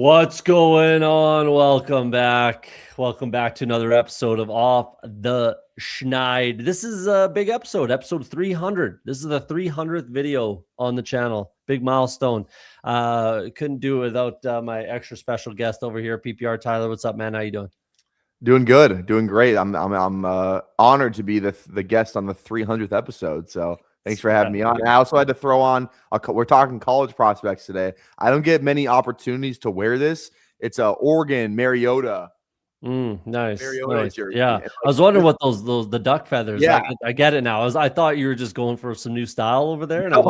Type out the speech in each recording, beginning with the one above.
What's going on? Welcome back. Welcome back to another episode of Off the Schneid. This is a big episode 300. This is the 300th video on the channel. Big milestone. Couldn't do it without my extra special guest over here, PPRTyler. What's up, man? How you doing? Doing good, doing great. I'm honored to be the guest on the 300th episode. So thanks for having me on. I also had to throw on. We're talking college prospects today. I don't get many opportunities to wear this. It's a Oregon Mariota. Nice. Jersey. Yeah, like, I was wondering what the duck feathers. Yeah, I get it now. I thought you were just going for some new style over there, and no.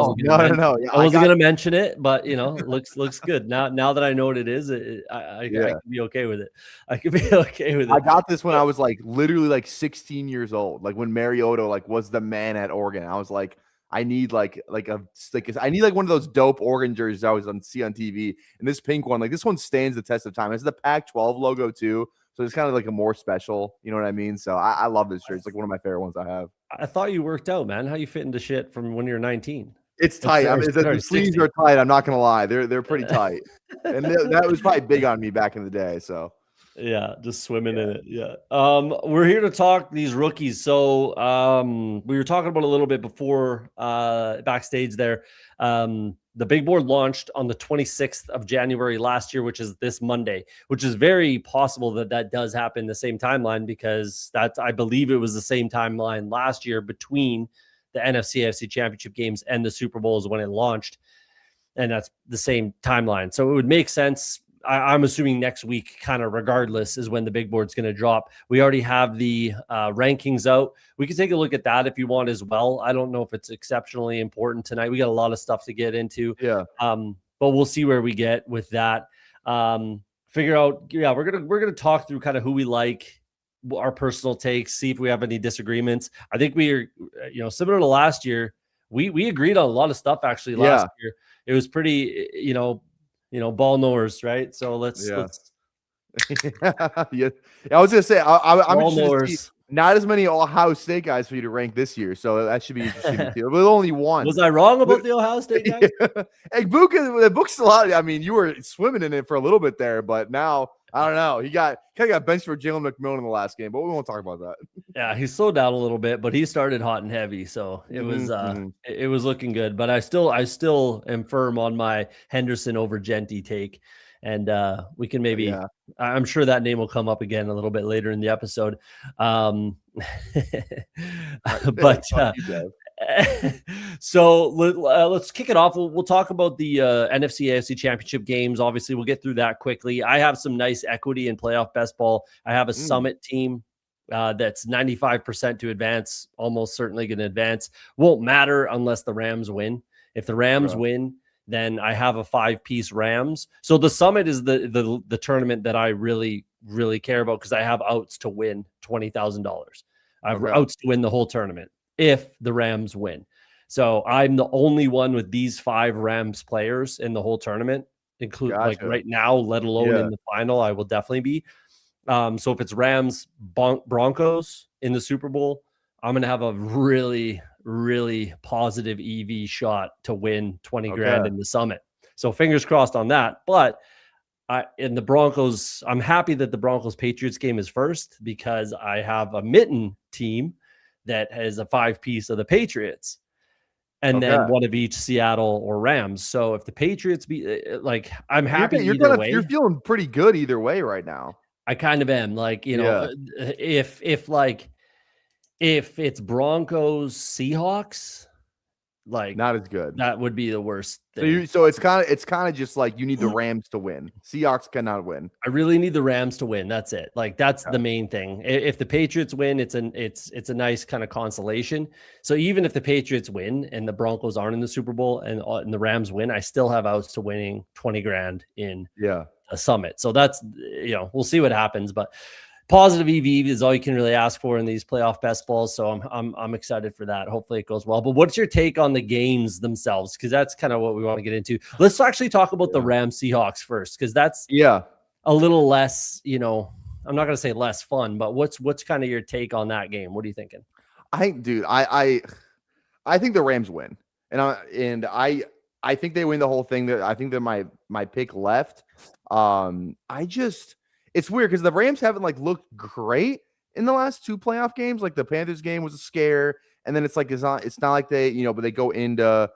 I wasn't gonna mention it, but looks good now that I know what it is. I can be okay with it. I could be okay with it. I got this when I was literally 16 years old. Like when Mariota was the man at Oregon. I was like, I need I need one of those dope Oregon jerseys I always see on TV. And this pink one, this one stands the test of time. It's the Pac-12 logo too. So it's kind of a more special, you know what I mean? So I love this shirt. It's one of my favorite ones I have. I thought you worked out, man. How you fit into shit from when you're 19? It's tight. The sleeves are tight. I'm not gonna lie. They're pretty tight. And that was probably big on me back in the day. So yeah, just swimming in it. Yeah. We're here to talk these rookies. So we were talking about a little bit before backstage there. The big board launched on the 26th of January last year, which is this Monday, which is very possible that does happen the same timeline, because I believe it was the same timeline last year between the NFC AFC championship games and the Super Bowl is when it launched. And that's the same timeline. So it would make sense. I'm assuming next week, kind of regardless, is when the big board's going to drop. We already have the rankings out. We can take a look at that if you want as well. I don't know if it's exceptionally important tonight. We got a lot of stuff to get into. Yeah. But we'll see where we get with that. Figure out. Yeah, we're gonna talk through kind of who we like, our personal takes, see if we have any disagreements. I think we are, similar to last year. We agreed on a lot of stuff actually last year. It was pretty, ball knowers, right? So let's yeah, I was gonna say I'm interested to see not as many Ohio State guys for you to rank this year, so that should be interesting to see. With only one. Was I wrong about the Ohio State guys? Hey, the book's still out. I mean, you were swimming in it for a little bit there, but now I don't know. He kind of got benched for Jalen McMillan in the last game, but we won't talk about that. Yeah, he slowed down a little bit, but he started hot and heavy, so it was it was looking good. But I still am firm on my Henderson over Genty take, and we can maybe. Yeah. I'm sure that name will come up again a little bit later in the episode. But so let's kick it off. We'll talk about the NFC AFC championship games. Obviously, we'll get through that quickly. I have some nice equity in playoff best ball. I have a Summit team that's 95% to advance, almost certainly going to advance. Won't matter unless the Rams win. If the Rams win, then I have a 5-piece Rams. So the Summit is the tournament that I really, really care about, because I have outs to win $20,000. I have outs to win the whole tournament if the Rams win. So I'm the only one with these 5 Rams players in the whole tournament, including right now, let alone in the final. I will definitely be. So if it's Rams Broncos in the Super Bowl, I'm going to have a really, really positive EV shot to win 20 grand in the Summit. So fingers crossed on that. But in the Broncos, I'm happy that the Broncos Patriots game is first, because I have a mitten team that has a 5-piece of the Patriots, and then one of each Seattle or Rams. So if the Patriots be I'm happy either way. You're feeling pretty good either way right now. I kind of am. If it's Broncos Seahawks, not as good. That would be the worst thing. So it's kind of just you need the Rams to win. Seahawks cannot win. I really need the Rams to win. That's it. That's the main thing. If the Patriots win, it's a nice kind of consolation. So even if the Patriots win and the Broncos aren't in the Super Bowl and the Rams win, I still have outs to winning 20 grand in a Summit. So that's, we'll see what happens, but positive EV is all you can really ask for in these playoff best balls. So I'm excited for that. Hopefully it goes well. But what's your take on the games themselves? Because that's kind of what we want to get into. Let's actually talk about the Rams Seahawks first, because that's a little less, I'm not going to say less fun, but what's kind of your take on that game? What are you thinking? I think the Rams win, and I I think they win the whole thing. I think they're my pick left. It's weird because the Rams haven't like looked great in the last 2 playoff games. Like the Panthers game was a scare, and then it's not like they, but they go into,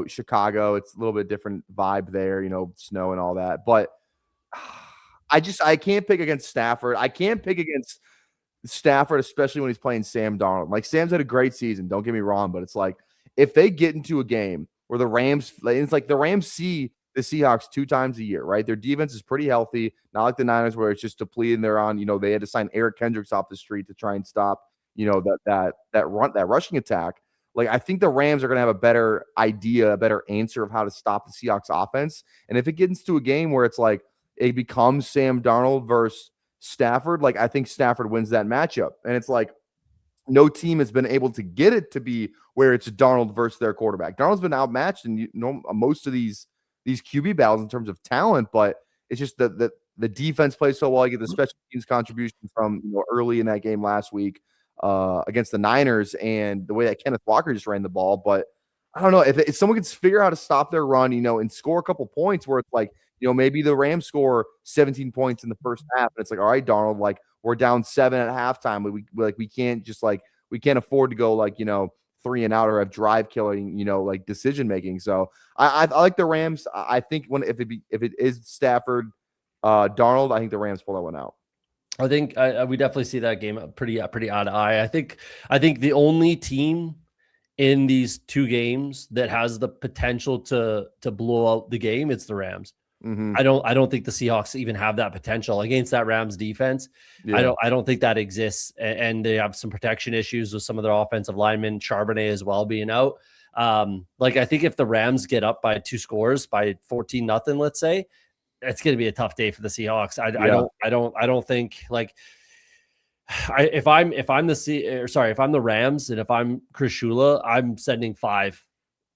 Chicago. It's a little bit different vibe there, snow and all that. But I can't pick against Stafford. I can't pick against Stafford, especially when he's playing Sam Darnold. Like Sam's had a great season, don't get me wrong, but it's like if they get into a game where the Rams, it's like the Rams see the Seahawks 2 times a year, right? Their defense is pretty healthy, not like the Niners where it's just depleted and they're on, they had to sign Eric Kendricks off the street to try and stop, that rushing attack. Like I think the Rams are going to have a better idea, a better answer of how to stop the Seahawks offense. And if it gets into a game where it's like it becomes Sam Darnold versus Stafford, like I think Stafford wins that matchup. And it's like no team has been able to get it to be where it's Darnold versus their quarterback. Darnold's been outmatched in most of these QB battles in terms of talent, but it's just the defense plays so well. You get the special teams contribution from early in that game last week against the Niners, and the way that Kenneth Walker just ran the ball. But I don't know if someone can figure out how to stop their run, and score a couple points where it's like, maybe the Rams score 17 points in the first half, and it's like, all right, Darnold, like we're down 7 at halftime. We can't just we can't afford to go 3 and out or have drive killing, decision making. So I like the Rams. I think if it is Stafford, Darnold, I think the Rams pull that one out. I think we definitely see that game pretty eye to eye. I think the only team in these 2 games that has the potential to blow out the game, it's the Rams. Mm-hmm. I don't think the Seahawks even have that potential against that Rams defense. Yeah. I don't think that exists, and they have some protection issues with some of their offensive linemen, Charbonnet as well being out. I think if the Rams get up by 2 scores by 14-0, let's say, it's going to be a tough day for the Seahawks. I don't think if I'm the Rams and if I'm Chris Shula, I'm sending 5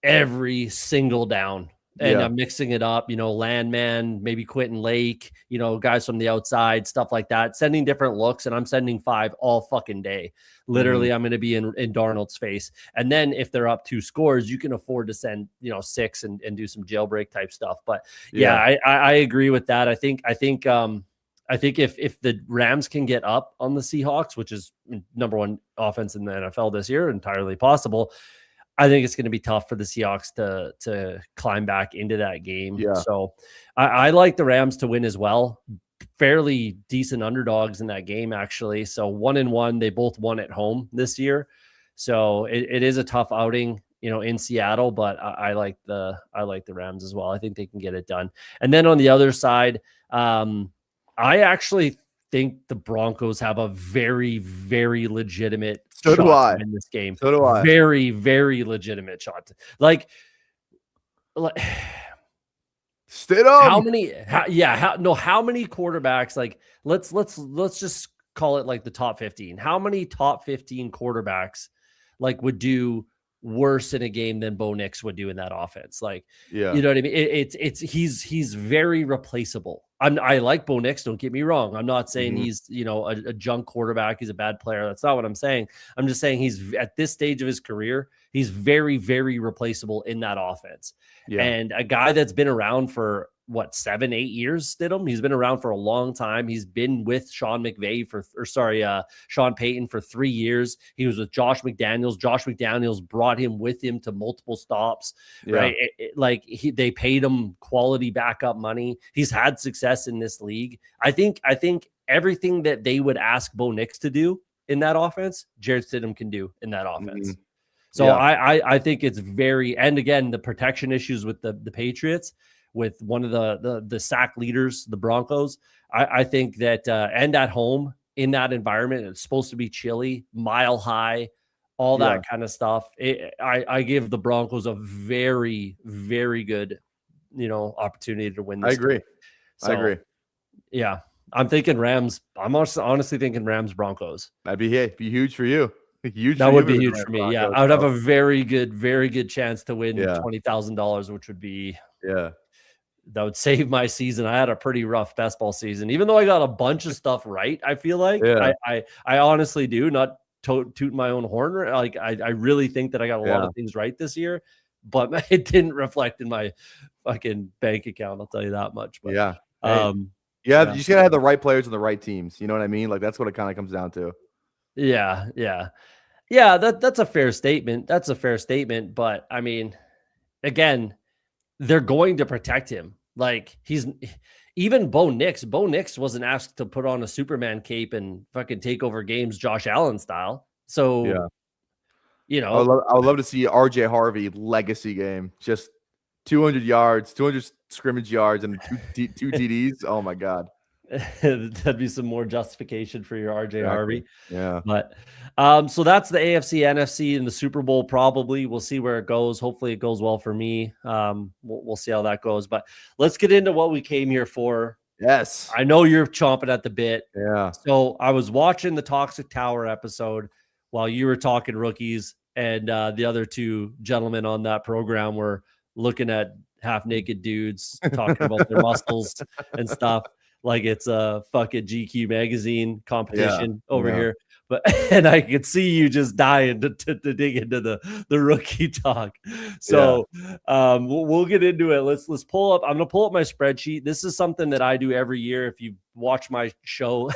every single down. And I'm mixing it up, Landman, maybe Quentin Lake, guys from the outside, stuff like that, sending different looks. And I'm sending 5 all fucking day. Literally, I'm going to be in Darnold's face. And then if they're up 2 scores, you can afford to send, 6 and do some jailbreak type stuff. But I agree with that. I think if the Rams can get up on the Seahawks, which is number 1 offense in the NFL this year, entirely possible, I think it's going to be tough for the Seahawks to climb back into that game. Yeah. So I like the Rams to win as well. Fairly decent underdogs in that game, actually. So 1-1, they both won at home this year. So it is a tough outing, in Seattle, but I like the Rams as well. I think they can get it done. And then on the other side, I actually think the Broncos have a very, very legitimate shot to win this game. So do I. Very, very legitimate shot. How many quarterbacks, let's just call it the top 15. How many top 15 quarterbacks would do worse in a game than Bo Nix would do in that offense? You know what I mean? He's very replaceable. I like Bo Nix, don't get me wrong. I'm not saying he's, a junk quarterback. He's a bad player. That's not what I'm saying. I'm just saying he's at this stage of his career, he's very, very replaceable in that offense. Yeah. And a guy that's been around for 7-8 years, Stidham. He's been around for a long time. He's been with Sean Payton for 3 years. He was with Josh McDaniels. Josh McDaniels brought him with him to multiple stops, right? They paid him quality backup money. He's had success in this league. I think everything that they would ask Bo Nix to do in that offense, Jarrett Stidham can do in that offense. So I think it's and again, the protection issues with the Patriots, with one of the sack leaders, the Broncos. I think that and at home in that environment, it's supposed to be chilly, mile high, all that kind of stuff. I give the Broncos a very, very good, opportunity to win this. I agree. So, I agree. Yeah. I'm thinking Rams. I'm honestly thinking Rams Broncos. That'd be huge for you. That would be huge for me. Yeah. I would have a very good chance to win $20,000, which would be that would save my season. I had a pretty rough best ball season, even though I got a bunch of stuff right. I feel like I honestly do, not toot my own horn. I really think that I got a lot of things right this year. but it didn't reflect in my fucking bank account. I'll tell you that much. But Yeah. yeah, you just gotta have the right players and the right teams. You know what I mean? Like that's what it kind of comes down to. yeah. That's a fair statement. But I mean, again, they're going to protect him. Like he's even Bo Nix. Bo Nix wasn't asked to put on a Superman cape and fucking take over games Josh Allen style. So, I would love to see RJ Harvey legacy game. Just 200 yards, 200 scrimmage yards, and two TDs. Oh my God. That'd be some more justification for your RJ Harvey. Yeah. But so that's the AFC, NFC, and the Super Bowl. Probably we'll see where it goes. Hopefully it goes well for me. We'll see how that goes. But let's get into what we came here for. Yes. I know you're chomping at the bit. Yeah. So I was watching the Toxic Tower episode while you were talking rookies, and the other two gentlemen on that program were looking at half-naked dudes talking about their muscles and stuff. Like it's a fucking GQ magazine competition over here. But and I could see you just dying to dig into the rookie talk. So we'll get into it. Let's pull up. I'm gonna pull up my spreadsheet. This is something that I do every year. If you watch my show,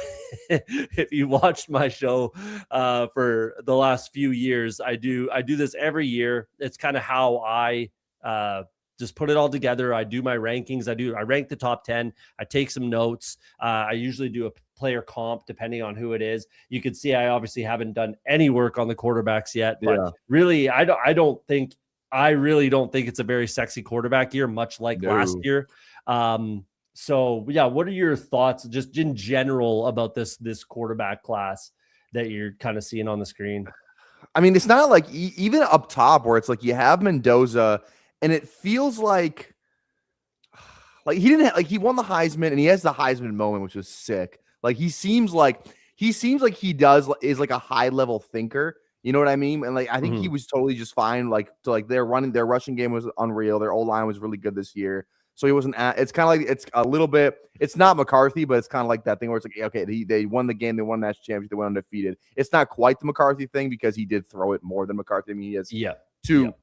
if you watched my show for the last few years, I do this every year. It's kind of how I just put it all together. I do my rankings. I rank the top 10. I take some notes. I usually do a player comp depending on who it is. You can see I obviously haven't done any work on the quarterbacks yet, but really I really don't think it's a very sexy quarterback year, much like last year. So yeah, what are your thoughts just in general about this quarterback class that you're kind of seeing on the screen? I mean, it's not like even up top where it's like you have Mendoza and it feels like he didn't have, like he won the Heisman and he has the Heisman moment, which was sick. Like he seems like he is like a high level thinker. You know what I mean? And like I think he was totally just fine. Like to like their rushing game was unreal. Their O-line was really good this year. So he wasn't it's kind of like it's a little bit, it's not McCarthy, but it's kind of like that thing where it's like, okay, they won the game, they won the national championship, they went undefeated. It's not quite the McCarthy thing because he did throw it more than McCarthy. I mean, he has two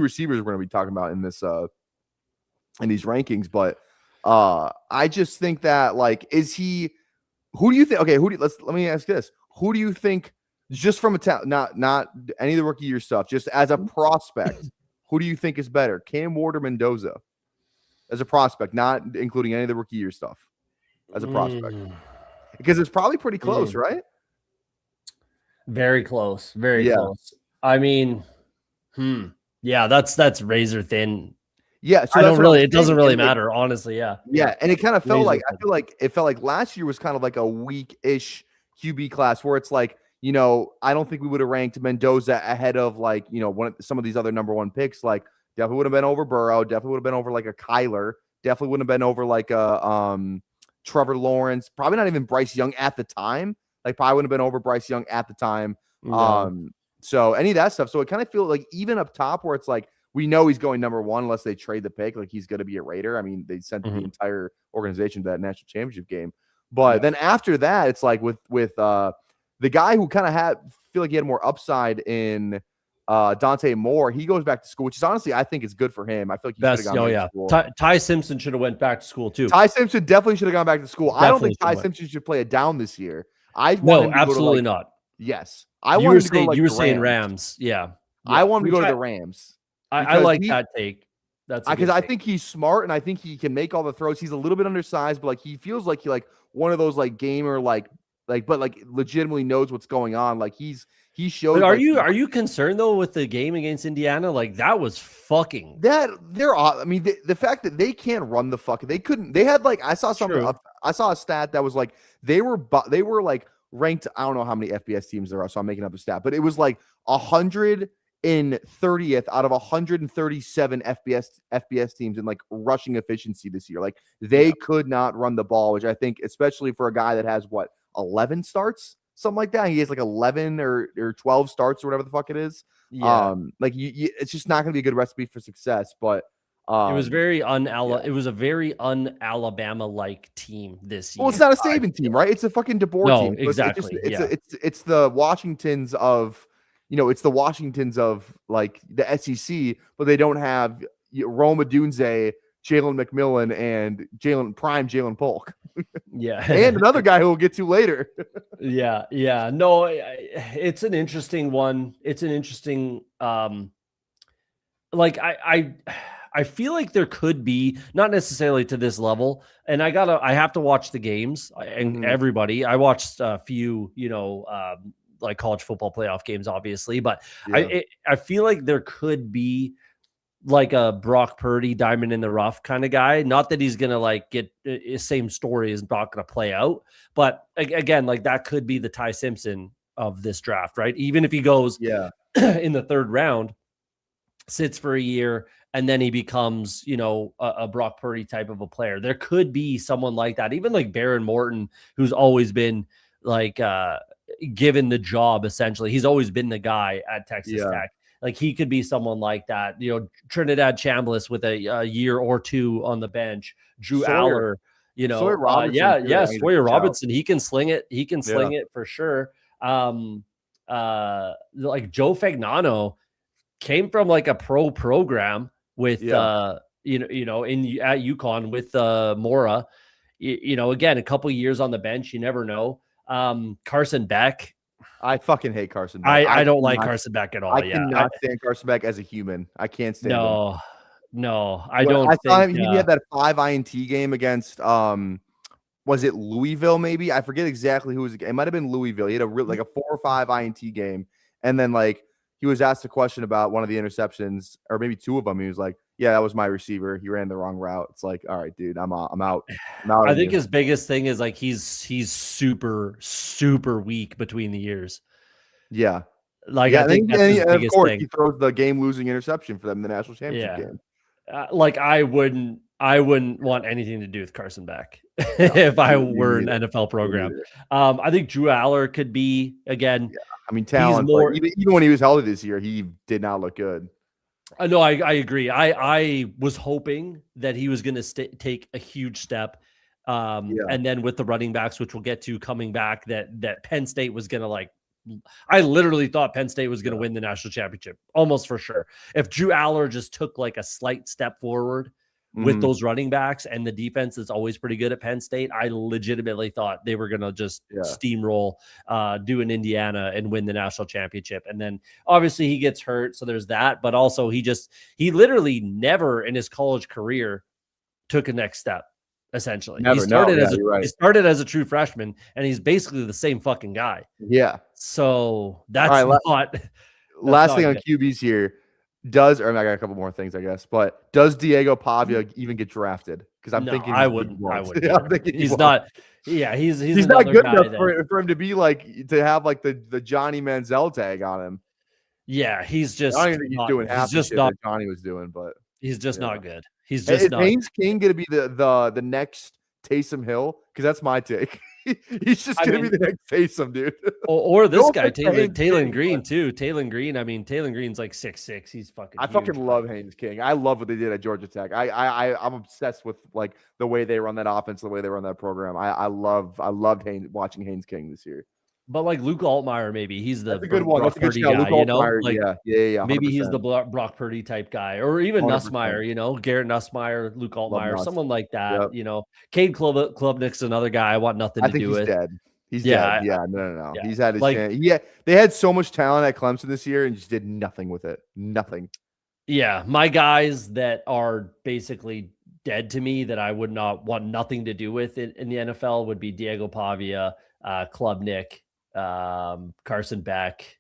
receivers we're going to be talking about in this in these rankings, but I just think that like who do you think? Okay, let me ask this: who do you think, just from a talent, not any of the rookie year stuff, just as a prospect, who do you think is better, Cam Ward or Mendoza? As a prospect, not including any of the rookie year stuff, as a prospect, because it's probably pretty close, right? Very close, very close. I mean, yeah, that's razor thin. Yeah, so it doesn't really matter, honestly. Yeah, and it kind of felt like it felt like last year was kind of like a weak-ish QB class where it's like, you know, I don't think we would have ranked Mendoza ahead of like, you know, some of these other number one picks. Like definitely would have been over Burrow, definitely would have been over like a Kyler, definitely wouldn't have been over like a Trevor Lawrence, probably not even Bryce Young at the time. Like probably wouldn't have been over Bryce Young at the time. So any of that stuff. So it kind of feels like even up top where it's like, we know he's going number one unless they trade the pick. Like he's going to be a Raider. I mean, they sent the entire organization to that national championship game. But then after that, it's like with the guy who kind of feel like he had more upside in Dante Moore. He goes back to school, which is honestly, I think is good for him. I feel like he should have gone back to school. Ty Simpson should have went back to school too. Ty Simpson definitely should have gone back to school. I don't think Ty Simpson should play it down this year. No, absolutely not. Yes. You were saying Rams. Yeah. I want him to go to the Rams. I like that take. That's because I think he's smart and I think he can make all the throws. He's a little bit undersized, but like he feels like one of those like gamer but like legitimately knows what's going on. Like he showed. But are you concerned though with the game against Indiana? Like that was fucking I mean the fact that they can't run the fucking they had like I saw a stat that was like they were like ranked. I don't know how many FBS teams there are, so I'm making up a stat, but it was like 130th out of 137 FBS teams in like rushing efficiency this year. Like they could not run the ball, which I think, especially for a guy that has 11 starts, something like that. He has like 11 or 12 starts or whatever the fuck it is. Yeah. It's just not going to be a good recipe for success. But it was very it was a very un-Alabama like team this year. Well, it's not a Saban team, right? It's a fucking DeBoer team. Exactly. It's the Washingtons of it's the Washingtons of like the SEC, but they don't have Rome Odunze, Jalen McMillan, and Jalen Polk. Yeah. And another guy who we'll get to later. Yeah. No, it's an interesting one. It's an interesting, like I feel like there could be, not necessarily to this level, and I have to watch the games, and everybody, I watched a few, like college football playoff games, obviously, but I feel like there could be like a Brock Purdy diamond in the rough kind of guy. Not that he's going to like get the same story is not going to play out, but again, like that could be the Ty Simpson of this draft, right? Even if he goes in the third round, sits for a year, and then he becomes, a Brock Purdy type of a player. There could be someone like that, even like Baron Morton, who's always been like given the job. Essentially, he's always been the guy at Texas Tech. Like he could be someone like that, Trinidad Chambliss with a year or two on the bench, Drew Aller, Sawyer Robinson, Sawyer Robinson. He can sling it. He can sling it for sure. Like Joe Fagnano came from like a pro program with, at UConn with Mora, again, a couple years on the bench. You never know. Carson Beck. I fucking hate Carson Beck. I don't like Carson Beck at all. I cannot stand Carson Beck as a human. I can't stand him. No, I don't think he had that 5 INT game against was it Louisville? Maybe I forget exactly who was. It might have been Louisville. He had a 4 or 5 INT game, and then like he was asked a question about one of the interceptions, or maybe 2 of them. He was like, "Yeah, that was my receiver. He ran the wrong route." It's like, all right, dude, I'm out. I think his biggest thing is like he's super weak between the ears. Yeah. Like I think that's his biggest of course thing. He throws the game-losing interception for them in the national championship game. Like I wouldn't want anything to do with Carson Beck if I were an NFL program. I think Drew Aller could be again. Yeah. I mean, talent. More, even when he was healthy this year, he did not look good. No, I agree. I was hoping that he was going to take a huge step. And then with the running backs, which we'll get to coming back, that Penn State was going to I literally thought Penn State was going to win the national championship, almost for sure. If Drew Aller just took like a slight step forward with those running backs, and the defense is always pretty good at Penn State, I legitimately thought they were going to just steamroll, do an Indiana and win the national championship. And then obviously he gets hurt, so there's that. But also he literally never in his college career took a next step. Essentially, he started as a true freshman, and he's basically the same fucking guy. Yeah. So that's last thing on QBs here. I got a couple more things, I guess, but does Diego Pavia even get drafted? Because I'm thinking I wouldn't. He's not. Yeah, he's not good enough for him to be to have like the Johnny Manziel tag on him. Yeah, he's just. I don't even think he's doing half the shit that Johnny was doing, but he's just not good. He's just not. Haynes King going to be the next Taysom Hill? Because that's my take. He's just going to be the next Taysom, dude. Or this guy, Taylor Green, too. Taylor Green. I mean, Taylor Green's like 6'6". He's fucking huge. Fucking love Haynes King. I love what they did at Georgia Tech. I'm obsessed with like the way they run that offense, the way they run that program. I loved watching Haynes King this year. But like Luke Altmaier, maybe he's the good one. That's a good guy. Luke Altmaier, yeah. Maybe he's the Brock Purdy type guy, or even 100%. Nussmeier, Garrett Nussmeier, Luke Altmaier, someone like that. Cade Klubnik's another guy I want nothing to do with. He's dead. No. Yeah. He's had his chance. Yeah, they had so much talent at Clemson this year and just did nothing with it. Nothing. Yeah, my guys that are basically dead to me that I would not want nothing to do with in the NFL would be Diego Pavia, Klubnik, Carson Beck,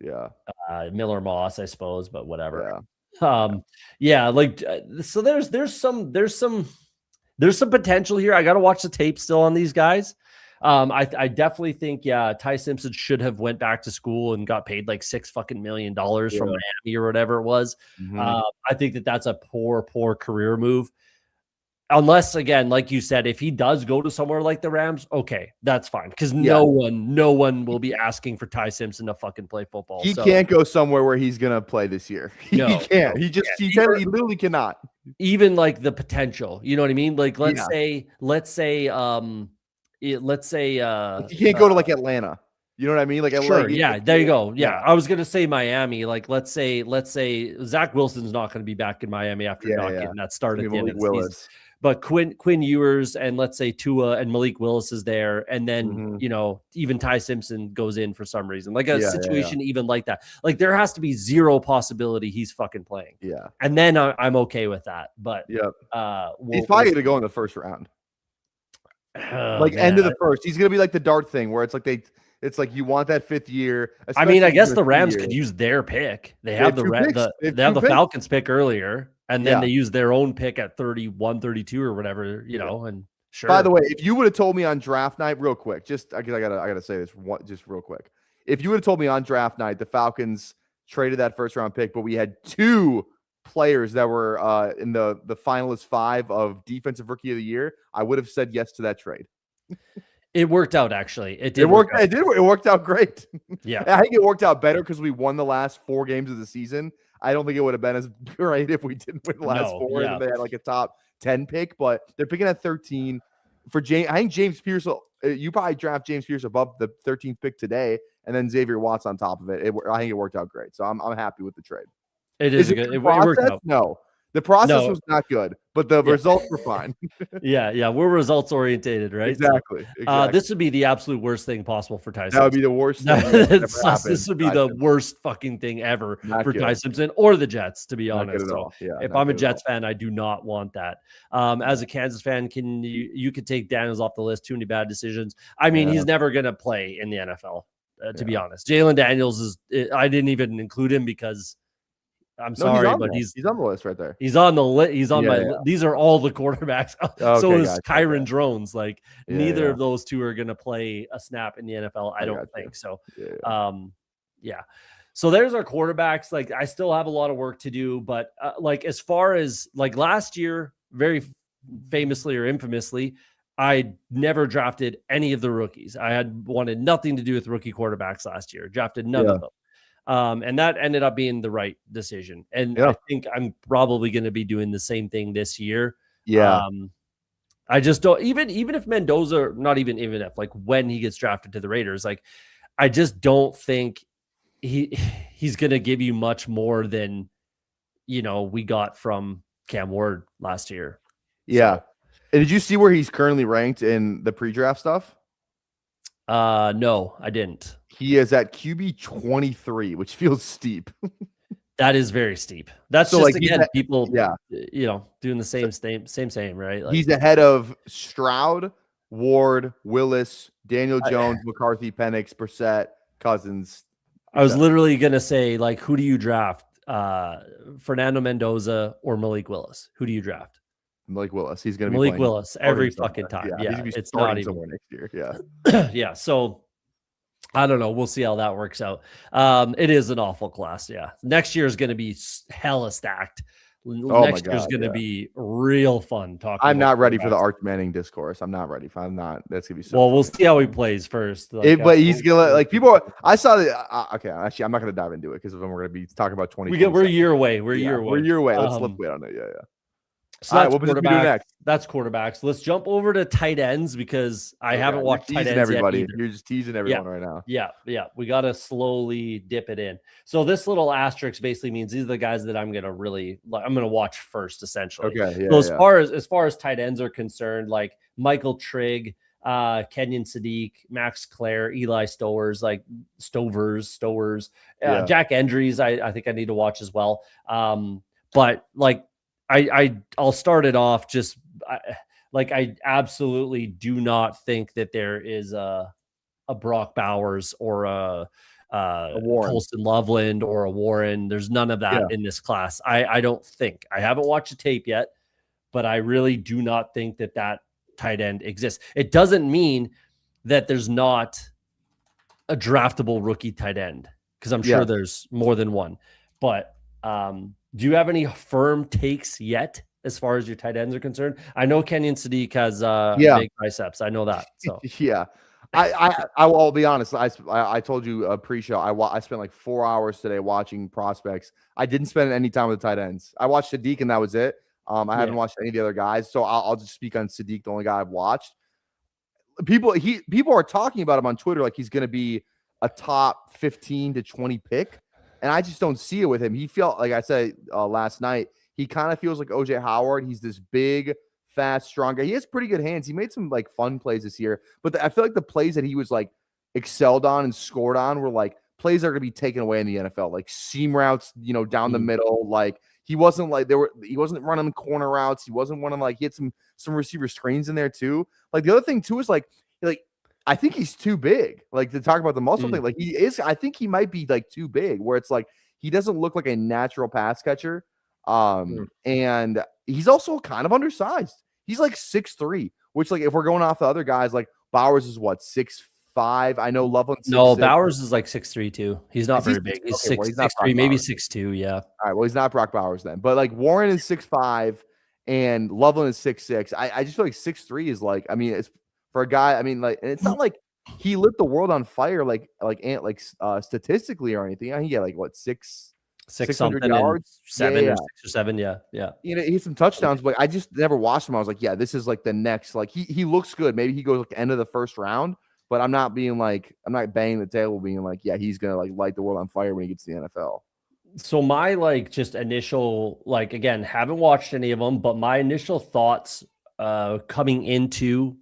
Miller Moss, I suppose, but whatever. So there's some potential here. I got to watch the tape still on these guys. I definitely think Ty Simpson should have went back to school and got paid like $6 million from Miami or whatever it was. I think that's a poor career move. Unless, again, like you said, if he does go to somewhere like the Rams, okay, that's fine. Because no one will be asking for Ty Simpson to fucking play football. He can't go somewhere where he's gonna play this year. He can't. He literally cannot. Even like the potential, you know what I mean? Like let's say he can't go to like Atlanta. You know what I mean? Like, sure, yeah, there you go. Yeah, yeah. I was gonna say Miami. Like, let's say Zach Wilson's not going to be back in Miami after not getting that start at the end of the season. But Quinn Ewers and let's say Tua and Malik Willis is there, and then even Ty Simpson goes in for some reason, like a situation even like that. Like there has to be zero possibility he's fucking playing. Yeah, and then I'm okay with that. But he's probably going to go in the first round, end of the first. He's going to be like the Dart thing, where it's like it's like you want that 5th year. I mean, I guess the Rams could use their pick. They have the Falcons pick earlier. And then they use their own pick at 31, 32 or whatever, and sure. By the way, if you would have told me on draft night, real quick, just I gotta say this just real quick. If you would have told me on draft night the Falcons traded that first round pick, but we had 2 players that were in the finalist 5 of defensive rookie of the year, I would have said yes to that trade. It worked out, actually. It worked out great. Yeah. I think it worked out better because we won the last 4 games of the season. I don't think it would have been as great if we didn't win the last 4 and they had like a top 10 pick, but they're picking at 13 for James. I think James Pierce, you probably draft James Pierce above the 13th pick today, and then Xavier Watts on top of it. I think it worked out great. So I'm happy with the trade. It worked out. No. The process was not good, but the results were fine. Yeah. We're results orientated, right? Exactly. This would be the absolute worst thing possible for Ty Simpson. That would be the worst thing. This would be the worst fucking thing ever for Ty Simpson or the Jets, to be honest. So if I'm a Jets fan, I do not want that. As a Kansas fan, you could take Daniels off the list. Too many bad decisions. I mean, he's never going to play in the NFL, to be honest. Jalen Daniels I didn't even include him because I'm sorry, but he's on the list right there. He's on the list. He's on my list. These are all the quarterbacks. So is Kyron Drones. Like neither of those 2 are going to play a snap in the NFL. I don't think so. So there's our quarterbacks. Like I still have a lot of work to do, but like as far as like last year, very famously or infamously, I never drafted any of the rookies. I had wanted nothing to do with rookie quarterbacks last year. Drafted none of them. And that ended up being the right decision. And I think I'm probably going to be doing the same thing this year. Yeah. I just don't even if Mendoza, not even if like when he gets drafted to the Raiders, like I just don't think he's going to give you much more than, we got from Cam Ward last year. Yeah. So, and did you see where he's currently ranked in the pre-draft stuff? No, I didn't. He is at QB 23, which feels steep. That is very steep. That's so just, like, again, people, doing the same, right? Like, he's ahead of Stroud, Ward, Willis, Daniel Jones, McCarthy, Penix, Brissett, Cousins. I was literally going to say, like, who do you draft? Fernando Mendoza or Malik Willis? Who do you draft? Malik Willis. He's going to be Malik Willis every fucking time. Yeah, it's not even next year. Yeah. Yeah. So I don't know. We'll see how that works out. It is an awful class. Yeah. Next year is going to be hella stacked. Next year is going to be real fun talking. I'm not ready for the Arch Manning discourse. I'm not ready. I'm not. That's going to be so well, we'll see how he plays first. Like, but he's going to, like, people. I saw the. Okay. Actually, I'm not going to dive into it because then we're going to be talking about 20. We're a year away. We're a year away. Let's wait on it. Yeah. So that's quarterbacks. That's quarterbacks. Let's jump over to tight ends because I haven't watched tight ends everybody. yet. You're just teasing everyone right now. Yeah. We got to slowly dip it in. So this little asterisk basically means these are the guys that I'm going to watch first, essentially. Okay. Yeah, so as far as tight ends are concerned, like Michael Trigg, Kenyon Sadiq, Max Clare, Eli Stowers, Jack Endries, I think I need to watch as well. But like, I'll start it off I absolutely do not think that there is a Brock Bowers or a Colston Loveland or a Warren. There's none of that in this class. I don't think. I haven't watched the tape yet, but I really do not think that tight end exists. It doesn't mean that there's not a draftable rookie tight end because I'm sure there's more than one. But do you have any firm takes yet as far as your tight ends are concerned? I know Kenyon Sadiq has big biceps. I know that. So yeah, I will be honest. I told you pre-show. I spent like 4 hours today watching prospects. I didn't spend any time with the tight ends. I watched Sadiq and that was it. I haven't watched any of the other guys, so I'll just speak on Sadiq, the only guy I've watched. People are talking about him on Twitter like he's going to be a top 15 to 20 pick. And I just don't see it with him. He felt, like I said last night, he kind of feels like OJ Howard. He's this big, fast, strong guy. He has pretty good hands. He made some like fun plays this year, but I feel like the plays that he was like excelled on and scored on were like plays that are going to be taken away in the NFL, like seam routes, down the middle. Like he wasn't running corner routes. He wasn't running he had some receiver screens in there too. Like the other thing too is like I think he's too big. Like to talk about the muscle thing, like he is. I think he might be like too big, where it's like he doesn't look like a natural pass catcher. And he's also kind of undersized. He's like 6'3", which like if we're going off the other guys, like Bowers is what 6'5". I know Loveland's 6'6". No, Bowers is like 6'3" too. He's not very big. He's 6'3", maybe 6'2". Yeah. All right. Well, he's not Brock Bowers then. But like Warren is 6'5", and Loveland is 6'6". I just feel like 6'3" is like. I mean, it's for a guy. I mean, like, and it's not like he lit the world on fire statistically or anything. He had like what 600 yards, 6 or 7. Yeah. He had some touchdowns, but I just never watched him. I was like, yeah, this is like the next. Like he looks good. Maybe he goes like end of the first round, but I'm not banging the table, being like, yeah, he's gonna like light the world on fire when he gets to the NFL. So my just initial again, haven't watched any of them, but my initial thoughts coming into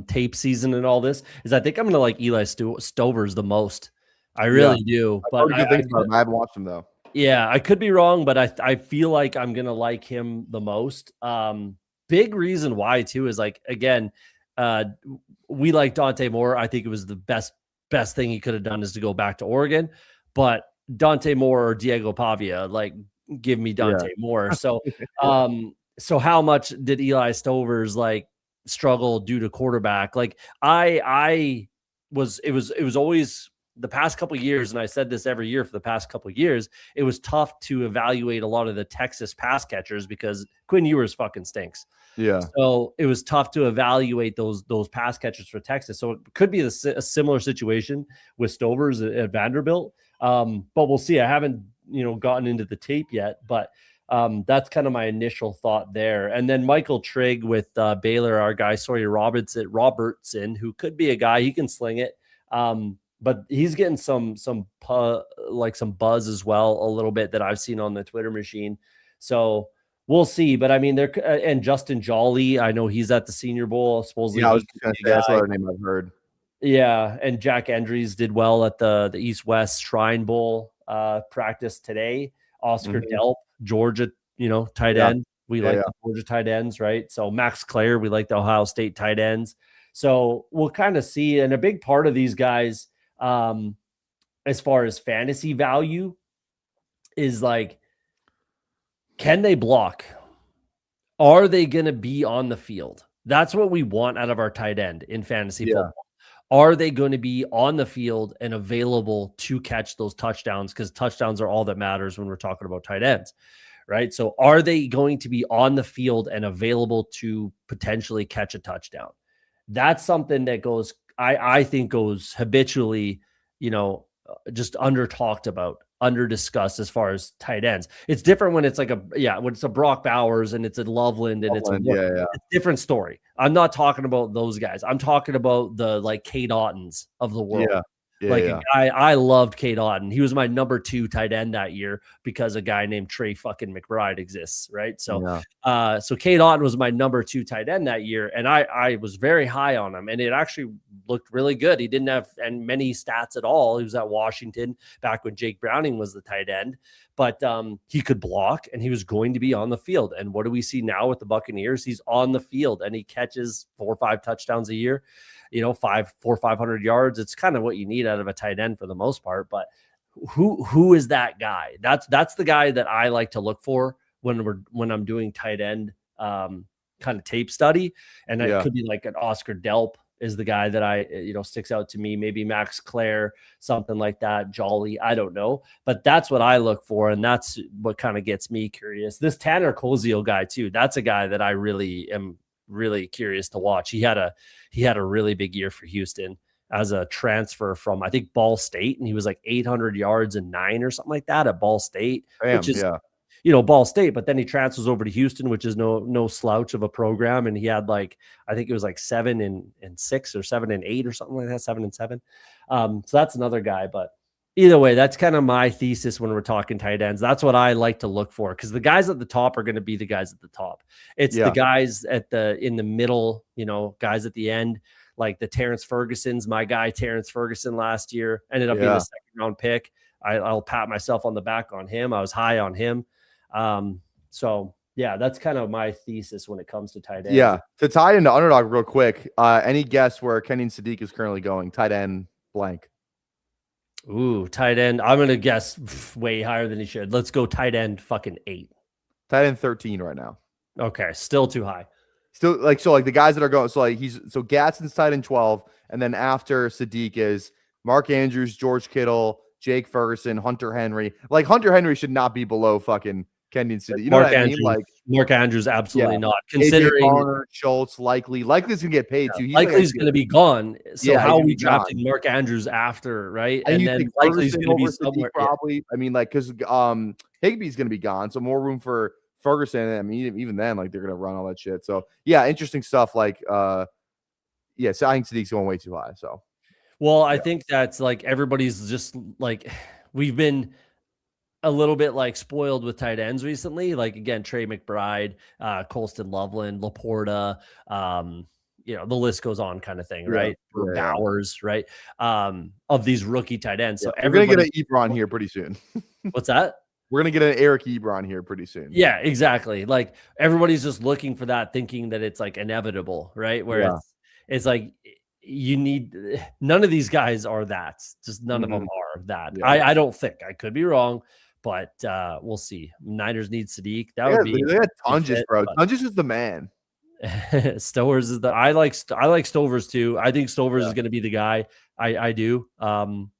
tape season and all this is I think I'm gonna like Eli Stovers the most. I really do, but I haven't watched him though. Yeah, I could be wrong, but I feel like I'm gonna like him the most. Big reason why too is again, we like Dante Moore. I think it was the best thing he could have done is to go back to Oregon, but Dante Moore or Diego Pavia, give me Dante Moore. So, so how much did Eli Stovers struggle due to quarterback? It was always the past couple of years, and I said this every year for the past couple of years, it was tough to evaluate a lot of the Texas pass catchers because Quinn Ewers fucking stinks. Yeah. So it was tough to evaluate those pass catchers for Texas. So it could be a similar situation with Stovers at Vanderbilt. But we'll see. I haven't, gotten into the tape yet, but that's kind of my initial thought there. And then Michael Trigg with Baylor, our guy, Robertson, who could be a guy, he can sling it. But he's getting some buzz as well, a little bit that I've seen on the Twitter machine. So we'll see. But I mean, and Justin Jolly, I know he's at the Senior Bowl. Supposedly, I was going to say that's another name I've heard. Yeah, and Jack Endries did well at the East-West Shrine Bowl practice today. Oscar Delp, Georgia, tight end. We like the Georgia tight ends, right? So Max Clare, we like the Ohio State tight ends. So we'll kind of see. And a big part of these guys, as far as fantasy value, is can they block? Are they going to be on the field? That's what we want out of our tight end in fantasy football. Are they going to be on the field and available to catch those touchdowns? Because touchdowns are all that matters when we're talking about tight ends, right? So are they going to be on the field and available to potentially catch a touchdown? That's something that I think goes habitually, just under talked about, under discussed as far as tight ends. It's different when it's when it's a Brock Bowers and it's a Loveland and it's a different story. I'm not talking about those guys. I'm talking about the Cade Ottens of the world. I loved Cade Otton. He was my number 2 tight end that year because a guy named Trey fucking McBride exists, right? So, so Cade Otton was my number 2 tight end that year, and I was very high on him, and it actually looked really good. He didn't have many stats at all. He was at Washington back when Jake Browning was the tight end, but he could block, and he was going to be on the field. And what do we see now with the Buccaneers? He's on the field, and he catches 4 or 5 touchdowns a year. 500 yards. It's kind of what you need out of a tight end for the most part. But who is that guy? That's the guy that I like to look for when I'm doing tight end kind of tape study. And it could be like an Oscar Delp is the guy that I sticks out to me. Maybe Max Clare, something like that. Jolly, I don't know, but that's what I look for, and that's what kind of gets me curious. This Tanner Koziel guy too. That's a guy that I really am really curious to watch. He had a really big year for Houston as a transfer from, I think, Ball State, and he was 800 yards and 9 or something like that at Ball State, which is Ball State. But then he transfers over to Houston, which is no slouch of a program, and he had I think it was 7 and 6 or 7 and 8 or something like that, 7 and 7. So that's another guy, but either way, that's kind of my thesis when we're talking tight ends. That's what I like to look for, because the guys at the top are going to be the guys at the top. It's the guys in the middle, guys at the end, like the Terrence Ferguson's. My guy Terrence Ferguson last year ended up being a second round pick. I'll pat myself on the back on him. I was high on him. So yeah, that's kind of my thesis when it comes to tight ends. Yeah, to tie into Underdog real quick, any guess where Kenyon Sadiq is currently going? Tight end blank. Ooh, tight end. I'm going to guess way higher than he should. Let's go tight end fucking 8. Tight end 13 right now. Okay, still too high. Still like the guys that are going, so Gadsden's tight end 12, and then after Sadiq is Mark Andrews, George Kittle, Jake Ferguson, Hunter Henry. Like Hunter Henry should not be below fucking Kenyon Sadiq. You know what I mean? Like Mark Andrews, absolutely not. Considering Garner, Schultz, likely's gonna get paid too. Likely's going to be gone. So how are we drafting Mark Andrews after, right? And then likely's going to be somewhere. Probably. I mean, like because Higbee's going to be gone, so more room for Ferguson. I mean, even then, like they're going to run all that shit. So yeah, interesting stuff. Like so I think Sadiq's going way too high. So well, I think that's like everybody's just like we've been a little bit like spoiled with tight ends recently. Like again, Trey McBride, Colston Loveland, Laporta, the list goes on kind of thing, right? Bowers, right? Of these rookie tight ends. So we're gonna get an Ebron here pretty soon. What's that? We're gonna get an Eric Ebron here pretty soon. Yeah, exactly. Like everybody's just looking for that, thinking that it's like inevitable, right? Where it's like you need none of these guys are that. Just none of them are that. Yeah. I don't think. I could be wrong. But we'll see. Niners need Sadiq. That would be. They got Tunges, bro. Tunges is the man. Stowers is I like Stovers too. I think Stovers is going to be the guy. I do. One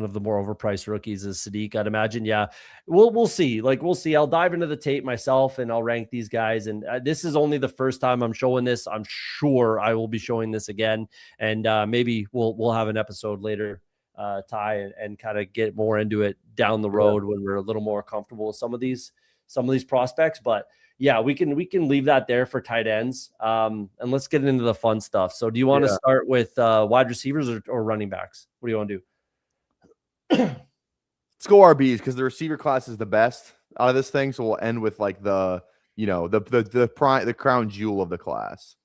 of the more overpriced rookies is Sadiq, I'd imagine. Yeah, we'll see. Like we'll see. I'll dive into the tape myself and I'll rank these guys. And this is only the first time I'm showing this. I'm sure I will be showing this again, and maybe we'll have an episode later. Ty and kind of get more into it down the road when we're a little more comfortable with some of these prospects. But yeah, we can leave that there for tight ends. And let's get into the fun stuff. So do you want to start with wide receivers or running backs? What do you want to do? Let's go RBs because the receiver class is the best out of this thing. So we'll end with like the crown jewel of the class.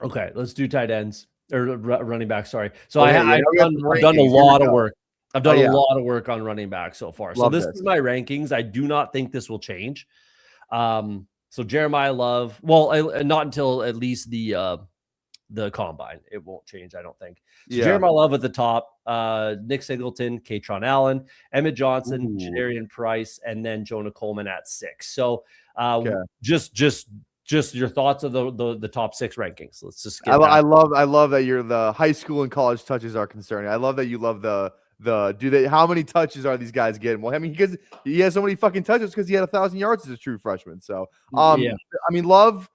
Okay, let's do tight ends. Or running back, sorry. So I've done a lot of work. I've done a lot of work on running back so far. So this is my rankings. I do not think this will change. So Jeremiah Love, not until at least the combine. It won't change, I don't think. So Jeremiah Love at the top, Nick Singleton, Katron Allen, Emmett Johnson, Jadarian Price, and then Jonah Coleman at 6. So just your thoughts of the top 6 rankings. Let's just get I love that you're the high school and college touches are concerning. I love that you love how many touches are these guys getting? Well, I mean, because he has so many fucking touches because he had 1,000 yards as a true freshman. So I mean, Love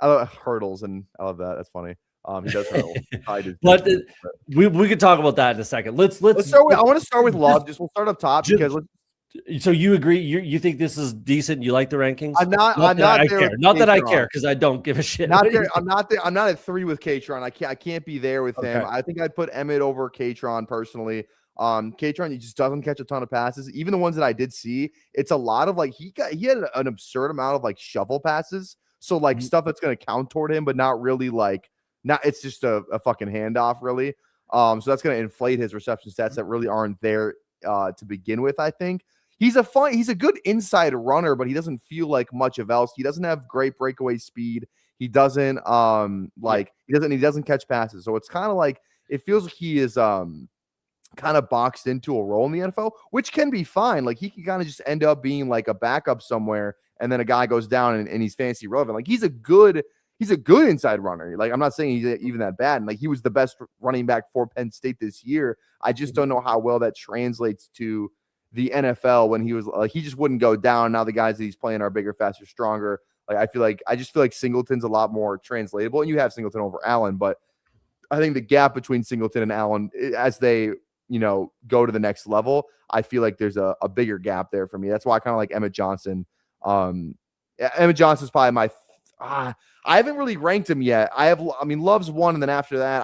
hurdles, and I love that. That's funny. He does hurdle. But we could talk about that in a second. Let's start with, I want to start with Love. We'll start up top because so you agree? You think this is decent? You like the rankings? I'm not there. Not that I care because I don't give a shit. Not there. I'm not there. I'm not at 3 with Katron. I can't be there with him. I think I'd put Emmett over Katron personally. Katron, he just doesn't catch a ton of passes. Even the ones that I did see, it's a lot of like he had an absurd amount of like shovel passes. So like stuff that's going to count toward him, but not really like it's just a fucking handoff really. So that's going to inflate his reception stats that really aren't there to begin with. I think. He's a good inside runner, but he doesn't feel like much of else. He doesn't have great breakaway speed. He doesn't he doesn't catch passes. So it's kind of like it feels like he is kind of boxed into a role in the NFL, which can be fine. Like he can kind of just end up being like a backup somewhere, and then a guy goes down and he's fantasy relevant. Like he's a good inside runner. Like I'm not saying he's even that bad. And like he was the best running back for Penn State this year. I just don't know how well that translates to the NFL when he was like he just wouldn't go down. Now the guys that he's playing are bigger, faster, stronger. Like I just feel like Singleton's a lot more translatable, and you have Singleton over Allen, but I think the gap between Singleton and Allen as they go to the next level, I feel like there's a bigger gap there for me. That's why I kind of like Emmett Johnson. Emmett Johnson's probably my I haven't really ranked him yet. Love's 1, and then after that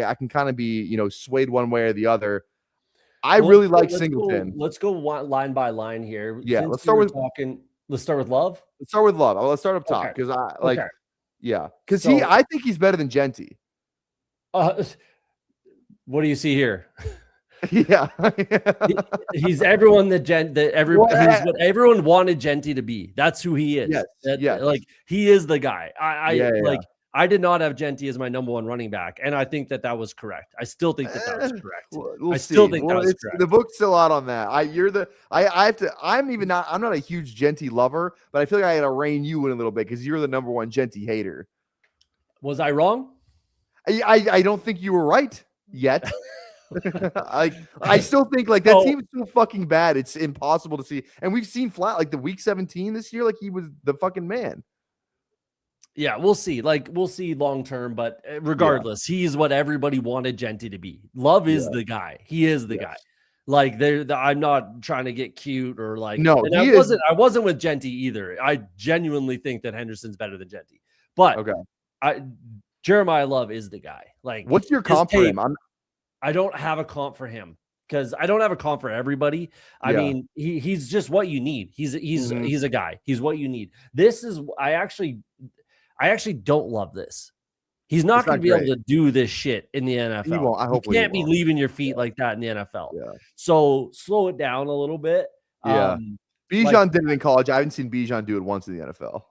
I can kind of be, swayed one way or the other. I really like Singleton. Let's go line by line here. Yeah, Since let's start with Love. Let's start with Love. Let's start up top because because I think he's better than Genty. What do you see here? Yeah, he's everyone he's what everyone wanted Genty to be. That's who he is. Yes. Like he is the guy. I did not have Genty as my number one running back, and I think that was correct. I still think that was correct. We'll still think that was correct. The book's still out on that. I'm not a huge Genty lover, but I feel like I had to rein you in a little bit because you're the number one Genty hater. Was I wrong? I don't think you were right yet. I still think like that team is so fucking bad. It's impossible to see. And we've seen flat like the week 17 this year, like he was the fucking man. Yeah, we'll see. Like we'll see long term, but regardless, he's what everybody wanted Genty to be. Love is the guy. He is the guy. Like I'm not trying to get cute or like I wasn't with Genty either. I genuinely think that Henderson's better than Genty. But Jeremiah Love is the guy. Like what's your comp for him? I don't have a comp for him because I don't have a comp for everybody. I mean, he's just what you need. He's a guy. He's what you need. This is I actually don't love this. He's not going to be able to do this shit in the NFL. I hope you can't be leaving your feet like that in the NFL. Yeah. So slow it down a little bit. Yeah. Bijan did it in college. I haven't seen Bijan do it once in the NFL.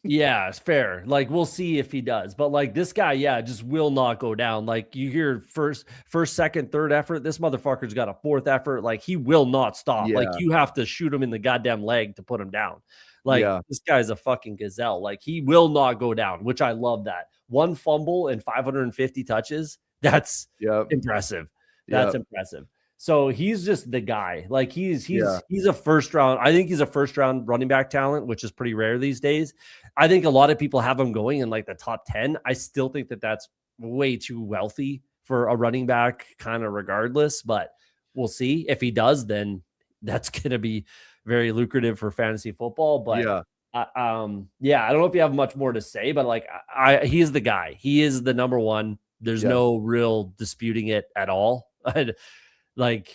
Yeah, it's fair. Like we'll see if he does, but like this guy, just will not go down. Like you hear first, second, third effort. This motherfucker's got a fourth effort. Like he will not stop. Yeah. Like you have to shoot him in the goddamn leg to put him down. Like this guy's a fucking gazelle. Like he will not go down, which I love that. One fumble and 550 touches. That's impressive. That's impressive. So he's just the guy. Like he's a first round. I think he's a first round running back talent, which is pretty rare these days. I think a lot of people have him going in like the top 10. I still think that that's way too wealthy for a running back kind of regardless, but we'll see. If he does, then that's going to be very lucrative for fantasy football. But I don't know if you have much more to say, but like he is the guy. He is the number one. There's no real disputing it at all. Like,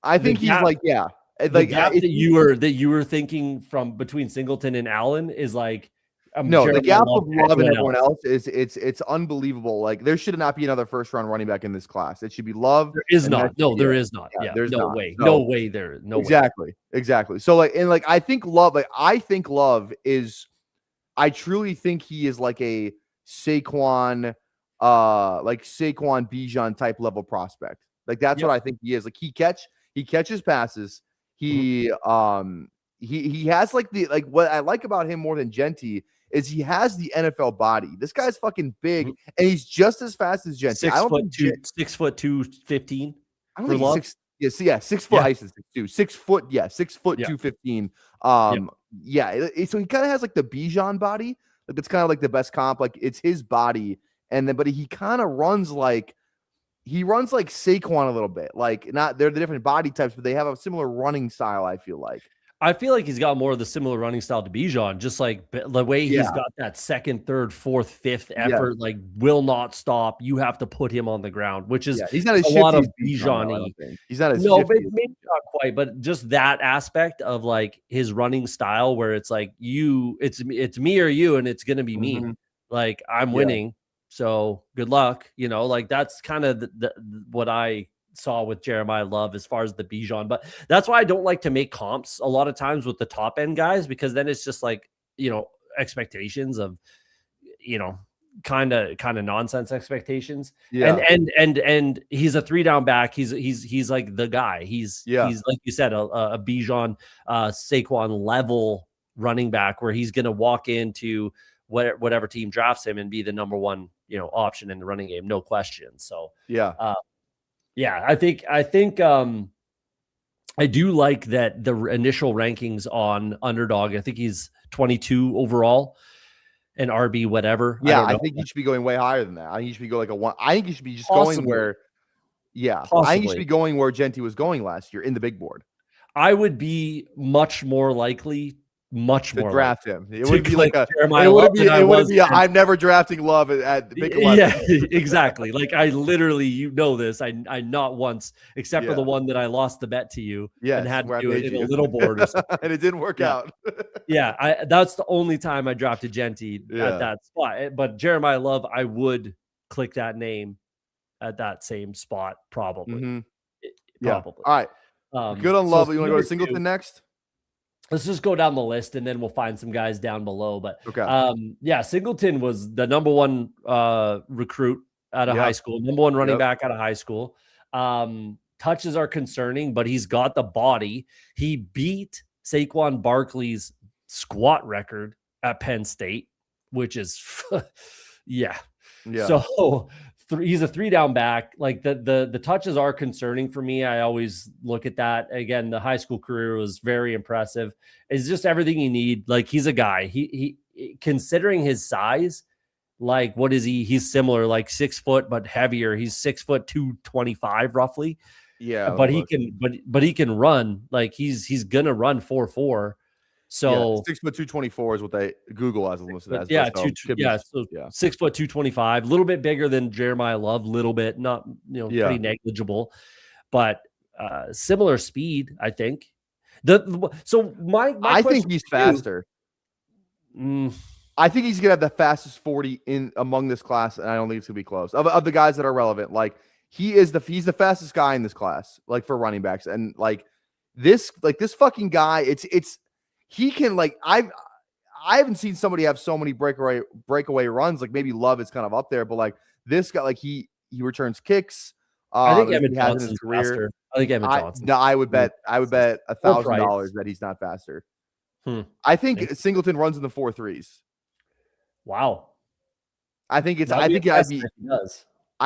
I think he's like, the gap that you were thinking from between Singleton and Allen is like, the gap of Love and everyone else is it's unbelievable. Like there should not be another first round running back in this class. It should be Love. There is not. No, there is not. Yeah, there's no way. No way there. No way. Exactly. So I think Love is. I truly think he is like a Saquon Bijan type level prospect. Like that's what I think he is. Like he catches passes. He has what I like about him more than Genty is he has the NFL body. This guy's fucking big and he's just as fast as Genty. 6 foot 215. I don't think 6 foot. I said 6'2". 6 foot. 6 foot 215. So he kind of has like the Bijan body. Like it's kind of like the best comp. Like it's his body, but he kind of runs like. He runs like Saquon a little bit. Like they're the different body types, but they have a similar running style. I feel like he's got more of the similar running style to Bijan, just like the way he's got that second, third, fourth, fifth effort, like will not stop. You have to put him on the ground, which is he's not as a lot of Bijan-y. He's not as maybe not quite, but just that aspect of like his running style where it's like it's me or you, and it's gonna be me. Like I'm winning. So good luck, like that's kind of what I saw with Jeremiah Love as far as the Bijan, but that's why I don't like to make comps a lot of times with the top end guys, because then it's just like, expectations of, kind of nonsense expectations. And he's a 3-down back. He's like the guy. He's like you said, a Bijan, Saquon level running back where he's going to walk into whatever team drafts him and be the number one, option in the running game, no question. So I think I do like that the initial rankings on Underdog. I think he's 22 overall and RB whatever. Yeah, I think he should be going way higher than that. I think he should be going like a 1. I think he should be just going where. Yeah, possibly. I think he should be going where Genty was going last year in the big board. I would be much more likely much to more draft likely him. It would be like Jeremiah Love than I was. I'm never drafting Love at pick 11. Yeah, exactly. Like I literally, you know this. I not once, except for the one that I lost the bet to you and had to do it in a little board or something. And it didn't work out. Yeah, that's the only time I drafted Genty at that spot. But Jeremiah Love, I would click that name at that same spot, probably. Mm-hmm. Probably. All right. Good on Love. You want to go to Singleton next? Let's just go down the list and then we'll find some guys down below. But okay. Singleton was the number one recruit out of high school, number one running back out of high school. Touches are concerning, but he's got the body. He beat Saquon Barkley's squat record at Penn State, which is So he's a 3-down back. Like the touches are concerning for me. I always look at that. Again, the high school career was very impressive. It's just everything you need. Like he's a guy. He considering his size, like what is he? He's similar, like 6 foot but heavier. He's 6 foot 225 roughly. Yeah, but he can run. Like he's gonna run 4.4. So 6 foot 224 is what they Google as listed as. 6 foot 225, a little bit bigger than Jeremiah Love, little bit, not pretty negligible, but similar speed, I think. I think he's faster. I think he's gonna have the fastest 40 in among this class, and I don't think it's gonna be close. Of the guys that are relevant, like he's the fastest guy in this class, like for running backs, and this fucking guy, he can I haven't seen somebody have so many breakaway runs. Like maybe Love is kind of up there, but this guy, he returns kicks. I think Evan Johnson's faster. I think Evan Johnson. No, I would bet $1,000 that he's not faster. I think Singleton runs in the 4.3s. Wow. I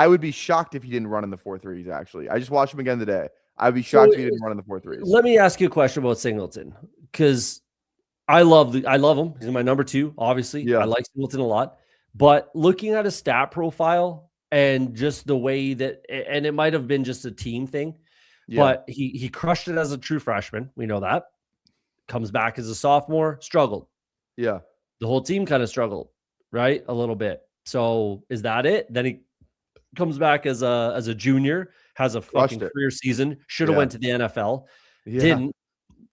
would be shocked if he didn't run in the 4.3s. Actually, I just watched him again today. I'd be shocked if he didn't run in the 4.3s. Let me ask you a question about Singleton, because I love him. He's my number 2, obviously. Yeah. I like Singleton a lot. But looking at his stat profile and just the way that, and it might have been just a team thing, but he crushed it as a true freshman. We know that. Comes back as a sophomore, struggled. Yeah. The whole team kind of struggled, right? A little bit. So is that it? Then he comes back as a junior, has a fucking career season, should have went to the NFL, didn't,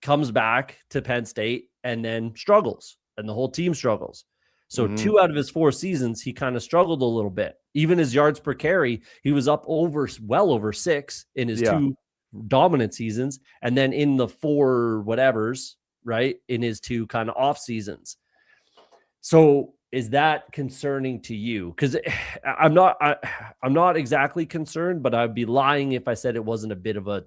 comes back to Penn State and then struggles, and the whole team struggles. So 2 out of his 4 seasons, he kind of struggled a little bit. Even his yards per carry, he was up well over 6 in his 2 dominant seasons, and then in the 4 whatevers, right, in his 2 kind of off seasons. So is that concerning to you? Because I'm not exactly concerned, but I'd be lying if I said it wasn't a bit of a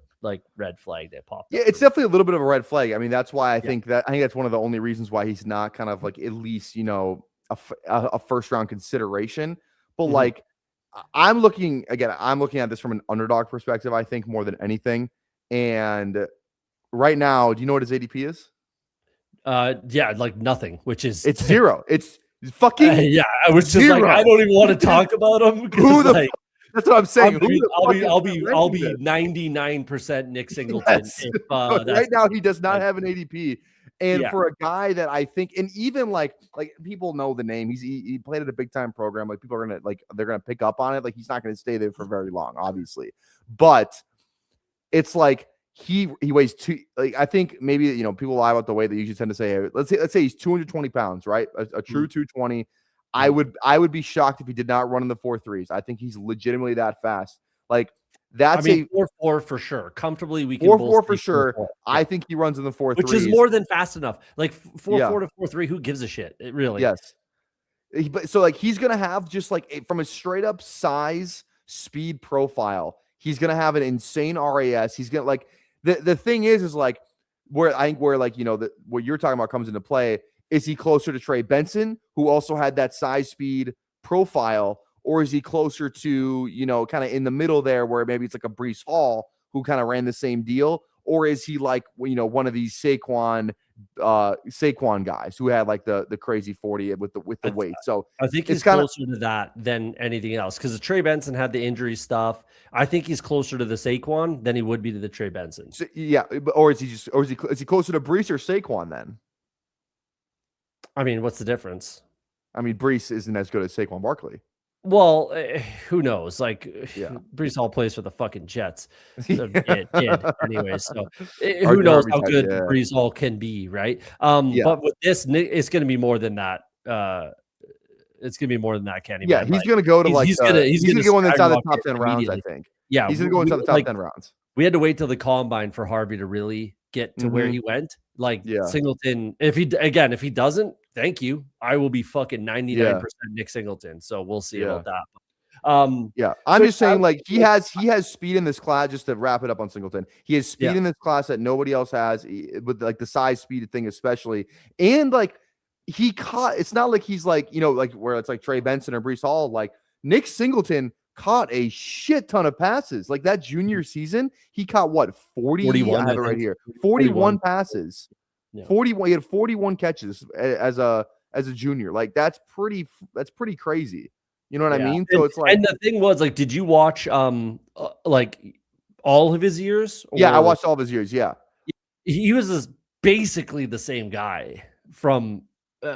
red flag that popped up. Yeah, it's definitely a little bit of a red flag. I mean, that's why I think that's one of the only reasons why he's not kind of at least a first round consideration. But I'm looking at this from an underdog perspective, I think, more than anything. And right now, do you know what his ADP is? Nothing, which is it's 0. It's fucking I was just 0. I don't even want to talk about him. That's what I'm saying. I'll be 99% Nick Singleton. Yes. Right now, he does not have an ADP. And for a guy that I think, and even like people know the name, he played at a big time program. Like people are gonna they're gonna pick up on it. Like he's not gonna stay there for very long, obviously. But it's he weighs 2. I think maybe people lie about the weight that you should tend to say. Hey, let's say he's 220 pounds, right? A true 220. I would be shocked if he did not run in the 4.3s. I think he's legitimately that fast. That's 4.4 for sure. Comfortably, we can 4.4 for sure. 4.4. I think he runs in the 4.3s, which is more than fast enough. 4.4 to 4.3, who gives a shit? It really. Yes. So he's gonna have just from a straight up size speed profile, he's gonna have an insane RAS. He's gonna the thing is where what you're talking about comes into play. Is he closer to Trey Benson, who also had that size speed profile, or is he closer to, kind of in the middle there where maybe it's a Breece Hall who kind of ran the same deal? Or is he one of these Saquon guys who had the crazy 40 with the weight? So I think he's closer to that than anything else, because Trey Benson had the injury stuff. I think he's closer to the Saquon than he would be to the Trey Benson. So, or is he closer to Breece or Saquon then? I mean, what's the difference? I mean, Brees isn't as good as Saquon Barkley. Well, who knows? Like, Yeah. Brees Hall plays for the fucking Jets. Yeah. Did anyway. So who Arthur knows Harvey's how had, good yeah. Brees Hall can be, right? Yeah. But with this, it's going to be more than that. It's going to be more than that, Kenny. Yeah, Man. he's Like, going to go to he's gonna go inside the top skyrocket 10 rounds, I immediately. think. Yeah, He's going to go inside the top 10 rounds. We had to wait till the combine for Harvey to really get to where he went. Like Singleton, if he doesn't, thank you. I will be fucking 99% Nick Singleton. So we'll see about that. I'm just saying, like, he has speed in this class. Just to wrap it up on Singleton, he has speed in this class that nobody else has, with like the size speed thing especially, and like he caught. It's not like he's like, you know, like where it's like Trey Benson or Brees Hall. Like Nick Singleton caught a shit ton of passes. Like that junior season, he caught what 41? I have it right here. 41 passes. Yeah. 41. He had 41 catches as a junior. Like that's pretty crazy. You know what I mean? So it's like, and the thing was, like, did you watch like all of his years? Yeah, I watched all of his years. Yeah, he was basically the same guy from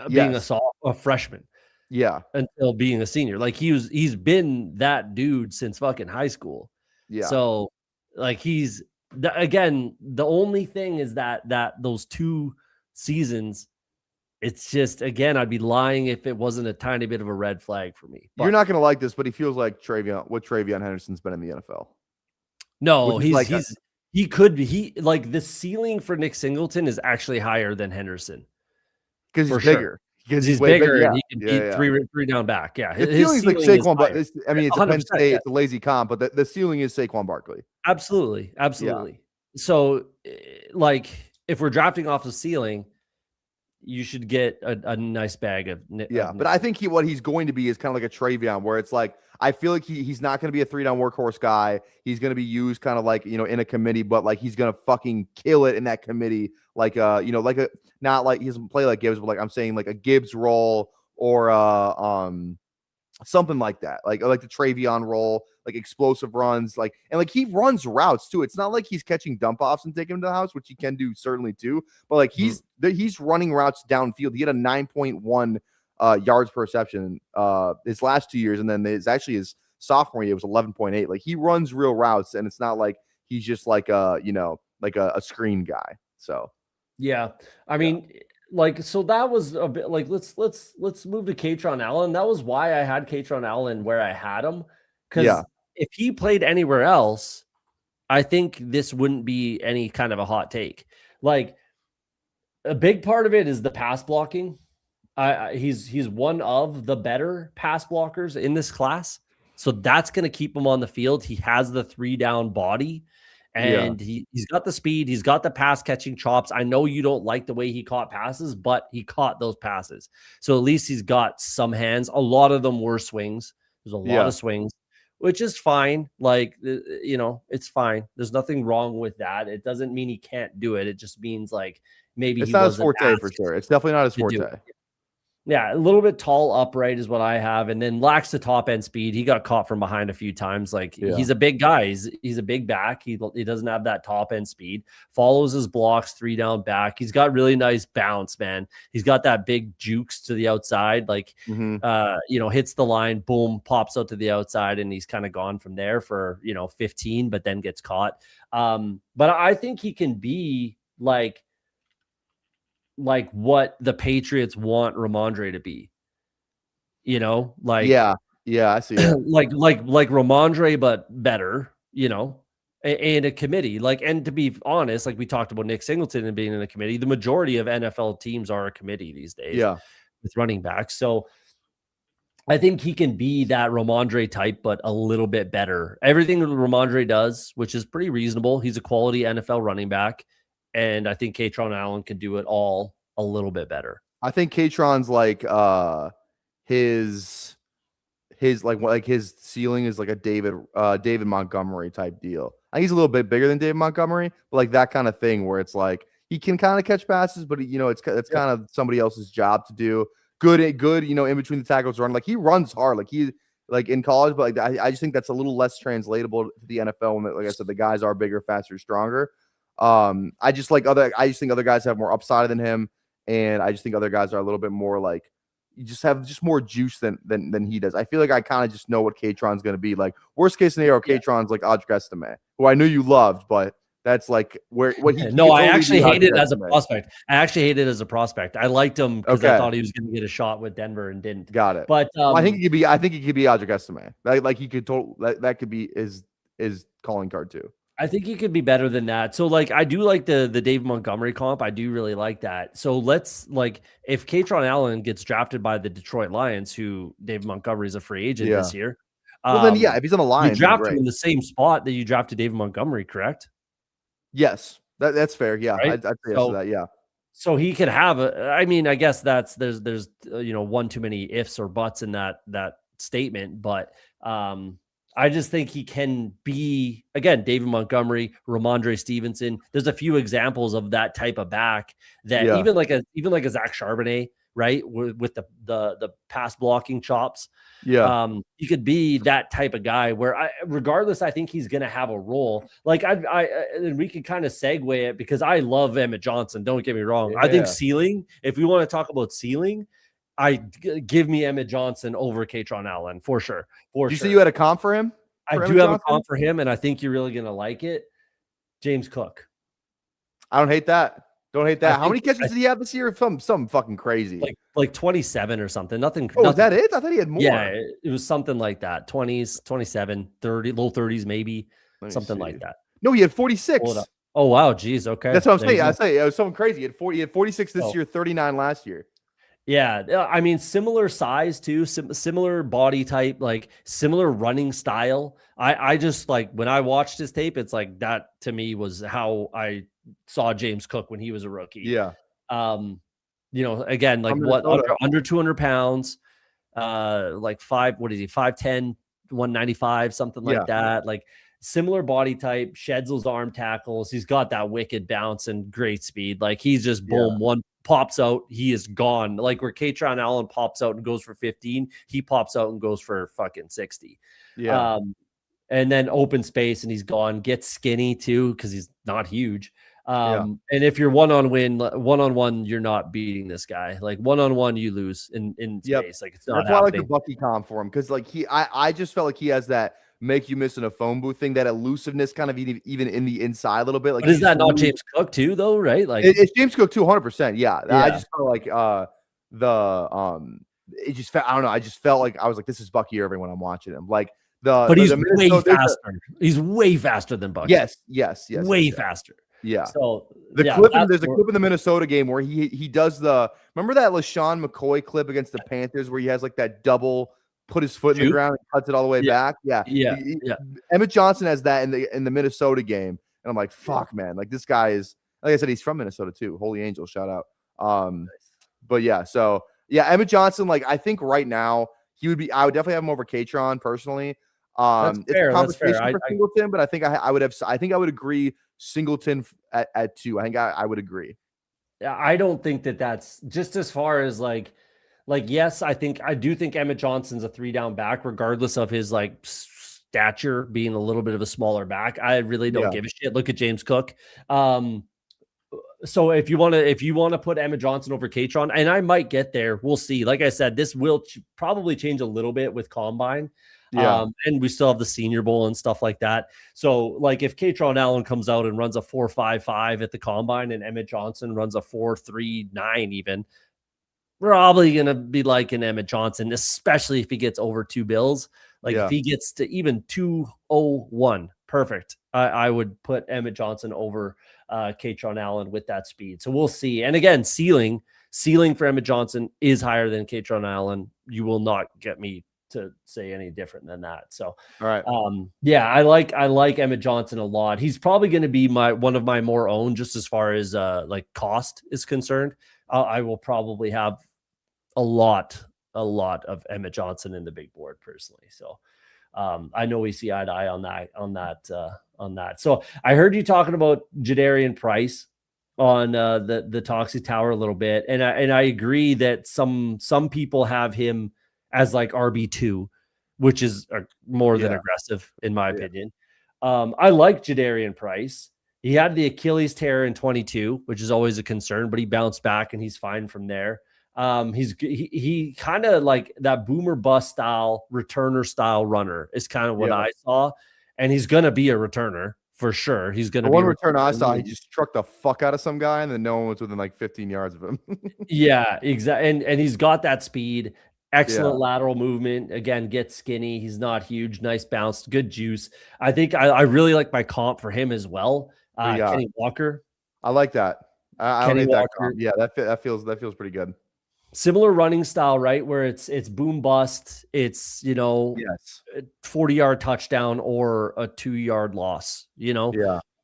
being a freshman. Yeah, until being a senior. Like he's been that dude since fucking high school. Yeah. So like again, the only thing is that those 2 seasons. It's just, again, I'd be lying if it wasn't a tiny bit of a red flag for me. But you're not going to like this, but he feels like Travion Henderson's been in the NFL. No, he could be. The ceiling for Nick Singleton is actually higher than Henderson. Because he's bigger. Because he's bigger and he can beat three down back. Yeah. His ceiling's like Saquon, but I mean, it's Penn State, it's a lazy comp, but the ceiling is Saquon Barkley. Absolutely. Yeah. So, like, if we're drafting off the ceiling, you should get a nice bag of but I think what he's going to be is kind of like a Travion, where it's like I feel like he's not going to be a 3-down workhorse guy. He's going to be used kind of like, you know, in a committee, but like he's going to fucking kill it in that committee. Like you know, like not like he doesn't play like Gibbs, but like I'm saying like a Gibbs role or something like that, like the Travion role, like explosive runs, like, and like he runs routes too. It's not like he's catching dump offs and taking him to the house, which he can do certainly too, but like he's running routes downfield. He had a 9.1 yards per reception his last 2 years, and then his sophomore year was 11.8. Like he runs real routes, and it's not like he's just like a screen guy. So yeah, I mean. Like, so that was a bit like, let's move to Kaytron Allen. That was why I had Kaytron Allen where I had him. Because if he played anywhere else, I think this wouldn't be any kind of a hot take. Like, a big part of it is the pass blocking. He's one of the better pass blockers in this class. So that's going to keep him on the field. He has the 3-down body. And he's got the speed. He's got the pass catching chops. I know you don't like the way he caught passes, but he caught those passes. So at least he's got some hands. A lot of them were swings. There's a lot of swings, which is fine. Like, you know, it's fine. There's nothing wrong with that. It doesn't mean he can't do it. It just means like maybe it's not his forte for sure. It's definitely not his forte. Yeah, a little bit tall upright is what I have, and then lacks the top end speed. He got caught from behind a few times. Like he's a big guy. He's a big back. He doesn't have that top end speed. Follows his blocks 3-down back. He's got really nice bounce, man. He's got that big jukes to the outside. Like you know, hits the line, boom, pops out to the outside, and he's kind of gone from there for 15, but then gets caught. But I think he can be like what the Patriots want Ramondre to be, like, yeah, I see it. like Ramondre, but better, and a committee. Like, and to be honest, like we talked about Nick Singleton and being in a committee, the majority of NFL teams are a committee these days with running backs. So I think he can be that Ramondre type, but a little bit better. Everything that Ramondre does, which is pretty reasonable. He's a quality NFL running back. And I think Kaytron Allen can do it all a little bit better. I think Kaytron's like his ceiling is like a David Montgomery type deal. I think he's a little bit bigger than David Montgomery, but like that kind of thing where it's like he can kind of catch passes, but it's kind of somebody else's job to do. Good, in between the tackles run. Like he runs hard, like he like in college, but like I just think that's a little less translatable to the NFL when, like I said, the guys are bigger, faster, stronger. I just think other guys have more upside than him, and I just think other guys are a little bit more like you just have just more juice than he does. I feel like I kind of just know what Katron's going to be. Like worst case scenario, Katron's like Audrey Estime, who I knew you loved, but that's like what he. No, I actually hate it as a prospect. I liked him because I thought he was going to get a shot with Denver and didn't. Got it. But I think he could be. I think he could be Audrey Estime. Like he could that could be his calling card too. I think he could be better than that. So like I do like the Dave Montgomery comp. I do really like that. So let's like if Katron Allen gets drafted by the Detroit Lions, who Dave Montgomery is a free agent this year. Well then if he's on the Lions, you draft him in the same spot that you drafted Dave Montgomery, correct? Yes. That's fair. Yeah. Right? I'd say yes to that. Yeah. So he could have I guess there's one too many ifs or buts in that statement, but I just think he can be, again, David Montgomery, Ramondre Stevenson. There's a few examples of that type of back that even like a Zach Charbonnet, right? With the pass blocking chops. Yeah. He could be that type of guy where regardless, I think he's going to have a role. Like and we could kind of segue it because I love Emmett Johnson. Don't get me wrong. I think ceiling, if we want to talk about ceiling, give me Emmett Johnson over Katron Allen for sure. You say you had a comp for him? I do have a comp for him, and I think you're really gonna like it. James Cook. I don't hate that. Don't hate that. How many catches did he have this year? Something fucking crazy. Like 27 or something. Nothing. Oh, that is? I thought he had more. Yeah, it was something like that. 20s, 27, 30, low 30s maybe. Something like that. No, he had 46. Oh wow, geez. Okay. That's what I'm saying. I say it was something crazy. He had 46 this year, 39 last year. Yeah, I mean, similar size too, similar body type, like similar running style. I just like when I watched his tape, it's like that to me was how I saw James Cook when he was a rookie. Yeah. Again, like under 200 pounds, like 5'10", 195, something like that. Like similar body type, sheds those arm tackles. He's got that wicked bounce and great speed. Like he's just boom, one pops out, he is gone. Like where Katron Allen pops out and goes for 15, he pops out and goes for fucking 60. Yeah. And then open space and he's gone. Gets skinny too because he's not huge. And if you're one-on-one, you're not beating this guy. Like one-on-one, you lose in space. Like it's not That's why I like the Bucky comp for him because like I just felt like he has that make you miss in a phone booth thing, that elusiveness kind of even in the inside a little bit. Like, but is that not James Cook too, though? Right? Like it's James Cook too, 100%. Yeah. I just felt like it just felt, I don't know. I just felt like I was like, this is Bucky Irving when I'm watching him. Like but he's way faster. He's way faster than Bucky. Yes. Way faster. Yeah. So there's a clip in the Minnesota game where he does remember that LaShawn McCoy clip against the Panthers where he has like that double put his foot in the ground and cuts it all the way back. Yeah. Emmett Johnson has that in the Minnesota game. And I'm like, fuck, man. Like this guy is, like I said, he's from Minnesota too. Holy Angel, shout out. But yeah, so yeah, Emmett Johnson, like I think right now I would definitely have him over Katron personally. That's fair. It's a conversation for Singleton, but I think I would agree Singleton at 2. I think I would agree. Yeah, I don't think that's just as far as like yes, I do think Emmett Johnson's a 3-down back, regardless of his like stature being a little bit of a smaller back. I really don't give a shit. Look at James Cook. So if you want to put Emmett Johnson over Katron, and I might get there, we'll see. Like I said, this will probably change a little bit with Combine. And we still have the Senior Bowl and stuff like that. So like if Katron Allen comes out and runs a 4.55 at the Combine and Emmett Johnson runs a 4.39 even, we're probably going to be liking Emmett Johnson, especially if he gets over 2 bills. Like if he gets to even 201, perfect. I would put Emmett Johnson over Katron Allen with that speed. So we'll see. And again, ceiling for Emmett Johnson is higher than Katron Allen. You will not get me to say any different than that. So, all right. I like Emmett Johnson a lot. He's probably going to be one of my more owned, just as far as like cost is concerned. I will probably have a lot of Emmett Johnson in the big board personally. So, I know we see eye to eye on that. So I heard you talking about Jadarian Price on the Toxic Tower a little bit. And I agree that some people have him as like RB2, which is more than aggressive in my opinion. I like Jadarian Price. He had the Achilles tear in 22, which is always a concern, but he bounced back and he's fine from there. He kind of like that boomer bust style, returner style runner is kind of what I saw. And he's going to be a returner for sure. He's going to be one return I saw, he just struck the fuck out of some guy and then no one was within like 15 yards of him. Yeah, exactly. And he's got that speed, excellent lateral movement. Again, gets skinny. He's not huge, nice bounce, good juice. I think I really like my comp for him as well. Kenny Walker. I like that. I don't hate that comp. Yeah, that feels pretty good. Similar running style, right? Where it's boom bust. It's 40-yard touchdown or a 2-yard loss.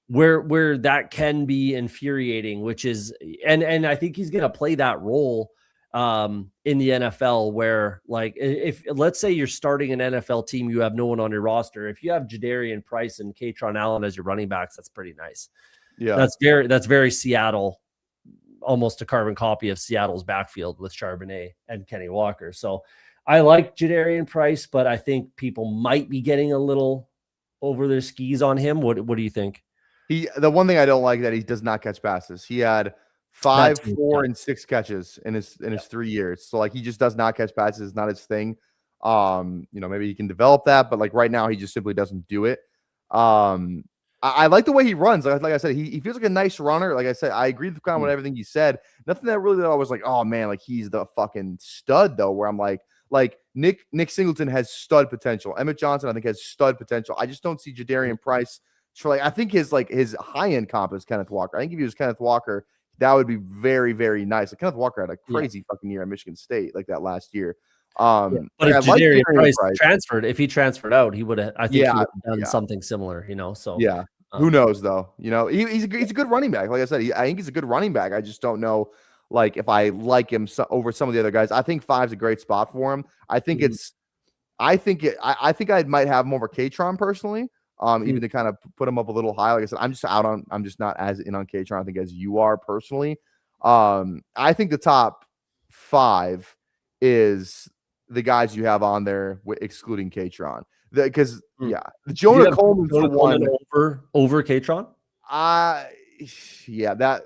Where that can be infuriating, which is and I think he's gonna play that role in the NFL where, like, if let's say you're starting an NFL team, you have no one on your roster. If you have Jadarian Price and Katron Allen as your running backs, that's pretty nice. Yeah, that's very Seattle, almost a carbon copy of Seattle's backfield with Charbonnet and Kenny Walker. So I like Jadarian Price, but I think people might be getting a little over their skis on him. What do you think? The one thing I don't like that he does not catch passes. He had 5, 4, and 6 catches in his 3 years. So like he just does not catch passes. It's not his thing. Maybe he can develop that, but like right now he just simply doesn't do it. I like the way he runs. Like I said, he feels like a nice runner. Like I said, I agree with kind of with everything you said. Nothing that I was like, oh man, like he's the fucking stud though. Where I'm like Nick Singleton has stud potential. Emmett Johnson, I think, has stud potential. I just don't see Jadarian Price. So I think his high end comp is Kenneth Walker. I think if he was Kenneth Walker, that would be very, very nice. Like Kenneth Walker had a crazy fucking year at Michigan State, like that last year. But if Jadarian Price transferred, if he transferred out, he would have. I think he would have done something similar. So who knows though? He's a good running back. Like I said, I think he's a good running back. I just don't know, like if I like him over some of the other guys. I think 5's a great spot for him. I think I think I might have more of a Katron personally. Even to kind of put him up a little high. Like I said, I'm just not as in on Katron, I think, as you are personally. I think the top 5 is the guys you have on there excluding Katron. Because Jonah Coleman's the one over Katron. That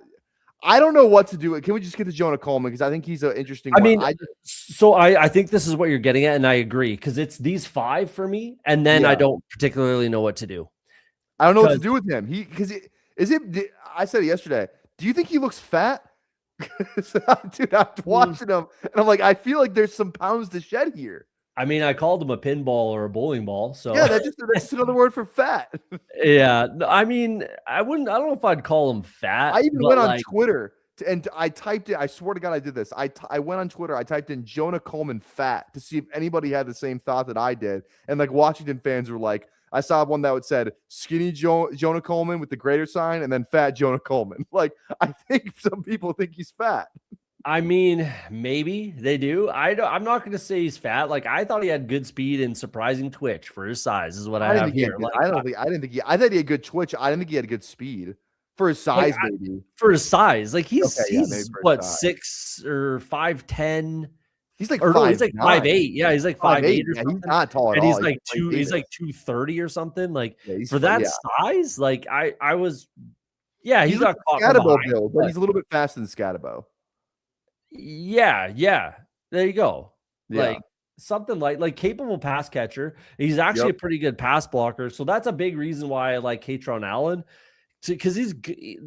I don't know what to do. Can we just get to Jonah Coleman? Because I think he's an interesting one. I think this is what you're getting at, and I agree, because it's these 5 for me, and then I don't particularly know what to do. I don't know what to do with him. I said it yesterday. Do you think he looks fat? Dude, I'm watching him, and I'm like, I feel like there's some pounds to shed here. I mean, I called him a pinball or a bowling ball. So that's just another word for fat. Yeah. I mean, I don't know if I'd call him fat. I even went on Twitter and I typed it. I swear to God, I did this. I went on Twitter. I typed in Jonah Coleman fat to see if anybody had the same thought that I did. And like Washington fans were like, I saw one that said skinny Jonah Coleman with the greater sign and then fat Jonah Coleman. Like, I think some people think he's fat. I mean, maybe they do. I'm not going to say he's fat. Like, I thought he had good speed and surprising twitch for his size. Is what I have here. I thought he had good twitch. I didn't think he had good speed for his size. Maybe for his size, like he's what 6 or 5'10". He's like 5'8". Yeah, he's like 5'8" or something. He's not tall at and all. He's like 230 or something. Like for that size, like I was. Yeah, he's got Scatabo build, but he's a little bit faster than Scatabo. Yeah. There you go. Like something like capable pass catcher. He's actually a pretty good pass blocker. So that's a big reason why I like Katron Allen, because he's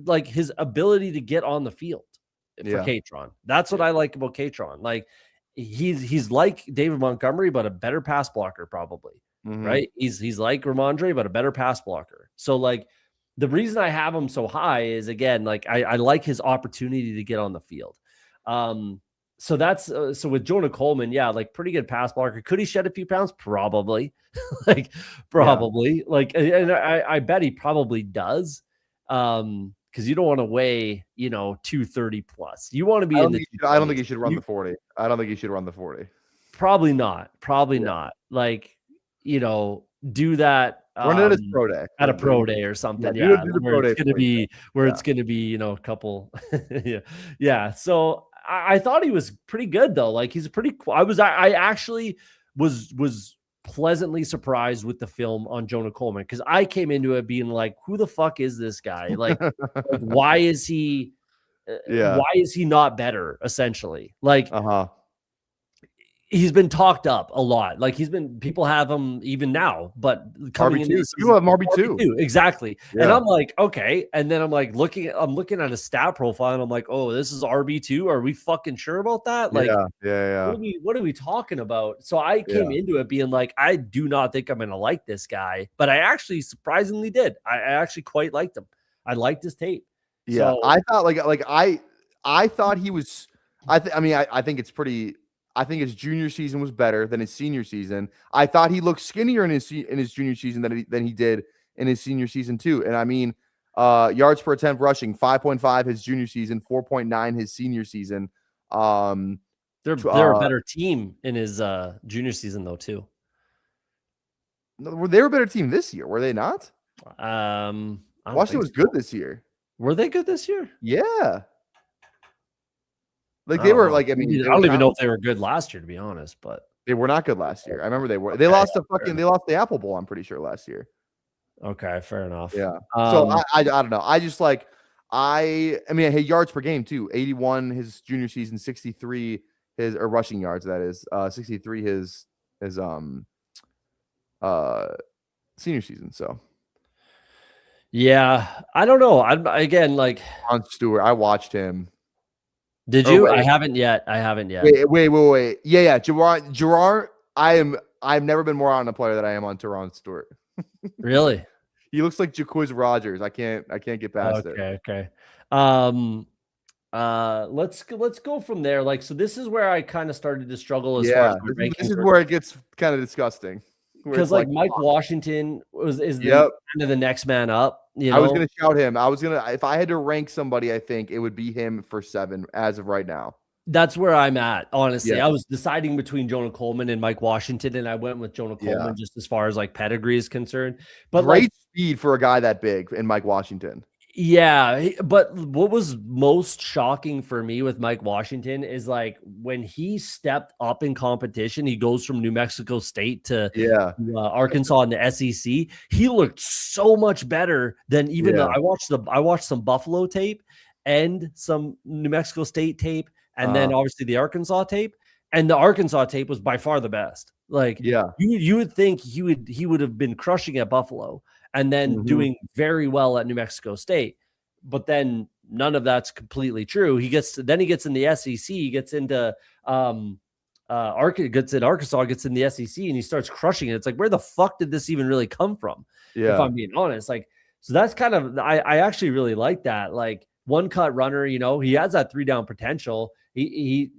like his ability to get on the field for Katron. That's what I like about Katron. Like he's like David Montgomery, but a better pass blocker probably. Right? He's like Ramondre, but a better pass blocker. So like the reason I have him so high is, again, like I like his opportunity to get on the field. So that's so with Jonah Coleman, like pretty good pass blocker. Could he shed a few pounds? Probably. Like and I bet he probably does. Because you don't want to weigh 230 plus. You want to be I don't think he should run the 40. I don't think he should run the 40. Probably not. Like, do that run it at his pro day. At a pro day or something. Where it's going to be a couple. So I thought he was pretty good though. Like he's I actually was pleasantly surprised with the film on Jonah Coleman, because I came into it being like, who the fuck is this guy? Like why is he why is he not better, essentially? Like he's been talked up a lot. Like people have him even now, but coming RB2. into the You have RB2. Exactly. Yeah. And I'm like, okay. And then I'm looking at a stat profile and I'm like, oh, this is RB2. Are we fucking sure about that? Like, what are we talking about? So I came into it being like, I do not think I'm going to like this guy, but I actually surprisingly did. I actually quite liked him. I liked his tape. Yeah. So, I thought I thought he was, I think it's pretty, I think his junior season was better than his senior season. I thought he looked skinnier in his junior season than he did in his senior season too. And I mean, yards per attempt rushing 5.5 his junior season, 4.9 his senior season. They're a better team in his junior season though too. No, they were a better team this year, were they not? Washington was good this year. Were they good this year? Yeah. Like they were like, I mean, I don't even know if they were good last year, to be honest, but they were not good last year. I remember they were. They lost the Apple Bowl, I'm pretty sure, last year. Okay, fair enough. Yeah. So I don't know. I just like I mean, hey, yards per game too. 81 his junior season, 63 his rushing yards, that is. 63 his senior season. So yeah, I don't know. I'm again like on Stewart. I watched him. Did you? I haven't yet. Wait. Yeah. Gerard. I've never been more on a player than I am on Teron Stewart. Really? He looks like Jaquiz Rogers. I can't get past it. Okay. Let's go from there. Like, so this is where I kind of started to struggle as far as my rankings. This is where it gets kind of disgusting. Because like Mike Washington is kind of the next man up. You know? I was gonna shout him. If I had to rank somebody, I think it would be him for 7 as of right now. That's where I'm at, honestly. I was deciding between Jonah Coleman and Mike Washington, and I went with Jonah Coleman just as far as like pedigree is concerned. But great speed for a guy that big in Mike Washington. Yeah, but what was most shocking for me with Mike Washington is like when he stepped up in competition, he goes from New Mexico State to Arkansas in the SEC. He looked so much better than even I watched some Buffalo tape and some New Mexico State tape, and then obviously the Arkansas tape. And the Arkansas tape was by far the best. Like, you would think he would have been crushing at Buffalo and then doing very well at New Mexico State. But then none of that's completely true. He gets in the SEC, he gets into Arkansas, gets in the SEC, and he starts crushing it. It's like, where the fuck did this even really come from? If I'm being honest. Like, so that's kind of I actually really like that. Like, one cut runner, you know, he has that 3 down potential. He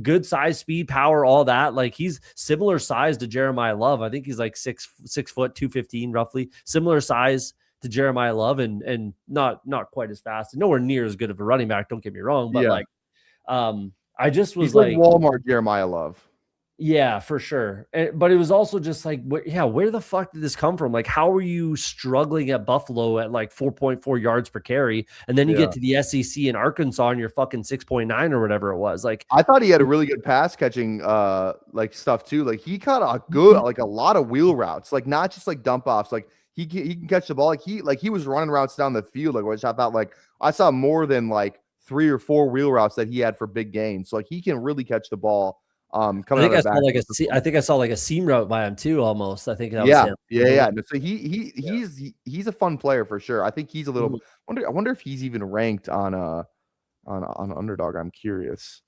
good size, speed, power, all that. Like, he's similar size to Jeremiah Love. I think he's like 6 foot, 215 roughly. Similar size to Jeremiah Love, and not quite as fast, and nowhere near as good of a running back. Don't get me wrong, but like, I just was he's like Walmart Jeremiah Love. Yeah, for sure. But it was also just like, where the fuck did this come from? Like, how are you struggling at Buffalo at like 4.4 yards per carry? And then you get to the SEC in Arkansas and you're fucking 6.9 or whatever it was. Like, I thought he had a really good pass catching like stuff too. Like, he caught a good, like a lot of wheel routes, like not just like dump offs. Like, he can catch the ball. Like he was running routes down the field, like, which I thought, like, I saw more than like 3 or 4 wheel routes that he had for big gains. So like, he can really catch the ball. I think I saw like a seam route by him too, almost. I think that was him. Yeah. So he's a fun player for sure. I think he's a little. I wonder if he's even ranked on Underdog. I'm curious.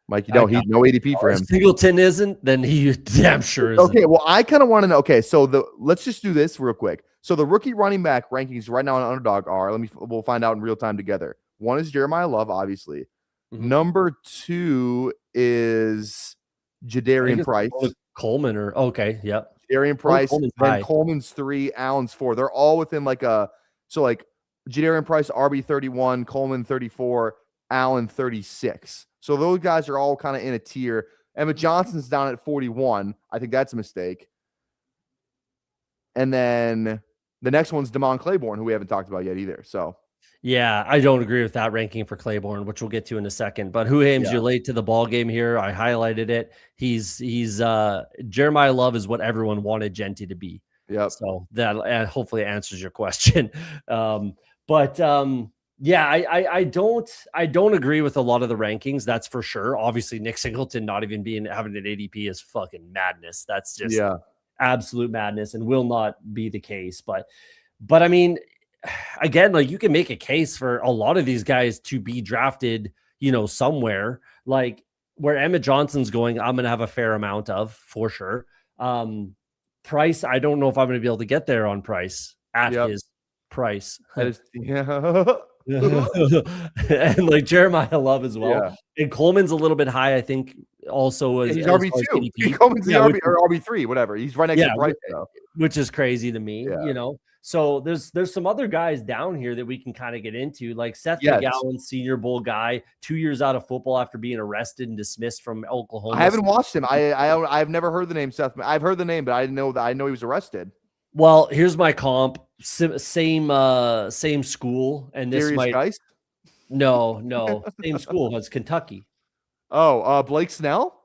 Mike, he's no ADP for him. If Singleton isn't, then he damn sure isn't. Okay, well, I kind of want to know. Okay, so let's just do this real quick. So the rookie running back rankings right now on Underdog are, we'll find out in real time together. 1 is Jeremiah Love, obviously. Number 2 is Jadarian Price. Coleman Jadarian Price. Then Coleman's 3, Allen's 4. They're all within like Jadarian Price, RB 31, Coleman 34, Allen 36. So those guys are all kind of in a tier. Emmett Johnson's down at 41. I think that's a mistake. And then the next one's Damon Claiborne, who we haven't talked about yet either. So Yeah, I don't agree with that ranking for Claiborne, which we'll get to in a second. But who aims Yeah. you late to the ball game here? I highlighted it. He's Jeremiah Love is what everyone wanted Genty to be. Yep. So that hopefully answers your question. But yeah, I don't agree with a lot of the rankings. That's for sure. Obviously, Nick Singleton not even having an ADP is fucking madness. That's just absolute madness and will not be the case. But I mean, again, like you can make a case for a lot of these guys to be drafted, somewhere like where Emmett Johnson's going. I'm going to have a fair amount of for sure. Price, I don't know if I'm going to be able to get there on Price at his price. That is, yeah. And like Jeremiah Love as well. Yeah. And Coleman's a little bit high, I think. Also, he's RB2. Coleman's the RB3, whatever. He's right next to Price, though. Which is crazy to me, So there's some other guys down here that we can kind of get into, like Seth McGowan, Senior Bowl guy, 2 years out of football after being arrested and dismissed from Oklahoma. I haven't watched him. I've never heard the name Seth. I've heard the name, but I didn't know that. I know he was arrested. Well, here's my comp. Same school, and this Guys? No, same school as Kentucky. Oh, Blake Snell?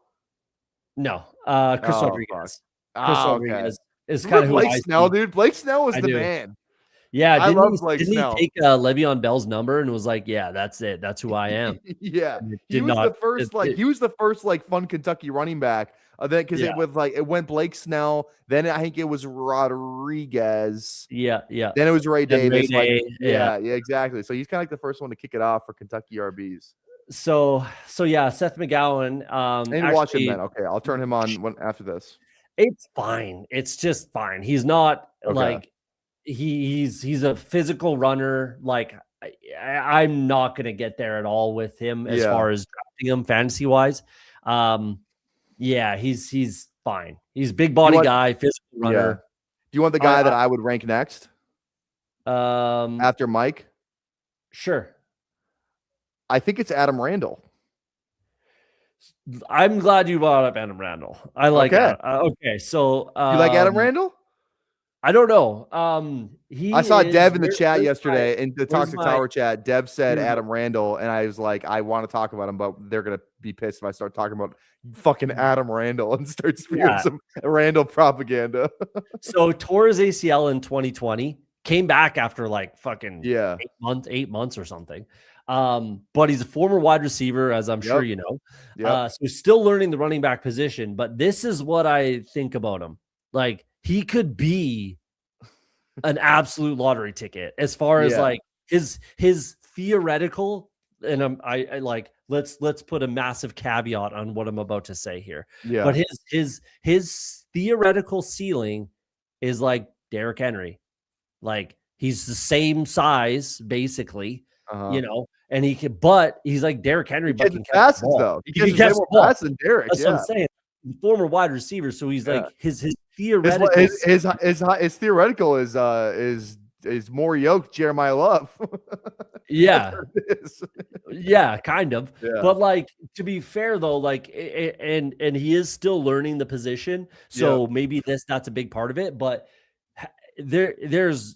No, Chris Rodriguez. Chris Rodriguez is kind of Blake Snell, dude. Blake Snell was the man. Yeah, I love Blake Snell. Didn't he take Le'Veon Bell's number and was like, "Yeah, that's it. That's who I am." Yeah, he was the first fun Kentucky running back. It went Blake Snell. Then I think it was Rodriguez. Yeah. Then it was Ray Davis. Yeah, exactly. So he's kind of like the first one to kick it off for Kentucky RBs. So yeah, Seth McGowan. I need to watch him then. Okay, I'll turn him on after this. It's fine. It's just fine. He's not like he's a physical runner. Like I'm not gonna get there at all with him as far as drafting him fantasy wise. Yeah, he's fine. He's a big body guy, physical runner. Yeah. Do you want the guy that I would rank next? After Mike? Sure. I think it's Adam Randall. I'm glad you brought up Adam Randall. I like that. Okay, so you like Adam Randall? I don't know. I saw Dev in the chat yesterday in the Toxic Tower chat. Dev said Adam Randall, and I was like, I want to talk about him, but they're gonna be pissed if I start talking about fucking Adam Randall and start spewing some Randall propaganda. So tore his ACL in 2020, came back after like fucking 8 months or something. But he's a former wide receiver, as I'm sure you know. So he's still learning the running back position. But this is what I think about him. Like he could be an absolute lottery ticket as far as like his theoretical. And I like let's put a massive caveat on what I'm about to say here. Yeah. But his theoretical ceiling is like Derrick Henry. Like he's the same size basically. And he's like Derrick Henry, but he catch the ball. Though. He can catch more passes than Derrick. That's what I'm saying. Former wide receiver, so he's like his theoretical. His theoretical is more yoked Jeremiah Love. Yeah, kind of. Yeah. But like to be fair though, like and he is still learning the position, so maybe that's a big part of it. But there's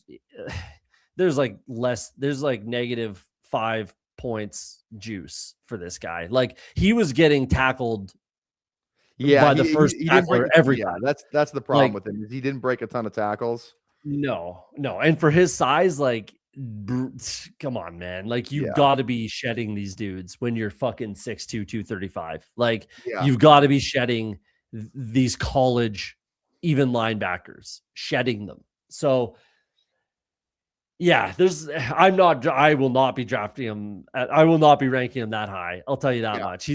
like -5 points juice for this guy. Like he was getting tackled by the first tackler every time. That's the problem with him. He didn't break a ton of tackles. No. And for his size, like come on, man. Like you've got to be shedding these dudes when you're fucking 6'2", 235. Like you've got to be shedding these college even linebackers, shedding them. So yeah, I will not be drafting him. I will not be ranking him that high. I'll tell you that much.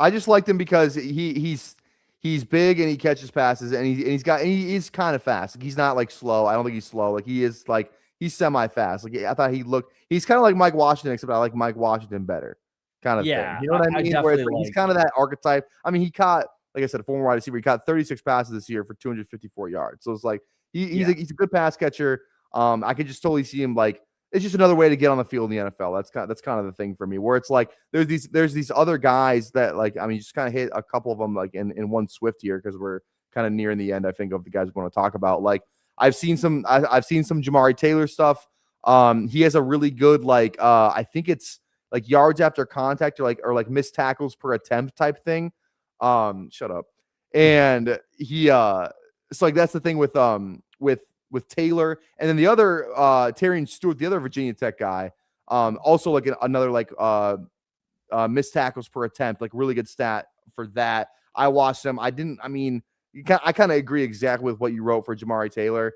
I just liked him because he's big and he catches passes and he's kind of fast. Like, he's not like slow. I don't think he's slow. Like he's semi-fast. Like I thought he's kind of like Mike Washington, except I like Mike Washington better. Kind of thing. You know what I mean? Where he's kind of that archetype. I mean, he caught, like I said, a former wide receiver. He caught 36 passes this year for 254 yards. So it's like he's a good pass catcher. I could just totally see him like it's just another way to get on the field in the NFL. That's kind of the thing for me, where it's like there's these other guys that like I mean you just kind of hit a couple of them like in one swift here because we're kind of nearing the end I think of the guys we want to talk about. Like I've seen some Jamari Taylor stuff. He has a really good I think it's like yards after contact or like missed tackles per attempt type thing. Shut up. And he so like that's the thing with Taylor, and then the other Terrian Stewart, the other Virginia Tech guy, also like another missed tackles per attempt, like really good stat for that. I watched him. I kind of agree exactly with what you wrote for Jamari Taylor.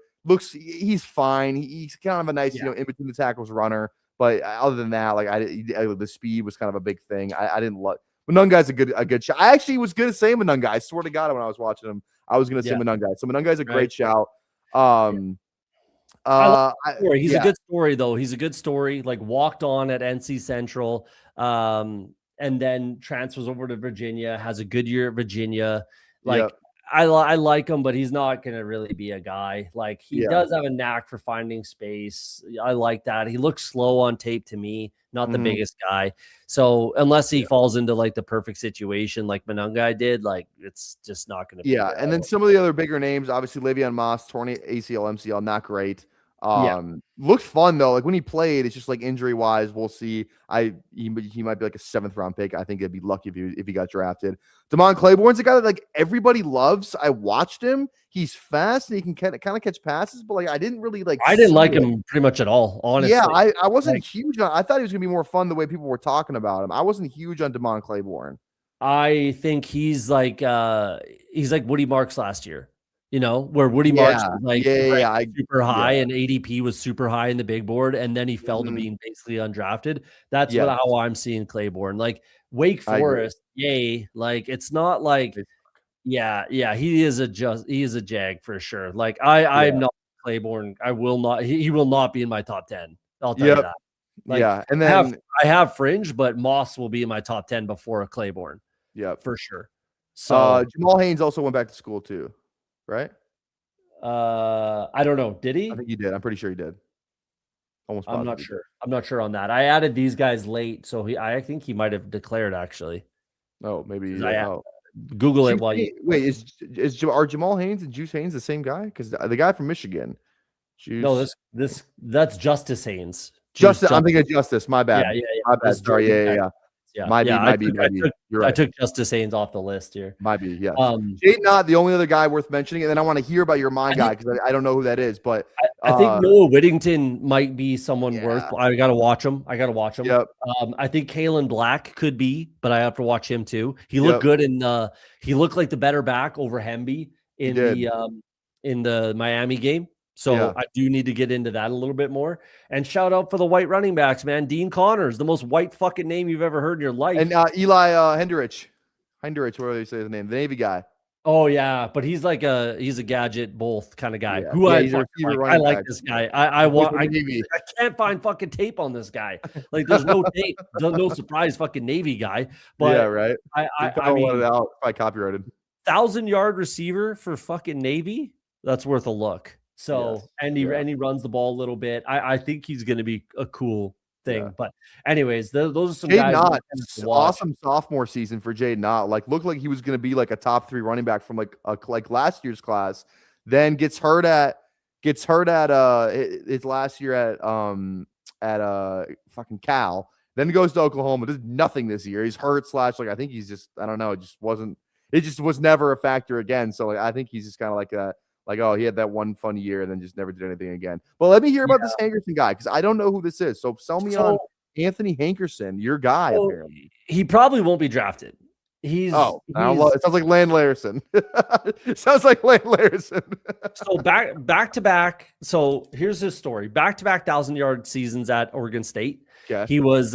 He's fine. He's kind of a nice, in between the tackles runner. But other than that, the speed was kind of a big thing. I didn't like Manungai's a good shot. I actually was going to say Manungai. I swear to God, when I was watching him, I was going to say Manungai. So Manungai's a great shout. He's a good story, though. He's a good story. Like walked on at NC Central, and then transfers over to Virginia. Has a good year at Virginia. I like him, but he's not going to really be a guy. Like he does have a knack for finding space. I like that. He looks slow on tape to me, not the biggest guy. So unless he falls into like the perfect situation, like Manungai did, like it's just not going to be. Yeah. And then some of the other bigger names, obviously Le'Veon Moss, torn ACL, MCL, not great. Looked fun though. Like when he played, it's just like injury wise, we'll see. He might be like a 7th round pick. I think it'd be lucky if he got drafted. Damon Claiborne's a guy that like everybody loves. I watched him. He's fast and he can kind of catch passes, but like I didn't really like. I didn't like him pretty much at all, honestly. Yeah, I wasn't huge on. I thought he was gonna be more fun the way people were talking about him. I wasn't huge on Damon Claiborne. I think he's like Woody Marks last year. Where Woody Marks was super high and ADP was super high in the big board, and then he fell to being basically undrafted. That's how I'm seeing Claiborne. Like Wake Forest, yay! Like it's not like, he is a jag for sure. Like I'm not Claiborne. I will not. He will not be in my top 10. I'll tell you that. Like, and then I have fringe, but Moss will be in my top 10 before Claiborne. Yeah, for sure. So Jamal Haynes also went back to school too. Right? I don't know. Did he? I think he did. I'm pretty sure he did. Almost. I'm not sure. I'm not sure on that. I added these guys late, so I think he might have declared actually. Oh, maybe. Google it while you wait. Are Jamal Haynes and Juice Haynes the same guy? Because the guy from Michigan. No, that's Justice Haynes. I'm thinking of Justice. My bad. Yeah. My bad. Sorry. Yeah. Might be. You're right. I took Justice Haynes off the list here. Might be, yeah. Jaden Knott, the only other guy worth mentioning, and then I want to hear about your mind guy because I don't know who that is. But I think Noah Whittington might be someone worth. I got to watch him. Yep. I think Kalen Black could be, but I have to watch him too. He looked good he looked like the better back over Hemby in the Miami game. So I do need to get into that a little bit more. And shout out for the white running backs, man. Dean Connors, the most white fucking name you've ever heard in your life. And Eli Hendrich, whatever you say his name, the Navy guy. Oh yeah, but he's a gadget both kind of guy. I like this guy. I can't find fucking tape on this guy. Like there's no tape, no surprise fucking Navy guy. But yeah, right. I mean, it out by copyrighted 1,000-yard receiver for fucking Navy. That's worth a look. So and he runs the ball a little bit. I think he's going to be a cool thing. But anyways, those are some Jaden guys. Knott, awesome sophomore season for Jaden Knott. Like looked like he was going to be like a top 3 running back from like last year's class. Then gets hurt at his last year at fucking Cal. Then goes to Oklahoma. Does nothing this year. He's hurt / like I think he's just I don't know. It just was never a factor again. So I think he's just kind of like, oh, he had that one fun year and then just never did anything again. But let me hear about this Hankerson guy because I don't know who this is. So sell me on Anthony Hankerson, your guy, apparently. He probably won't be drafted. It sounds like Land Larson. Sounds like Land Larson. So back to back. So here's his story. Back-to-back 1,000-yard seasons at Oregon State. Okay. He was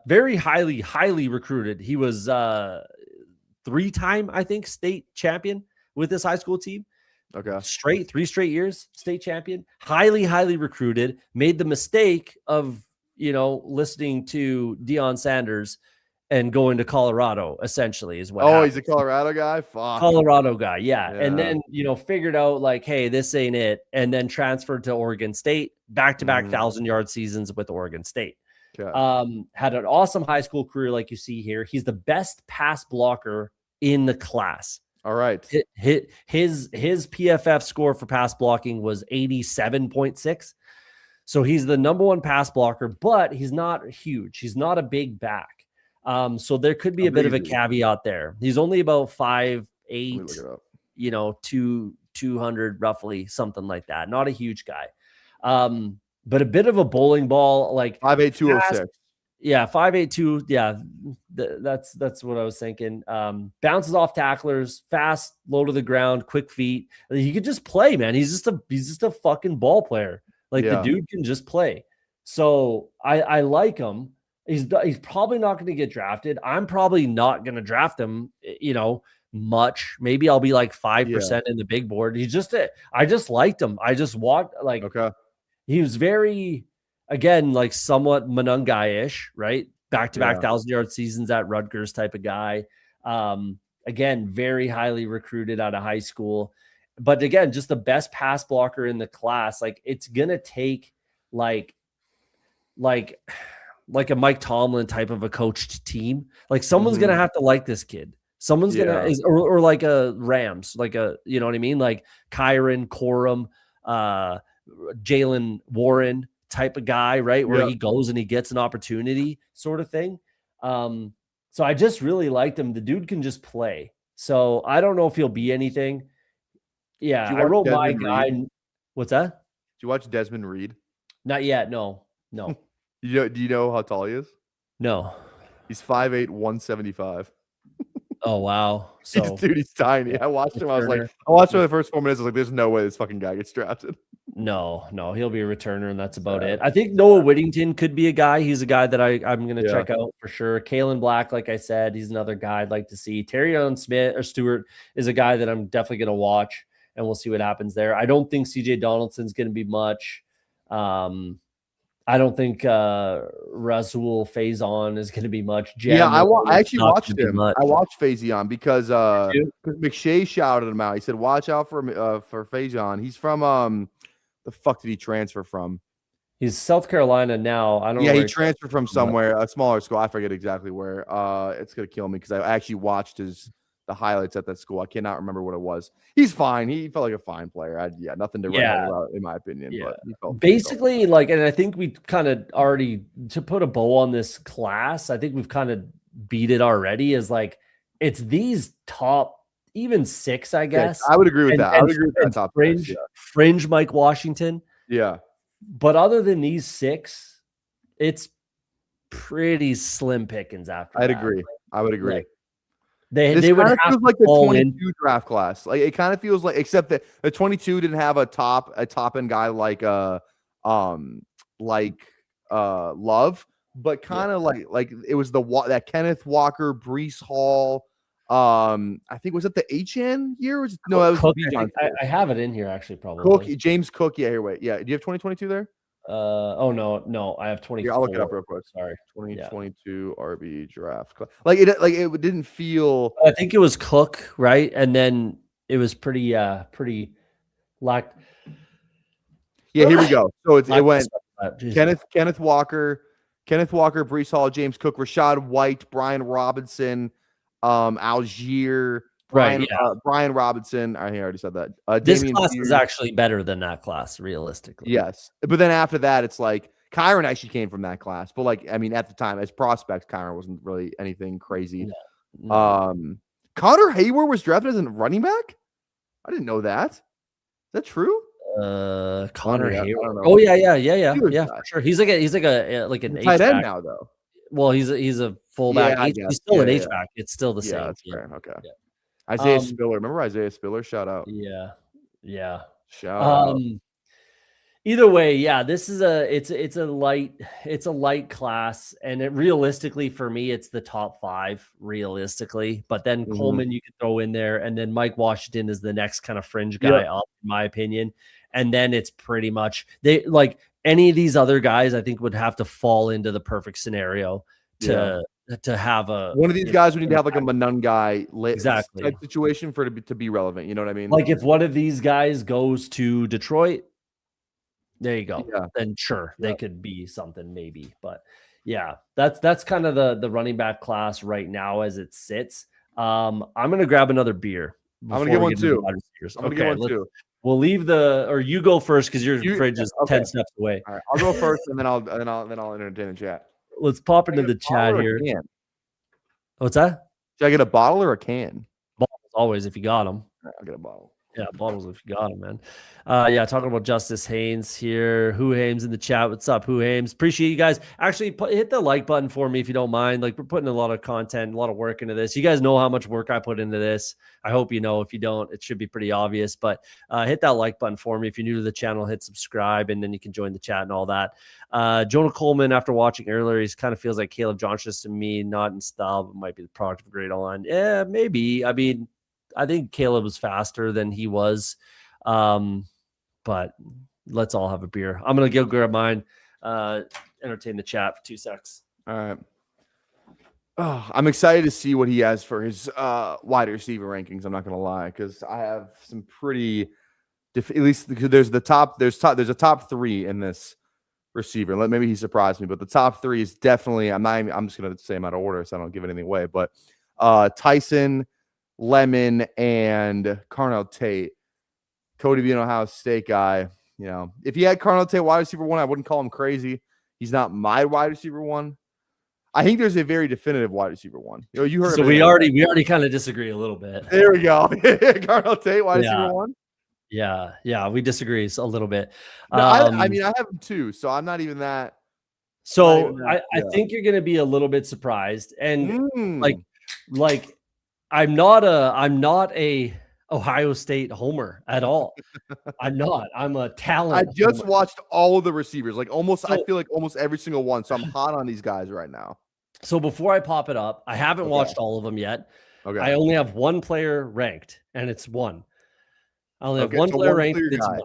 very highly recruited. He was 3-time, I think, state champion with this high school team. Okay. 3 straight years, state champion, highly recruited, made the mistake of, listening to Deion Sanders and going to Colorado essentially is what happened. He's a Colorado guy. Fuck. Colorado guy. Yeah. And then, figured out like, hey, this ain't it. And then transferred to Oregon State, back-to-back 1,000-yard seasons with Oregon State. Okay. Had an awesome high school career. Like you see here, he's the best pass blocker in the class. All right. His PFF score for pass blocking was 87.6. So he's the number one pass blocker, but he's not huge. He's not a big back. So there could be a bit of a caveat there. He's only about 5'8", 200 roughly, something like that. Not a huge guy. But a bit of a bowling ball, like 5'8", 206. Yeah, 5'8", Yeah, that's what I was thinking. Bounces off tacklers, fast, low to the ground, quick feet. He could just play, man. He's just a fucking ball player. Like the dude can just play. So I like him. He's probably not going to get drafted. I'm probably not going to draft him, much. Maybe I'll be like 5% in the big board. I just liked him. I just want he was very, again, like somewhat Monungai-ish, right? Back-to-back 1,000-yard seasons at Rutgers type of guy. Again, very highly recruited out of high school. But again, just the best pass blocker in the class. Like it's going to take like a Mike Tomlin type of a coached team. Like someone's going to have to like this kid. Someone's going to, or like a Rams, like you know what I mean? Like Kyron, Corum, Jalen Warren type of guy, right? Where he goes and he gets an opportunity sort of thing. So I just really liked him. The dude can just play. So I don't know if he'll be anything. Yeah. I wrote my guy. What's that? Did you watch Desmond Reed? Not yet. No. Do you know how tall he is? No. He's 5'8", 175. Oh, wow. So dude, he's tiny. I watched him. I watched him the first 4 minutes. I was like, there's no way this fucking guy gets drafted. No, he'll be a returner, and that's about it. I think Noah Whittington could be a guy. He's a guy that I'm going to check out for sure. Kalen Black, like I said, he's another guy I'd like to see. Terrion Stewart is a guy that I'm definitely going to watch, and we'll see what happens there. I don't think CJ Donaldson's going to be much. I don't think Rasul Faison is going to I actually watched him. I watched Faison because McShay shouted him out. He said, "Watch out for Faison. He's from the fuck did he transfer from? He's South Carolina now. I don't know. Yeah, he transferred from somewhere, a smaller school. I forget exactly where. It's gonna kill me because I actually watched the highlights at that school. I cannot remember what it was. He's fine. He felt like a fine player. Nothing to write about in my opinion. Yeah. But he felt basically like, and I think we kind of already, to put a bow on this class, I think we've kind of beat it already. Is like it's these top even 6, I guess. I would agree with that. I would agree with that top fringe Mike Washington. Yeah. But other than these 6, it's pretty slim pickings after. I'd agree. I would agree. Like, They would have feels like the 22 draft class. Like it kind of feels like, except that the 22 didn't have a top end guy like Love, but kind of like it was that Kenneth Walker, Breece Hall. I think was it the HN year? No, that was Cook. I have it in here actually. Probably James Cook. Yeah, here, wait. Yeah, do you have 2022 there? Oh no, I have 24. I'll look it up real quick. Sorry, 2022 RB draft. Like it didn't feel. I think it was Cook, right? And then it was pretty locked. Yeah, here we go. So it went Kenneth Walker, Breece Hall, James Cook, Rashad White, Brian Robinson, Algier. Brian Robinson. I already said that. This class is actually better than that class, realistically. Yes, but then after that, it's like Kyron actually came from that class. But like, I mean, at the time, as prospects, Kyron wasn't really anything crazy. No. Connor Hayward was drafted as a running back. I didn't know that. Is that true? Connor Hayward. Oh yeah, for sure. He's like an tight end now, though. Well, he's a fullback. He's still an H-back. It's still the same. That's fair. Okay. Yeah. Isaiah Spiller. Remember Isaiah Spiller? Shout out. Yeah. Shout out. Either way, yeah, this is it's a light class, and realistically for me, it's the top 5 realistically. But then Coleman you can throw in there, and then Mike Washington is the next kind of fringe guy up, in my opinion. And then it's pretty much they like any of these other guys. I think would have to fall into the perfect scenario to have one of these guys would need to have like a Monungai type situation for it to be relevant. You know what I mean? Like if one of these guys goes to Detroit, there you go. Yeah. Then sure, they could be something maybe. But yeah, that's kind of the running back class right now as it sits. I'm gonna grab another beer. I'm gonna get one too. I'm gonna get one too. We'll leave or you go first because your fridge is 10 steps away. All right, I'll go first, and then I'll entertain the chat. Let's pop into the chat here. What's that? Should I get a bottle or a can? Bottles always if you got them. Right, I'll get a bottle. Yeah, bottles if you got them, man. Yeah, talking about Justice Haynes here. Who Hames in the chat? What's up, Who Hames? Appreciate you guys. Actually, hit the like button for me if you don't mind. Like, we're putting a lot of content, a lot of work into this. You guys know how much work I put into this. I hope you know. If you don't, it should be pretty obvious. But hit that like button for me. If you're new to the channel, hit subscribe, and then you can join the chat and all that. Jonah Coleman, after watching earlier, he kind of feels like Caleb Johnson to me, not in style, but might be the product of a great line. Yeah, maybe. I mean, I think Caleb was faster than he was. But let's all have a beer. I'm going to go grab mine, entertain the chat for 2 secs. All right. Oh, I'm excited to see what he has for his wide receiver rankings. I'm not going to lie, because I have some pretty, at least there's a top 3 in this receiver. Maybe he surprised me, but the top 3 is definitely, I'm just going to say them out of order so I don't give anything away, but Tyson, Lemon, and Carnell Tate. Cody being an Ohio State guy, if he had Carnell Tate wide receiver 1, I wouldn't call him crazy. He's not my wide receiver 1. I think there's a very definitive wide receiver 1. You heard. So we already kind of disagree a little bit. There we go. Carnell Tate wide receiver 1. Yeah, we disagree a little bit. No, I mean, I have him too, so I'm not even that. So I think you're going to be a little bit surprised, and like I'm not a Ohio State homer at all. I'm not. I'm a talent. I just watched all of the receivers, I feel like almost every single one. So I'm hot on these guys right now. So before I pop it up, I haven't watched all of them yet. Okay. I only have one player ranked, and it's 1. I only have one player ranked. It's 1.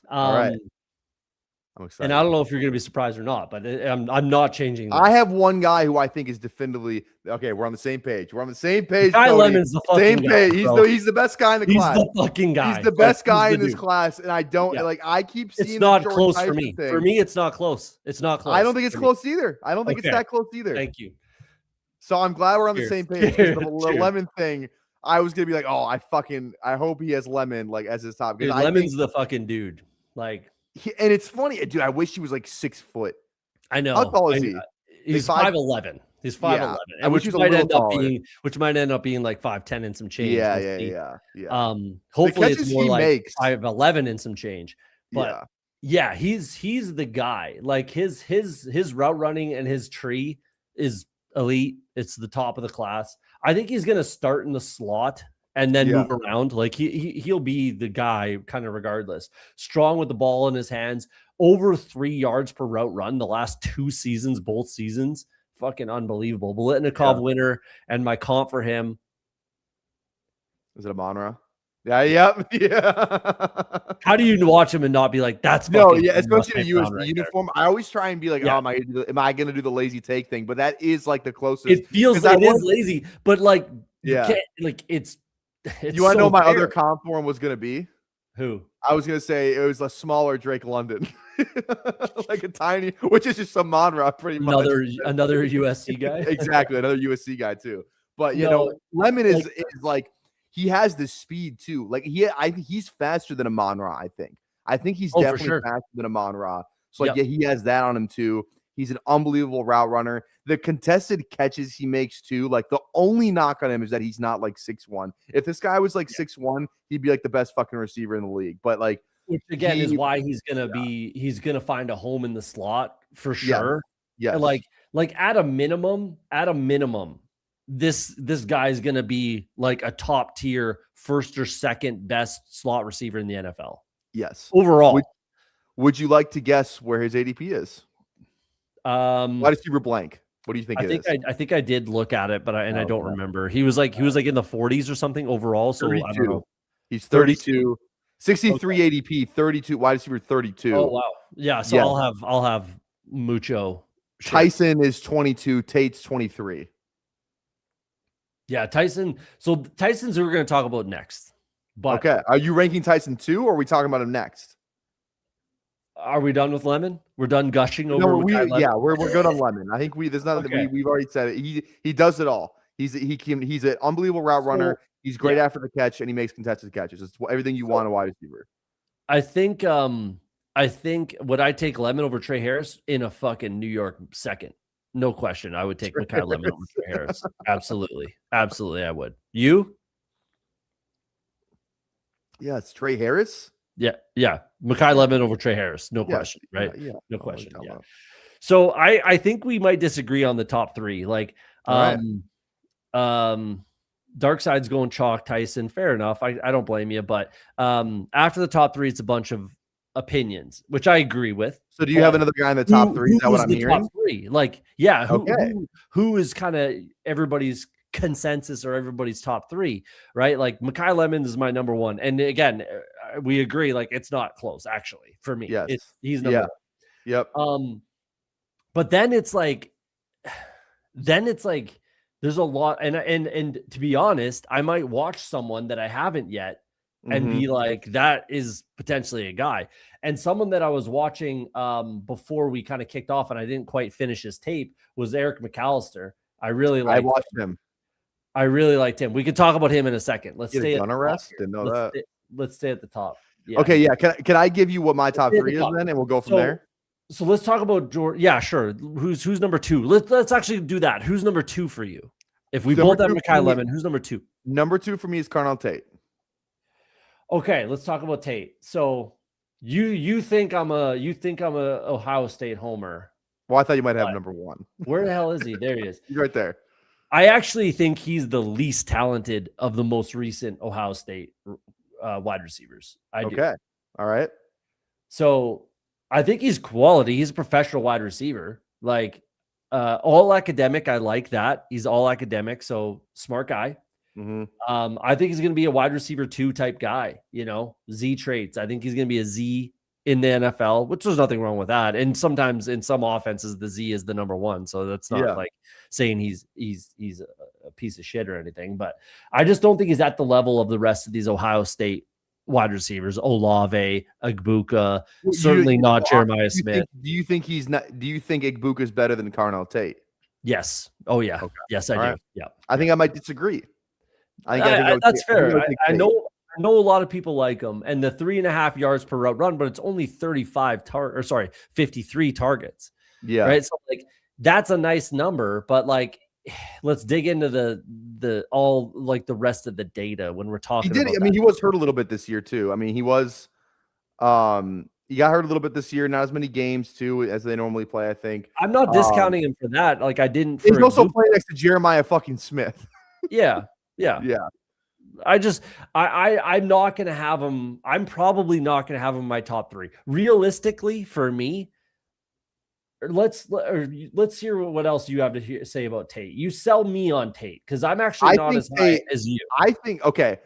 All right. I'm excited. And I don't know if you're going to be surprised or not, but I'm not changing this. I have one guy who I think is definitively okay. We're on the same page. Guy Lemon's the fucking page. He's the best guy in the class. He's the fucking guy. He's the best guy in this class, and I don't I keep seeing. It's not close for me. For me, it's not close. It's not close. I don't think it's close either. I don't think it's that close either. Thank you. So I'm glad we're on the same page. The Lemon thing, I was gonna be like, oh, I hope he has Lemon as his top. Dude, Lemon's the fucking dude. And it's funny, dude. I wish he was 6 foot. I know. How tall is he? He's 5'11". He's 5'11", and which might end up being 5'10" and some change. Yeah. Hopefully it's more 5'11" and some change. But yeah, he's the guy. His route running and his tree is elite. It's the top of the class. I think he's gonna start in the slot and then move around. He'll be the guy kind of regardless. Strong with the ball in his hands, over 3 yards per route run the last 2 seasons, both seasons. Fucking unbelievable. Bolitnikov winner, and my comp for him. Is it a Monra? Yeah. How do you watch him and not be like, that's especially the uniform. I always try and be like, am I gonna do the lazy take thing? But that is the closest. It feels like it is lazy, but it's you want to know my other comp for him was going to be? Who? I was going to say it was a smaller Drake London. A tiny, which is just some Monra pretty much. Another USC guy? Exactly, another USC guy too. But, Lemon is he has the speed too. I think he's faster than a Monra, I think. I think he's definitely faster than a Monra. So, he has that on him too. He's an unbelievable route runner. The contested catches he makes too, the only knock on him is that he's not 6'1". If this guy was 6'1", he'd be the best fucking receiver in the league. But which again is why he's gonna find a home in the slot for sure. Yeah. At a minimum, this guy's gonna be a top tier first or second best slot receiver in the NFL. Yes. Overall. Would you like to guess where his ADP is? Wide receiver blank. What do you think I think I did look at it, but I don't remember. He was in the 40s or something overall. So 32. I don't know. He's 32, 63 ADP, 32 wide receiver 32. Oh wow. Yeah. So I'll have mucho. Tyson is 22. Tate's 23. Yeah, Tyson. So Tyson's who we're going to talk about next. But okay, are you ranking Tyson 2, or are we talking about him next? Are we done with Lemon? We're done gushing over. We're good on Lemon. I think there's nothing that we've already said it. He does it all. He's an unbelievable route runner. He's great after the catch, and he makes contested catches. It's everything you want a wide receiver. I think would I take Lemon over Trey Harris in a fucking New York second? No question. I would take Mekhi Lemon over Trey Harris. Absolutely. Absolutely, I would. You? Yeah, it's Trey Harris. Yeah. Mekhi Lemon over Trey Harris. No question, right? Yeah. No question. Yeah. So I think we might disagree on the top three. Like, Dark Side's going chalk, Tyson. Fair enough. I don't blame you. But after the top three, it's a bunch of opinions, which I agree with. So do you have another guy in the top three? Is that what I'm hearing? Top three? Like, yeah. Who is kind of everybody's consensus or everybody's top three, right? Like Mekhi Lemon is my number one. And again, we agree, like it's not close, actually, for me. Yes. He's number one. Yep. But then it's like there's a lot, and to be honest, I might watch someone that I haven't yet and be like, that is potentially a guy. And someone that I was watching before we kind of kicked off and I didn't quite finish his tape was Eric McAllister. I watched him. I really liked him. We can talk about him in a second. Let's stay at arrest. Didn't know that. Let's stay at the top. Yeah. Okay, yeah. Can I give you what my top three is then, and we'll go from there? So let's talk about George. Yeah, sure. Who's number two? Let's actually do that. Who's number two for you? If we both have Mekhi Lemon, who's number two? Number two for me is Carnell Tate. Okay, let's talk about Tate. So you think I'm a Ohio State homer? Well, I thought you might have number one. Where the hell is he? There he is. He's right there. I actually think he's the least talented of the most recent Ohio State wide receivers. I do. Okay. All right. So I think he's quality. He's a professional wide receiver. Like all academic. I like that. He's all academic. So smart guy. I think he's going to be a wide receiver 2 type guy, Z traits. I think he's going to be a Z in the NFL, which there's nothing wrong with that. And sometimes in some offenses, the Z is the number one. So that's not like saying he's a piece of shit or anything, but I just don't think he's at the level of the rest of these Ohio State wide receivers. Olave, Agbuka, certainly not Jeremiah Smith. Do you think Agbuka is better than Carnell Tate? Yes. Oh yeah. Okay. Yes, I do. Right. Yeah. I think I might disagree. I think that's fair. I know a lot of people like him, and the 3.5 yards per route run, but it's only 53 targets. Yeah. Right. So like that's a nice number, but like let's dig into the rest of the data when we're talking. He was hurt a little bit this year too. I mean, he was he got hurt a little bit this year, not as many games too as they normally play, I think. I'm not discounting him for that. Like I didn't. He's also playing next to Jeremiah fucking Smith. Yeah. I'm not going to have him. I'm probably not going to have him in my top three. Realistically, for me, let's hear what else you have to say about Tate. You sell me on Tate because I'm actually not as high as you. I think, okay,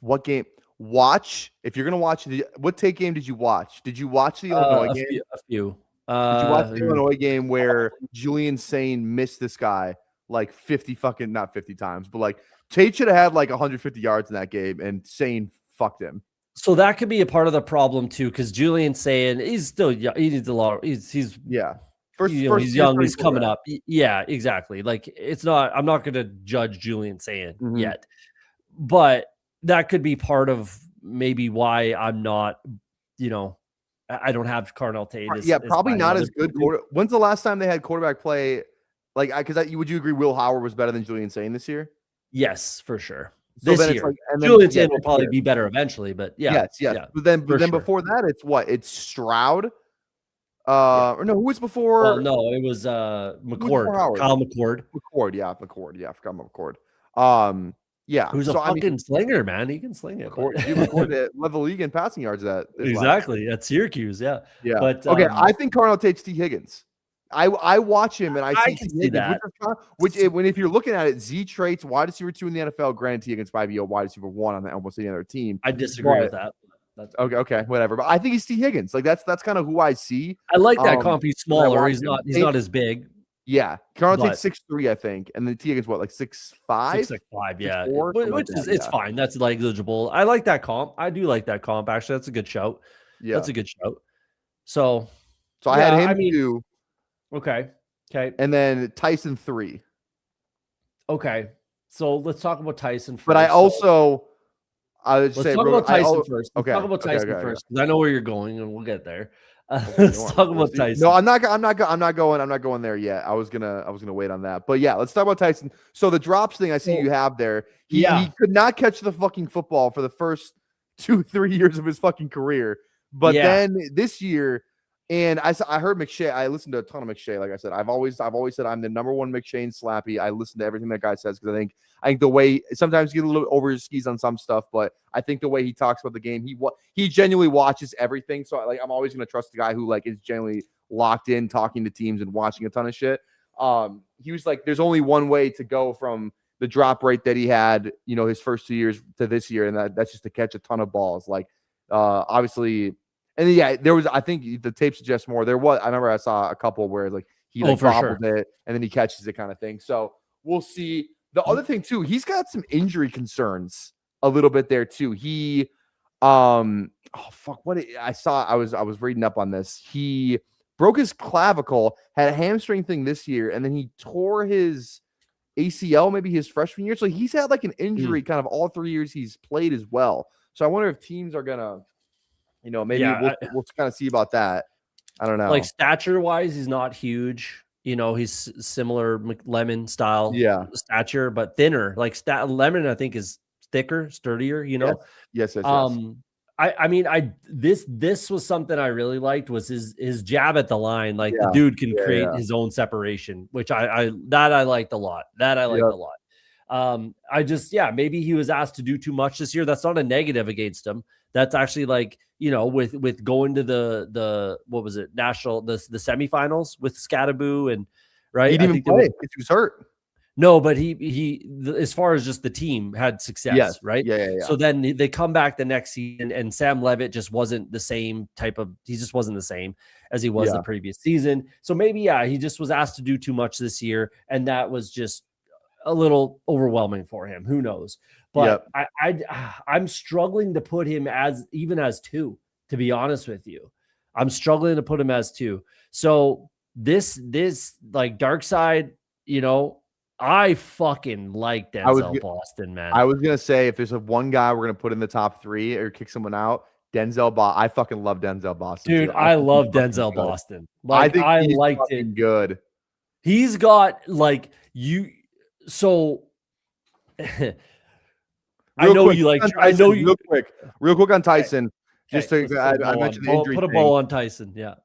what game? Watch, if you're going to watch, what Tate game did you watch? Did you watch the Illinois game? A few. Did you watch the Illinois game where Julian Sane missed this guy like not 50 times, but like Tate should have had like 150 yards in that game, and Sane fucked him. So that could be a part of the problem too, because Julian saying he's still young. He needs a lot. He's he's young. He's coming up. Yeah, exactly. Like it's not. I'm not going to judge Julian saying yet, but that could be part of maybe why I'm not. I don't have Carnell Tate. Probably not as good. When's the last time they had quarterback play? Like, because would you agree Will Howard was better than Julian Sane this year? Yes, for sure. So this year, Julian Sane will probably be better eventually, but yeah. Yes. But then before that, it's what? It's Stroud. Or no, who was before? Well, no, it was McCord. Kyle McCord. McCord. I forgot about McCord. Who's a fucking slinger, man. He can sling it. McCord led the league in passing yards. Exactly at Syracuse. Yeah. But okay, I think Carnell Tate's T. Higgins. I watch him and I see that. If you're looking at it, Z traits, wide receiver 2 in the NFL, granted T Higgins might be a wide receiver 1 on almost any other team. I disagree with that. That's okay, whatever. But I think he's T Higgins. Like that's kind of who I see. I like that comp. He's smaller. He's not as big. Yeah, Carnell Tate's 6'3", I think, and then T Higgins like 6'5"? 6'5", yeah. Which is fine. That's negligible. I like that comp. I do like that comp. Actually, that's a good shout. Yeah, that's a good shout. So I had him 2. Okay. And then Tyson 3. Okay. So let's talk about Tyson first. But I would let's say talk about Tyson first. Let's Okay. talk about Tyson Okay. first because I know where you're going, and we'll get there. Okay, Let's talk about Tyson. No, I'm not going there yet. I was gonna wait on that. But yeah, let's talk about Tyson. So the drops thing I see you have there. He could not catch the fucking football for the first 2-3 years of his fucking career. But then this year, and I heard McShay. I listened to a ton of McShay. Like I said, I've always said I'm the number one McShay slappy. I listen to everything that guy says because I think the way sometimes he gets a little over his skis on some stuff, but I think the way he talks about the game, he genuinely watches everything. So I'm always gonna trust the guy who is genuinely locked in, talking to teams and watching a ton of shit. He was like, there's only one way to go from the drop rate that he had, his first 2 years to this year, and that's just to catch a ton of balls. Obviously. And yeah, there was, I think the tape suggests more. I remember I saw a couple where he bobbled it and then he catches it kind of thing. So we'll see. The other thing too, he's got some injury concerns a little bit there too. I was reading up on this. He broke his clavicle, had a hamstring thing this year, and then he tore his ACL maybe his freshman year. So he's had an injury kind of all 3 years he's played as well. So I wonder if teams are gonna maybe we'll kind of see about that. I don't know. Stature wise, he's not huge. He's similar McLemmon style stature, but thinner. Lemon, I think, is thicker, sturdier. Yes. This was something I really liked was his jab at the line. The dude can create his own separation, which I liked a lot. Maybe he was asked to do too much this year. That's not a negative against him. That's actually with going to the what was it, national, the semifinals with Scattaboo and right. He didn't even play because he was hurt. No, but he as far as just the team had success, right? Yeah. So then they come back the next season, and Sam Levitt just wasn't the same he just wasn't the same as he was the previous season. So maybe he just was asked to do too much this year, and that was just a little overwhelming for him. Who knows? But I'm struggling to put him as 2, to be honest with you. I'm struggling to put him as 2. So this dark side, I fucking like Denzel Boston, man. I was gonna say, if there's one guy we're gonna put in the top 3 or kick someone out, Denzel Boston. I fucking love Denzel Boston. Dude, I love Denzel Boston. I think I liked it. Good. He's got so real quick on Tyson. Just to I mentioned the injury. Put a bow on Tyson. Yeah.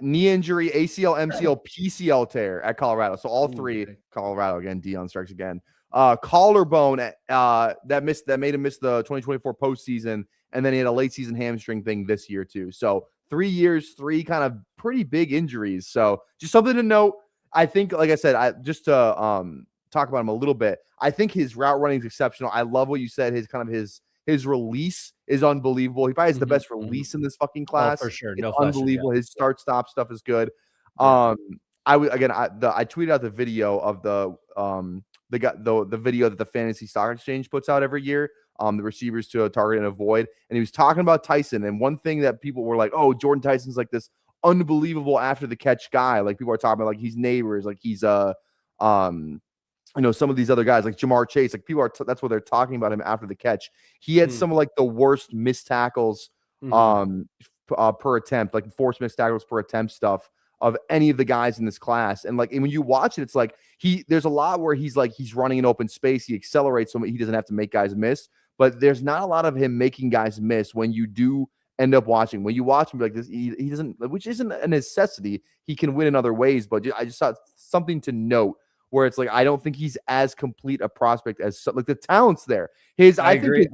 Knee injury, ACL, MCL, PCL tear at Colorado. So all 3. Colorado again. Dion strikes again. Collarbone that made him miss the 2024 postseason, and then he had a late season hamstring thing this year too. So 3 years, 3 kind of pretty big injuries. So just something to note. I think, like I said, just to talk about him a little bit. I think his route running is exceptional. I love what you said. His release is unbelievable. He probably has the best release in this fucking class. For sure. It's unbelievable. His start-stop stuff is good. I tweeted out the video of the video that the Fantasy Stock Exchange puts out every year. The receivers to target and avoid. And he was talking about Tyson. And one thing that people were like, oh, Jordan Tyson's like this unbelievable after the catch guy. People are talking about he's neighbors, he's some of these other guys like Jamar Chase, people are that's what they're talking about him after the catch. He had some of the worst missed tackles per attempt, forced missed tackles per attempt stuff of any of the guys in this class. And and when you watch it, it's there's a lot where he's running in open space, he accelerates so he doesn't have to make guys miss, but there's not a lot of him making guys miss when you do end up watching. When you watch him this, he doesn't, which isn't a necessity. He can win in other ways, but I just thought something to note where it's I don't think he's as complete a prospect as the talent's there. I agree.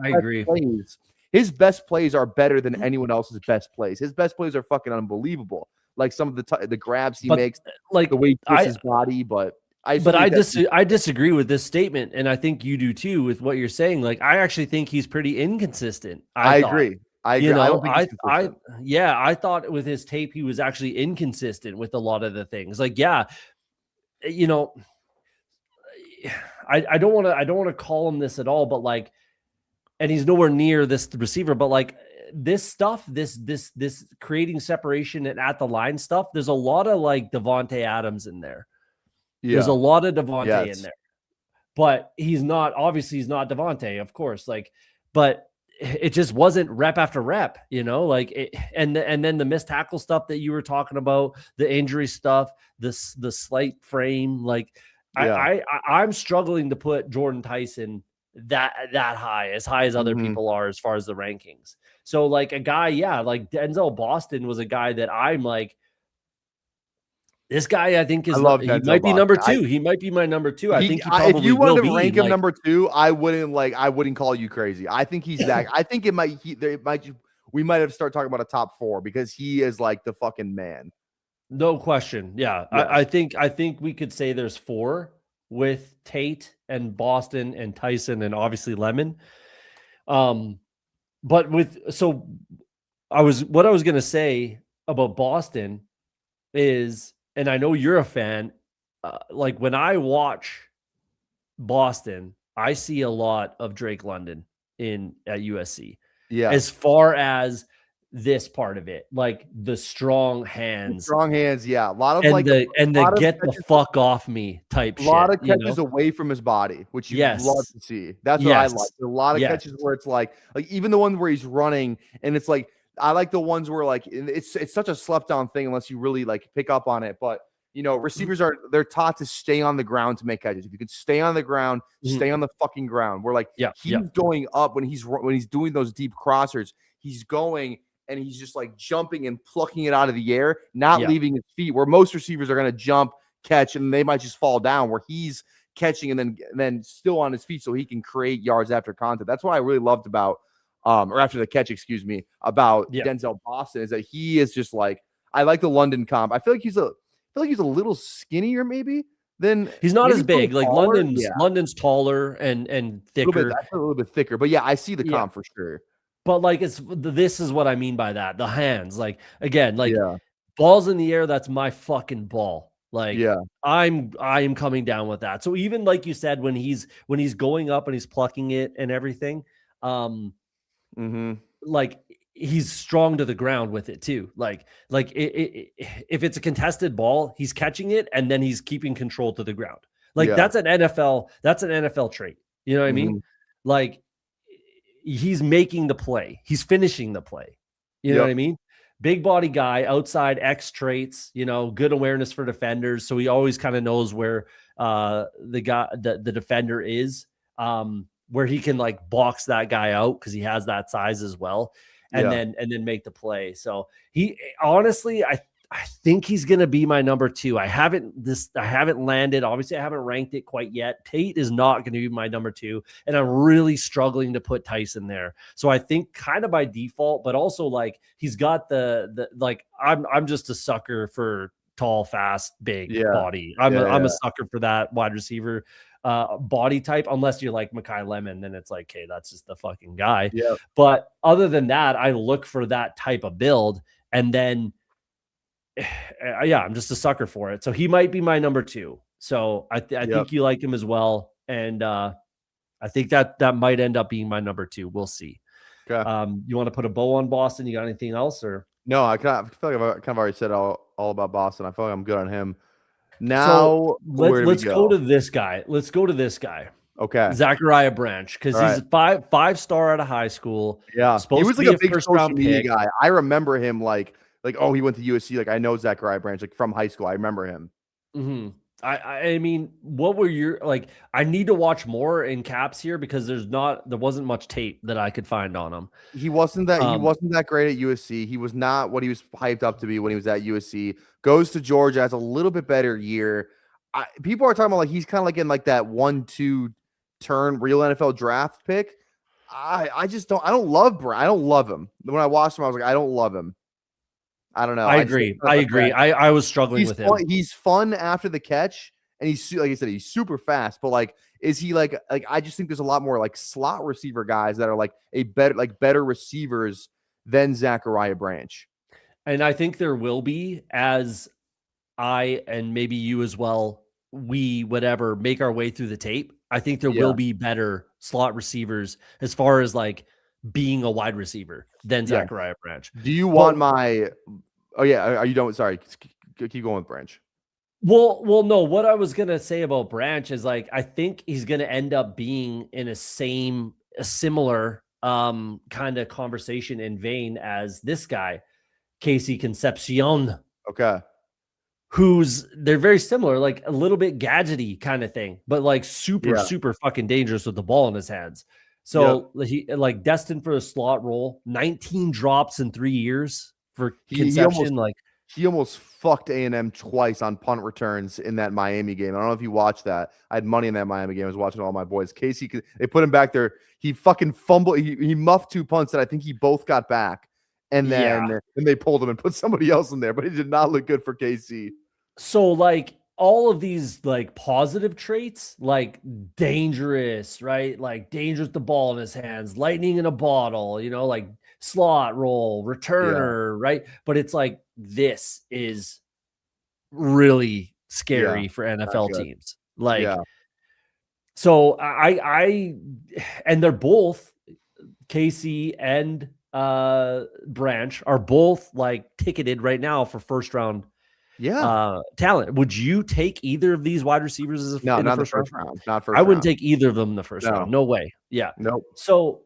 His best plays are better than anyone else's best plays. His best plays are fucking unbelievable. Some of the grabs he makes, the way he twists his body. But I disagree with this statement, and I think you do too with what you're saying. I actually think he's pretty inconsistent. I agree. I thought with his tape he was actually inconsistent with a lot of the things. I don't want to call him this at all, but and he's nowhere near this receiver, but this stuff, this creating separation and at the line stuff, there's a lot of Devontae Adams in there. Yeah. There's a lot of Devontae in there. but he's not Devontae, of course. Like, but it just wasn't rep after rep, like and then the missed tackle stuff that you were talking about, the injury stuff, the slight frame. Like, I'm struggling to put Jordan Tyson that high as other people are as far as the rankings. So like a guy, like Denzel Boston was a guy that I'm like, this guy, I think, he might be number two. He might be my number two. I think he probably if you will wanted to be rank him number two, I wouldn't call you crazy. I think he's that. I think we might have to start talking about a top four because he is like the fucking man. No question. Yeah. I think we could say there's four with Tate and Boston and Tyson and obviously Lemon. But what I was going to say about Boston is, and I know you're a fan, like when I watch Boston, I see a lot of Drake London at USC. Yeah. As far as this part of it, like the strong hands. Yeah. A lot of get the fuck off me type shit. A lot of catches away from his body, which you love to see. That's what I like. A lot of catches where it's like even the one where he's running and it's like, I like the ones where like it's such a slept on thing unless you really like pick up on it. But receivers they're taught to stay on the ground to make catches. If you could stay on the ground, stay on the fucking ground. We're like, he's going up when he's doing those deep crossers. He's going and he's just like jumping and plucking it out of the air, not leaving his feet. Where most receivers are going to jump, catch, and they might just fall down. Where he's catching and then still on his feet so he can create yards after contact. That's what I really loved about. Or after the catch, about Denzel Boston is that he is just like, I like the London comp. I feel like he's a little skinnier maybe than he's not as big. Like taller. London's taller and thicker. A little bit thicker, but I see the comp for sure. But like this is what I mean by that. The hands, like again, like balls in the air, that's my fucking ball. Like I am coming down with that. So even like you said, when he's going up and he's plucking it and everything, like he's strong to the ground with it too. Like if it's a contested ball, he's catching it and then he's keeping control to the ground. Like that's an NFL trait. You know what I mean? Like he's making the play. He's finishing the play. You know what I mean? Big body guy, outside X traits, good awareness for defenders. So he always kind of knows where the defender is. Where he can like box that guy out because he has that size as well, and then make the play. So he honestly, I think he's gonna be my number two. I haven't landed. Obviously, I haven't ranked it quite yet. Tate is not going to be my number two, and I'm really struggling to put Tyson there. So I think kind of by default, but also like he's got the like I'm just a sucker for tall, fast, big body. I'm a sucker for that wide receiver body type, unless you're like Mekhi Lemon, then it's like, okay, that's just the fucking guy. But other than that, I look for that type of build, and then I'm just a sucker for it. So he might be my number two. So I think you like him as well, and I think that might end up being my number two. We'll see. Okay. You want to put a bow on Boston? You got anything else or? No, I feel like I've kind of already said all about Boston. I feel like I'm good on him. Now, let's go to this guy. Okay. Zachariah Branch, because he's a five-star out of high school. Yeah. He was like a big social media guy. I remember him like, oh, he went to USC. Like, I know Zachariah Branch, like from high school. I remember him. I mean, what were your like? I need to watch more in caps here because there wasn't much tape that I could find on him. He wasn't that great at USC. He was not what he was hyped up to be when he was at USC. Goes to Georgia, has a little bit better year. People are talking about like he's kind of like in like that 1-2 turn real NFL draft pick. I don't love him. When I watched him, I was like, I don't love him. I don't know. I agree. I was struggling with him. He's fun after the catch, and he's like I said, he's super fast. But like, is he like I just think there's a lot more like slot receiver guys that are like better receivers than Zachariah Branch. And I think there will be, as I and maybe you as well, we make our way through the tape. I think there will be better slot receivers as far as like being a wide receiver than Zachariah Branch. Do you want my? Oh yeah, are you done? Sorry, keep going with Branch. Well, no. What I was gonna say about Branch is like I think he's gonna end up being in a similar kind of conversation in vein as this guy, Casey Concepcion, Okay. they're very similar, like a little bit gadgety kind of thing, but like super, Yeah. super fucking dangerous with the ball in his hands. Yep. So he like destined for a slot role, 19 drops in 3 years for Concepcion. He almost fucked A&M twice on punt returns in that Miami game. I don't know if you watched that. I had money in that Miami game. I was watching all my boys. Casey, they put him back there. He fucking fumbled. He muffed 2 punts that I think he both got back. And then they pulled him and put somebody else in there. But it did not look good for KC. So like all of these like positive traits, like dangerous, right? Like dangerous with the ball in his hands, lightning in a bottle, like slot roll, returner, right? But it's like this is really scary for NFL teams. Like, so I and they're both Casey and Branch are both like ticketed right now for first round talent. Would you take either of these wide receivers in the first round? Not first I wouldn't round. take either of them in the first round. No way. Yeah. Nope. So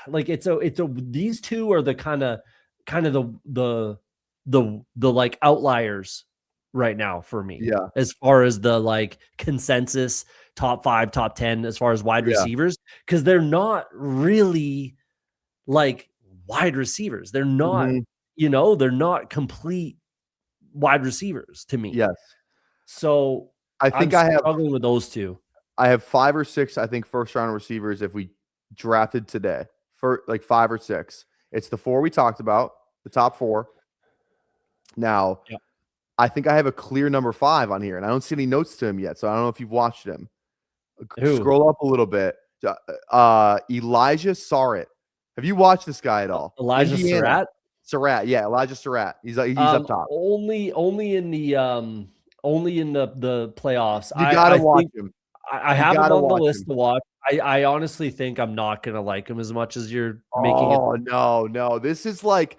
like these two are the kind of the like outliers right now for me. Yeah. As far as the like consensus top 5, top 10 as far as wide receivers, because they're not really like wide receivers. They're not, they're not complete wide receivers to me. Yes. So I think I'm struggling with those two. I have 5 or 6, I think, first round receivers if we drafted today. For like 5 or 6. It's the 4 we talked about, the top 4. Now, I think I have a clear number 5 on here, and I don't see any notes to him yet, so I don't know if you've watched him. Scroll up a little bit. Elijah Sarratt. Have you watched this guy at all? Elijah Sarratt? Sarratt, yeah, Elijah Sarratt. He's up top. Only in the playoffs. You gotta watch him. I have him on the list to watch. I honestly think I'm not gonna like him as much as you're making it. Oh no. This is like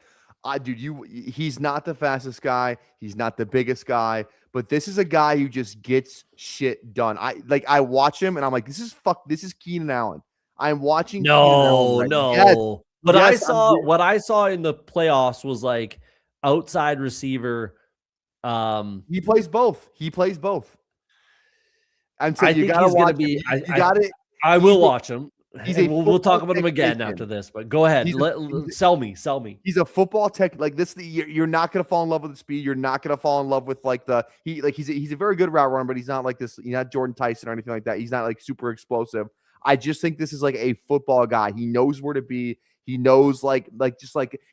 he's not the fastest guy, he's not the biggest guy, but this is a guy who just gets shit done. I watch him and I'm like, this is Keenan Allen. I'm watching Keenan Allen. No. Yes. But what I saw in the playoffs was like outside receiver. He plays both. I'm saying you gotta watch him. I will watch him. We'll talk about him again after this. But go ahead. Sell me. He's a football tech like this. You're not gonna fall in love with the speed. You're not gonna fall in love with like he's a very good route runner, but he's not like this. He's not Jordan Tyson or anything like that. He's not like super explosive. I just think this is like a football guy. He knows where to be. He knows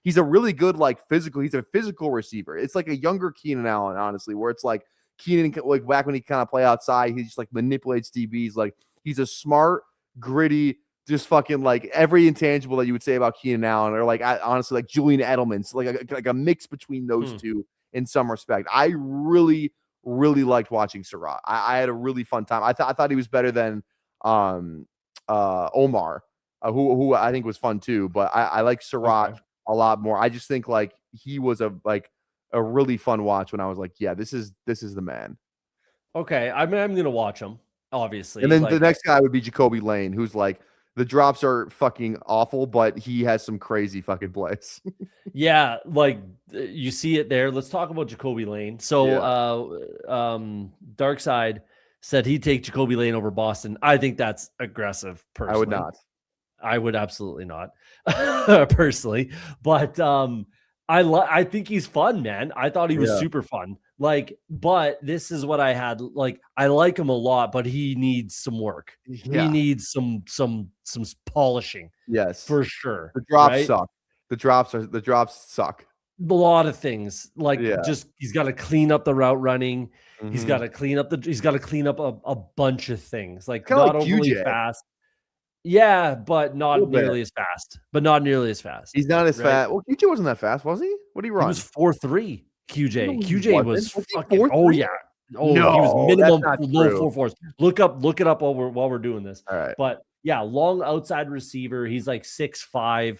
he's a really good physical. He's a physical receiver. It's like a younger Keenan Allen, honestly, where it's like Keenan like back when he kind of play outside, he just like manipulates DBs. Like he's a smart, gritty, just fucking like every intangible that you would say about Keenan Allen, or honestly like Julian Edelman's, like a mix between those two in some respect. I really, really liked watching Sarratt. I had a really fun time. I thought he was better than Omar. Who I think was fun too, but I like Sarratt a lot more. I just think like he was a really fun watch when I was like, yeah, this is the man. Okay, I'm gonna watch him, obviously. And then the next guy would be Jacoby Lane, who's like the drops are fucking awful, but he has some crazy fucking plays. Yeah, like you see it there. Let's talk about Jacoby Lane. So Dark Side said he'd take Jacoby Lane over Boston. I think that's aggressive, personally. I would not. I would absolutely not, personally. But I think he's fun, man. I thought he was super fun. But this is what I had. Like, I like him a lot, but he needs some work. Yeah. He needs some polishing. Yes, for sure. The drops suck. The drops suck. A lot of things. Just he's got to clean up the route running. Mm-hmm. He's got to clean up a bunch of things. Like not overly fast. Yeah, but not nearly as fast. He's not as fast. Well, QJ wasn't that fast, was he? What did he run? He was 4.3. QJ. No, QJ was fucking 4.3? Oh yeah. Oh, no, he was minimum low 4.4s. Look it up while we're doing this. All right. But yeah, long outside receiver. He's like 6'5",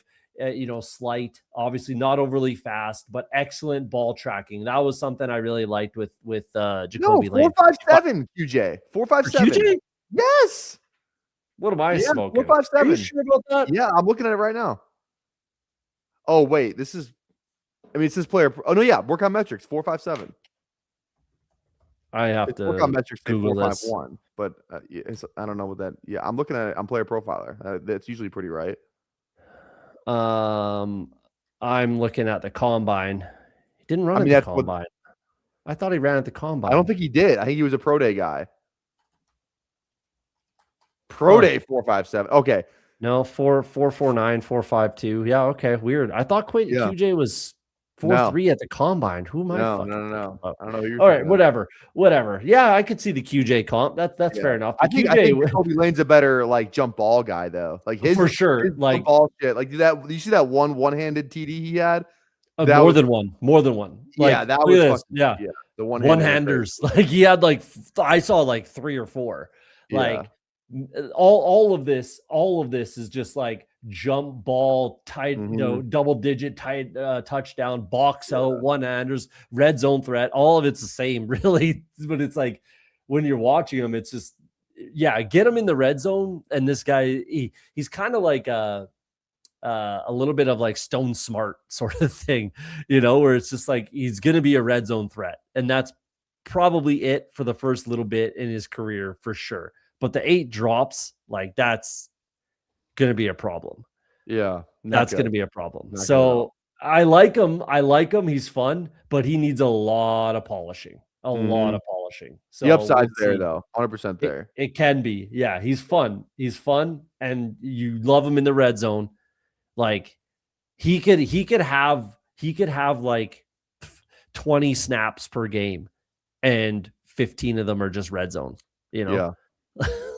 slight, obviously not overly fast, but excellent ball tracking. That was something I really liked with Jacoby Lane. 4.57 QJ. 4.57. QJ? Yes. What am I smoking? 4.57. Are you sure about that? Yeah, I'm looking at it right now. Oh wait, it says player. Oh no, yeah, work on metrics 4.57. I have to work on metrics say Google this. 4.51, but I don't know what that. Yeah, I'm looking at it on Player Profiler. That's usually pretty right. I'm looking at the combine. He didn't run at the combine. I thought he ran at the combine. I don't think he did. I think he was a pro day guy. Pro day 4.57. Okay. No, 4.49, 4.52. Yeah, okay. Weird. I thought QJ was 4.3 at the combine. Who am I? No. I don't know who you're all right, whatever. Yeah, I could see the QJ comp. That's fair enough. I think Jacoby Lane's a better like jump ball guy though. Like his for sure. His like ball shit. Like you see that one-handed TD he had? More than one. Like, yeah, that was yeah. The one-handers. Like he had I saw like 3 or 4. Like all of this is just like jump ball, tight, double digit tight touchdown, box out, one-handers, red zone threat. All of it's the same, really. But it's like when you're watching him, it's just get him in the red zone. And this guy, he's kind of like a little bit of like Stone Smart sort of thing, where it's just like he's gonna be a red zone threat, and that's probably it for the first little bit in his career for sure. But the 8 drops, like that's going to be a problem. Yeah. That's going to be a problem. So I like him. He's fun, but he needs a lot of polishing. So the upside's there though. 100% there. It can be. Yeah. He's fun. And you love him in the red zone. Like he could have like 20 snaps per game and 15 of them are just red zone, Yeah.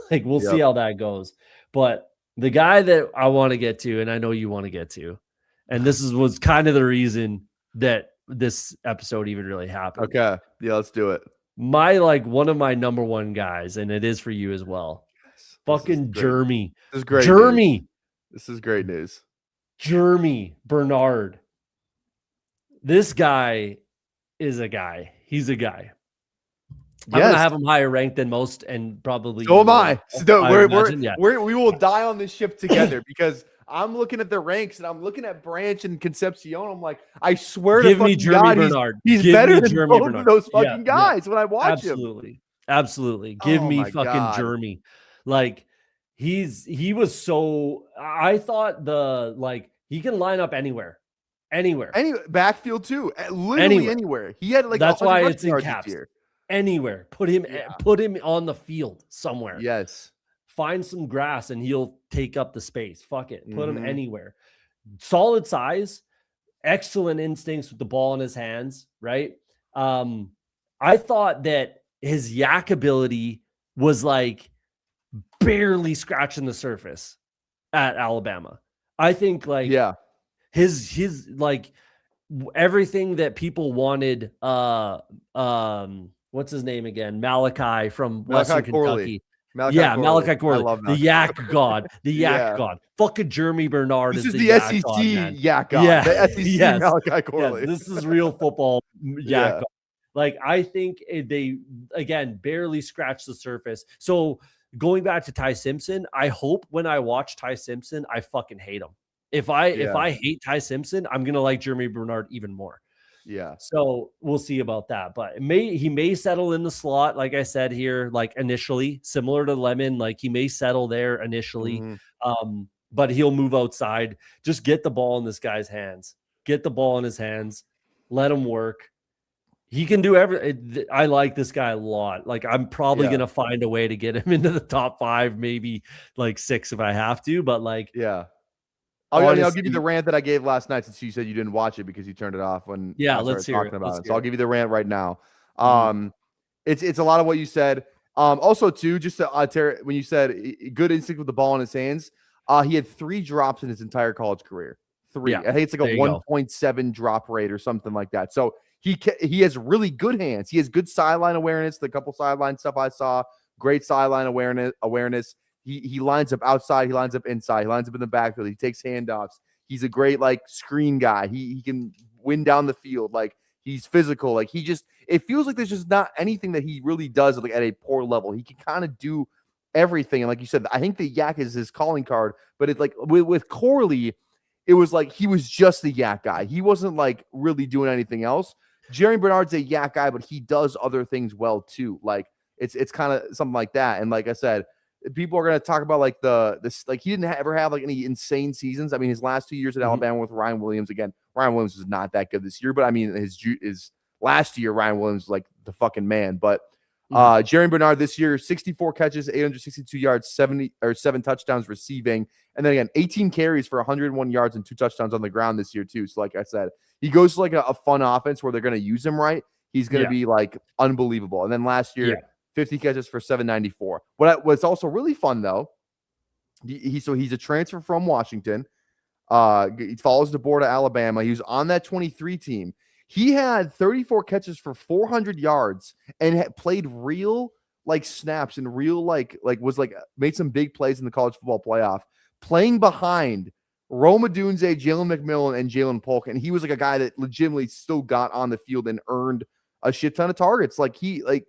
Like we'll see how that goes. But the guy that I want to get to, and I know you want to get to, and this was kind of the reason that this episode even really happened. Okay. Yeah, let's do it. One of my number one guys, and it is for you as well. Yes, fucking Jeremy. This is great. Jeremy. This is great news. Jeremy Bernard. This guy is a guy. He's a guy. I'm gonna have him higher ranked than most, and probably so am I. We will die on this ship together because I'm looking at the ranks and I'm looking at Branch and Concepcion. I'm like, I swear to me Jeremy Bernard. He's better than both of those fucking guys when I watch him. Absolutely. Give me fucking Jeremy. Like he was so. I thought he can line up anywhere. Any backfield too, literally anywhere. He had like that's why it's in caps. Anywhere, put him on the field somewhere. Yes, find some grass and he'll take up the space. Fuck it, put him anywhere. Solid size, excellent instincts with the ball in his hands. Right. I thought that his yak ability was like barely scratching the surface at Alabama. I think his like everything that people wanted. What's his name again? Malachi from Western Kentucky. Malachi Corley. I love the yak god. The yak god. Fucking Jeremy Bernard. This is the SEC yak god. Yeah. The SEC Malachi Corley. Yes, this is real football yak god. Like, I think they, again, barely scratched the surface. So going back to Ty Simpson, I hope when I watch Ty Simpson, I fucking hate him. If I hate Ty Simpson, I'm going to like Jeremy Bernard even more. Yeah. So we'll see about that. But he may settle in the slot, like I said here, like initially, similar to Lemon, like he may settle there initially. But he'll move outside. Just get the ball in this guy's hands. Get the ball in his hands. Let him work. He can do everything. I like this guy a lot. Like, I'm probably going to find a way to get him into the top 5, maybe like 6 if I have to. But like, I'll give you the rant that I gave last night since you said you didn't watch it because you turned it off when let's hear talking about it. So I'll give you the rant right now. It's a lot of what you said. Also too, just to when you said good instinct with the ball in his hands, he had 3 drops in his entire college career. 3. I think it's like a 1.7 drop rate or something like that. So he has really good hands. He has good sideline awareness. The couple sideline stuff I saw, great sideline awareness. He lines up outside. He lines up inside. He lines up in the backfield. He takes handoffs. He's a great like screen guy. He can win down the field. Like he's physical. Like it feels like there's just not anything that he really does like at a poor level. He can kind of do everything. And like you said, I think the yak is his calling card, but it's like with Corley, it was like he was just the yak guy. He wasn't like really doing anything else. Jeremy Bernard's a yak guy, but he does other things well too. Like it's kind of something like that. And like I said, people are going to talk about like this, like he didn't ever have like any insane seasons. I mean, his last 2 years at Alabama with Ryan Williams, again, Ryan Williams is not that good this year, but I mean, his last year, Ryan Williams was like the fucking man. But Jeremy Bernard this year, 64 catches, 862 yards, 7 touchdowns receiving. And then again, 18 carries for 101 yards and 2 touchdowns on the ground this year too. So like I said, he goes to like a fun offense where they're going to use him right. He's going to be like unbelievable. And then last year, 50 catches for 794. What's also really fun though, he's a transfer from Washington. He follows the board of Alabama. He was on that 23 team. He had 34 catches for 400 yards and played real like snaps and real made some big plays in the college football playoff, playing behind Rome Odunze, Jalen McMillan, and Jalen Polk. And he was like a guy that legitimately still got on the field and earned a shit ton of targets. Like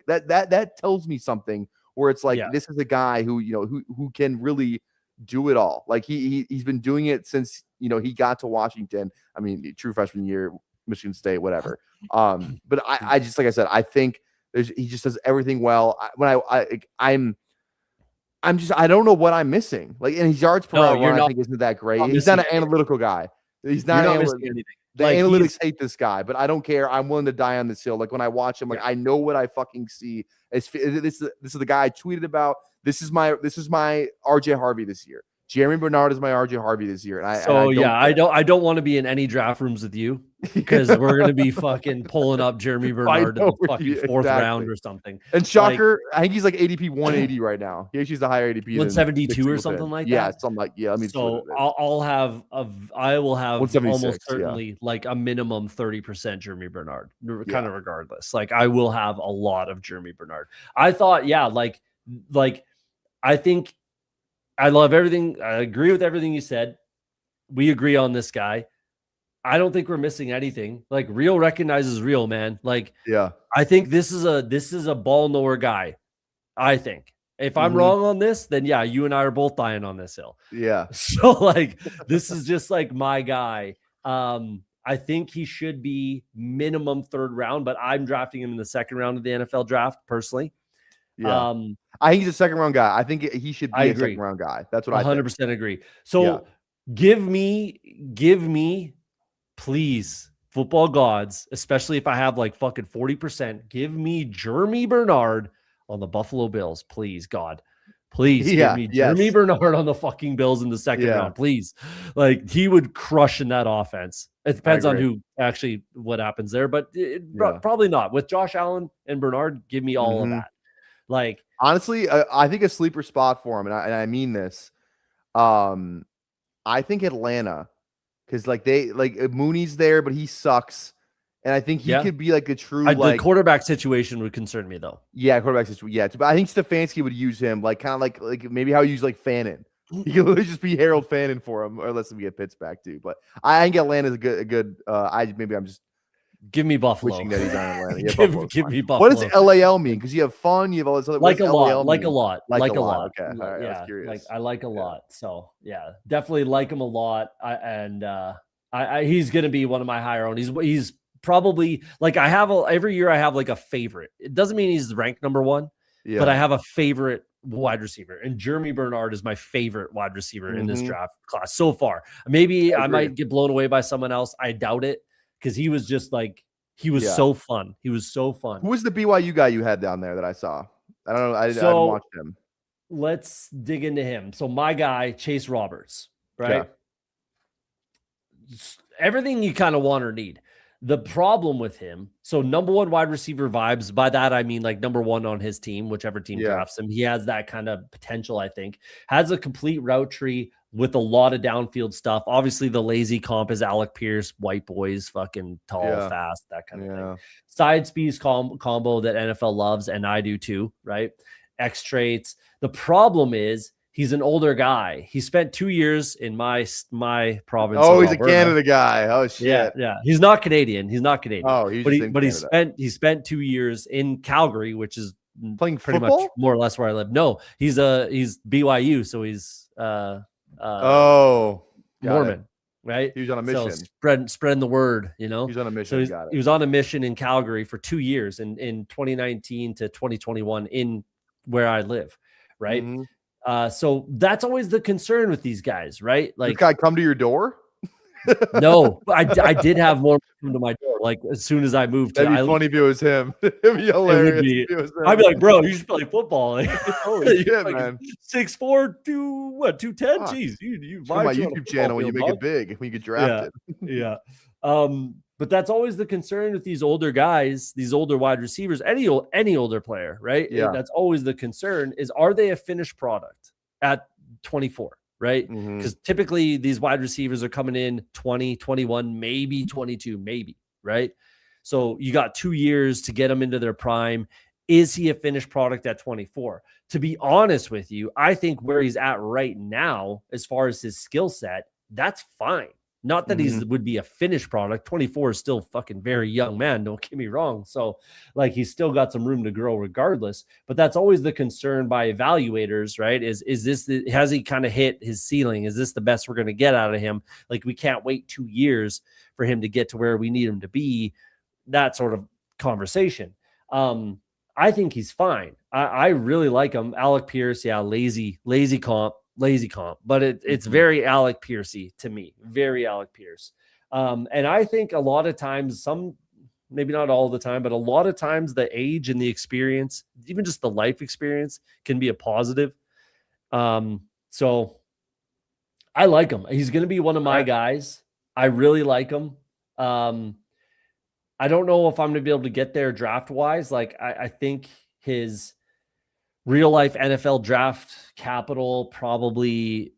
that tells me something where it's like, this is a guy who, who can really do it all. Like he's been doing it since, he got to Washington. I mean, true freshman year, Michigan State, whatever. But I just, like I said, I think he just does everything well. I don't know what I'm missing. Like, and his yards per hour, I think isn't that great. He's not an analytical guy. He's not anything. The analytics hate this guy, but I don't care. I'm willing to die on this hill. Like when I watch him, like I know what I fucking see. This is the guy I tweeted about. This is my RJ Harvey this year. Jeremy Bernard is my RJ Harvey this year. I don't want to be in any draft rooms with you because we're gonna be fucking pulling up Jeremy Bernard in the fucking fourth round or something. And shocker, I think he's like ADP 180 right now. Yeah, she's the higher ADP 172 or something like that. Yeah, something like Let me. So I will have almost certainly like a minimum 30% Jeremy Bernard, kind of regardless. Like I will have a lot of Jeremy Bernard. I thought, I think. I love everything. I agree with everything you said. We agree on this guy. I don't think we're missing anything. Like real recognizes real, man. Like, I think this is a ball knower guy. I think if I'm wrong on this, then you and I are both dying on this hill. Yeah. So like, this is just like my guy. I think he should be minimum third round, but I'm drafting him in the second round of the NFL draft personally. Yeah. I think he's a second round guy. I think he should be a second round guy. That's what I 100% agree. So give me, please, football gods, especially if I have like fucking 40%, give me Jeremy Bernard on the Buffalo Bills, please, God. Please give me Jeremy Bernard on the fucking Bills in the second round, please. Like he would crush in that offense. It depends on who actually what happens there, but probably not. With Josh Allen and Bernard, give me all of that. Like honestly, I think a sleeper spot for him, and I mean this. I think Atlanta, because Mooney's there, but he sucks, and I think he could be like a true the quarterback situation would concern me though. Yeah, quarterback situation. Yeah, but I think Stefanski would use him like kind of like maybe how he used like Fannin. He could literally just be Harold Fannin for him, or unless we get Pitts back too. But I think Atlanta's a good. I'm just. Give me Buffalo. Wishing that he's on Atlanta. Yeah, give me Buffalo. What does LAL mean? Because you have fun, you have all this other. Like a lot. Okay, all right, I was curious. I like a lot. So definitely like him a lot. He's gonna be one of my higher own. He's probably like every year I have like a favorite. It doesn't mean he's ranked number one, but I have a favorite wide receiver, and Jeremy Bernard is my favorite wide receiver in this draft class so far. Maybe I might get blown away by someone else. I doubt it. Because he was just like, so fun. He was so fun. Who was the BYU guy you had down there that I saw? I don't know. I didn't watch him. Let's dig into him. So my guy, Chase Roberts, right? Yeah. Everything you kind of want or need. The problem with him, so number one wide receiver vibes. By that, I mean like number one on his team, whichever team drafts him. He has that kind of potential, I think. Has a complete route tree with a lot of downfield stuff. Obviously, the lazy comp is Alec Pierce, white boys, fucking tall, fast, that kind of thing. Side speeds combo that NFL loves, and I do too, right? X traits. The problem is He's an older guy. He spent 2 years in my province. Oh, of he's Alberta. a Canada guy. Oh shit. Yeah. He's not Canadian. Oh, he's he spent 2 years in Calgary, which is playing pretty football? much more or less where I live. No, he's BYU, so he's Mormon, right? He was on a mission. So spreading the word, you know. He's on a mission. So he was on a mission in Calgary for 2 years in 2019 to 2021 in where I live, right? So that's always the concern with these guys, right? Like, this guy come to your door? No, I did have more come to my door. Like as soon as I moved, that'd be funny if it was him. It'd be hilarious. I'd be like, bro, you should play football. Like, holy shit, man! 6'4", 210. Jeez, you my YouTube channel when you make it big, when you get drafted. Yeah. But that's always the concern with these older guys, these older wide receivers, any older player, right? Yeah, and that's always the concern: is are they a finished product at 24? Right? Because typically these wide receivers are coming in 20, 21, maybe 22, maybe, right? So you got 2 years to get them into their prime. Is he a finished product at 24? To be honest with you, I think where he's at right now, as far as his skill set, that's fine. Not that he would be a finished product. 24 is still fucking very young man. Don't get me wrong. So like he's still got some room to grow regardless, but that's always the concern by evaluators, right? Is this, has he kind of hit his ceiling? Is this the best we're going to get out of him? Like we can't wait 2 years for him to get to where we need him to be. That sort of conversation. I think he's fine. I really like him. Alec Pierce. Yeah. Lazy comp, but it's very Alec Piercey to me, very Alec Pierce. And I think a lot of times, maybe not all the time, but a lot of times the age and the experience, even just the life experience, can be a positive. So I like him. He's going to be one of my guys. I really like him. I don't know if I'm going to be able to get there draft wise. Like I think his real life NFL draft capital probably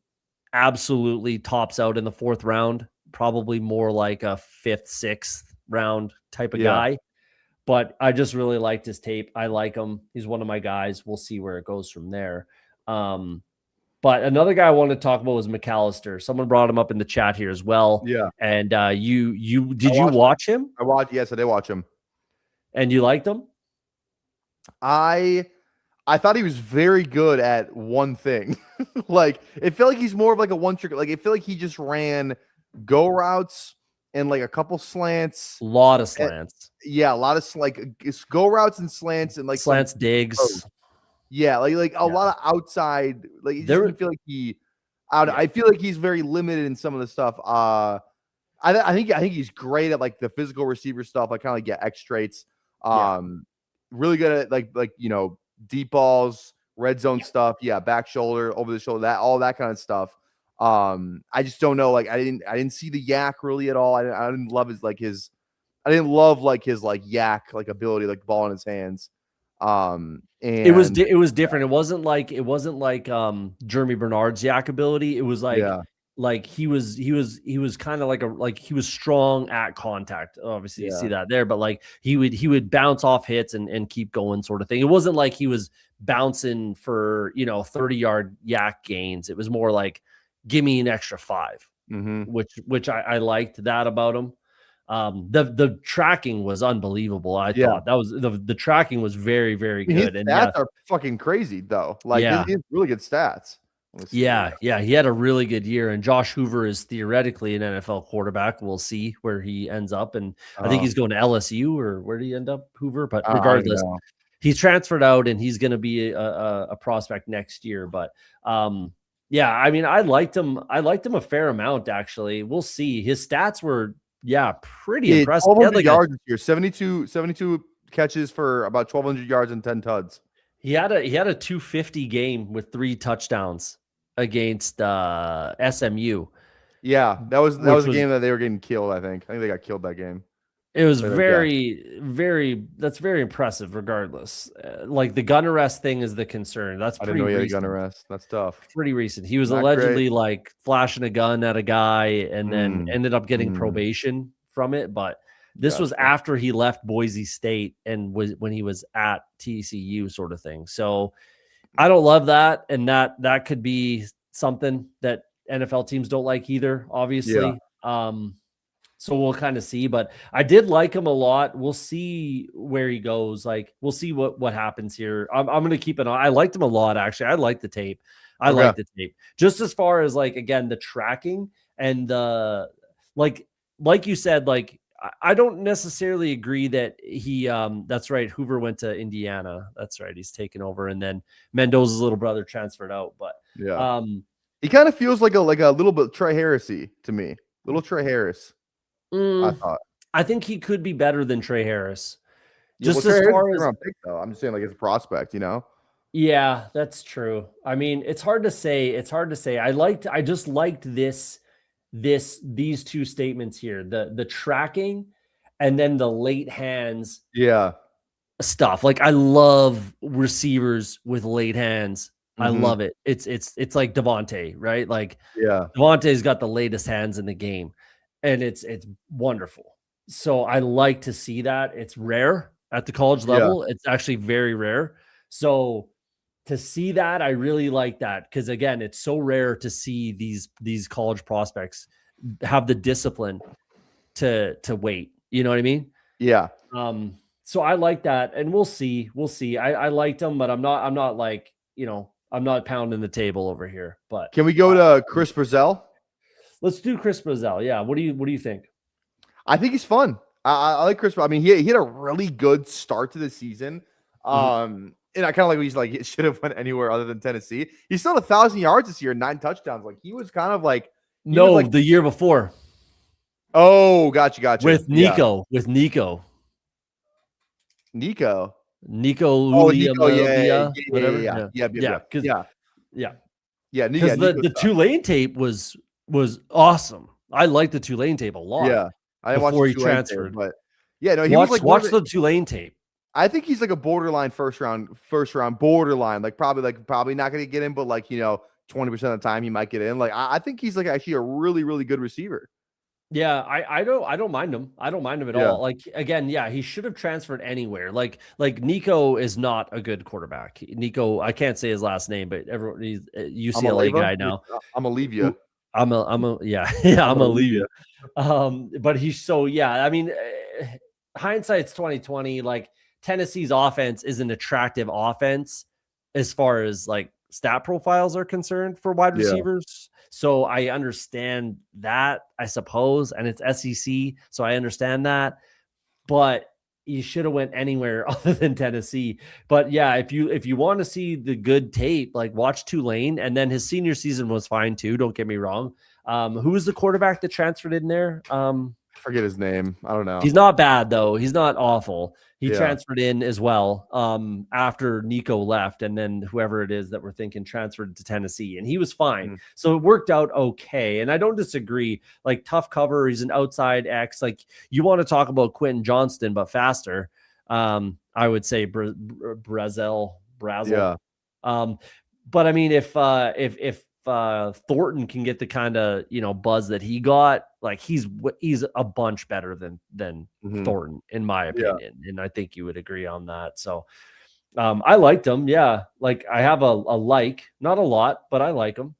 absolutely tops out in the 4th round, probably more like a 5th, 6th round type of guy. But I just really liked his tape. I like him. He's one of my guys. We'll see where it goes from there. But another guy I wanted to talk about was McAllister. Someone brought him up in the chat here as well. Yeah. And did you watch him? Yes, I did watch him. And you liked him? I thought he was very good at one thing. Like it felt like he's more of like a one trick. Like it felt like he just ran go routes and like a couple slants. A lot of slants. A lot of go routes and slants and like slants, digs. Yeah, like a lot of outside. Like it just didn't feel like he. I feel like he's very limited in some of the stuff. I think he's great at like the physical receiver stuff. Like kind of like X traits. Really good at like deep balls, red zone stuff. Yeah, back shoulder, over the shoulder, all that kind of stuff. I just don't know. Like I didn't see the yak really at all. I didn't love his yak like ability, like ball in his hands. And it was different. It wasn't like Jeremy Bernard's yak ability. It was like he was kind of like he was strong at contact. Obviously, you see that there, but like he would bounce off hits and keep going, sort of thing. It wasn't like he was bouncing for 30-yard yak gains. It was more like give me an extra 5, which I liked that about him. The tracking was unbelievable. I thought that was the tracking was very, very good. His stats are fucking crazy though. Like he has really good stats. He had a really good year, and Josh Hoover is theoretically an NFL quarterback. We'll see where he ends up, and I think he's going to LSU, or where did he end up, Hoover? But regardless, he's transferred out, and he's going to be a prospect next year. But I mean, I liked him a fair amount actually. We'll see. His stats were pretty impressive. 1,200 yards this year, 72 catches for about 1,200 yards and 10 tuds. He had a 250 game with 3 touchdowns against SMU. Yeah, that was a game that they were getting killed. I think they got killed that game. It was that's very impressive. Regardless, like the gun arrest thing is the concern. That's I didn't know he had a gun arrest. That's tough. Pretty recent. He was allegedly like flashing a gun at a guy and then ended up getting probation from it. But this was after he left Boise State and was when he was at TCU, sort of thing. So I don't love that, and that could be something that NFL teams don't like either, obviously. So we'll kind of see, but I did like him a lot. We'll see where he goes. Like, we'll see what happens here. I'm going to keep an eye. I liked him a lot, actually. I like the tape. I like the tape. Just as far as, like, again, the tracking and the, like you said, like, I don't necessarily agree that he, that's right. Hoover went to Indiana. That's right. He's taken over. And then Mendoza's little brother transferred out. But he kind of feels like a little bit Trey Harris-y to me. Little Trey Harris. I thought. I think he could be better than Trey Harris. Just as far as pick, though. I'm just saying, like, as a prospect, you know. Yeah, that's true. I mean, it's hard to say. I just liked these two statements here: the tracking, and then the late hands. Stuff. Like, I love receivers with late hands. I love it. It's like Devontae, right? Like, Devontae's got the latest hands in the game. And it's wonderful. So I like to see that. It's rare at the college level. It's actually very rare. So to see that, I really like that, because, again, it's so rare to see these college prospects have the discipline to wait. You know what I mean? Yeah. So I like that, and we'll see. I liked him, but I'm not like, I'm not pounding the table over here. But can we go to Chris Brazell? Let's do Chris Brazell. Yeah. What do you think? I think he's fun. I like Chris. I mean, he had a really good start to the season. And I kind of like he's like, it should have went anywhere other than Tennessee. He still had 1,000 yards this year, 9 touchdowns. Like, he was kind of like the year before. Oh, gotcha. With Nico. Nico. Whatever. Yeah. Because the Tulane tape was awesome. I like the Tulane tape a lot. Yeah, I before he transferred. But he watch the Tulane tape. I think he's like a borderline first round borderline. Like, probably not going to get in, but, like, 20% of the time he might get in. Like, I think he's, like, actually a really, really good receiver. Yeah, I don't mind him. I don't mind him at all. Like, again, he should have transferred anywhere. Like Nico is not a good quarterback. Nico, I can't say his last name, but he's a UCLA guy now. I'm gonna leave you. I'm gonna leave you. But I mean, hindsight's 2020. Like, Tennessee's offense is an attractive offense as far as, like, stat profiles are concerned for wide receivers. So I understand that, I suppose, and it's SEC, so I understand that. But you should have went anywhere other than Tennessee. But yeah, if you want to see the good tape, like, watch Tulane, and then his senior season was fine too. Don't get me wrong. Who was the quarterback that transferred in there? I forget his name. I don't know. He's not bad though. He's not awful. He transferred in as well after Nico left, and then whoever it is that we're thinking transferred to Tennessee, and he was fine. So it worked out okay. And I don't disagree. Like, tough cover. He's an outside X. Like, you want to talk about Quentin Johnston, but faster. I would say Brazell. Yeah. But I mean, if Thornton can get the kind of buzz that he got, like, he's a bunch better than Thornton, in my opinion, and I think you would agree on that. So I liked him. Yeah, like, I have a like, not a lot, but I like him.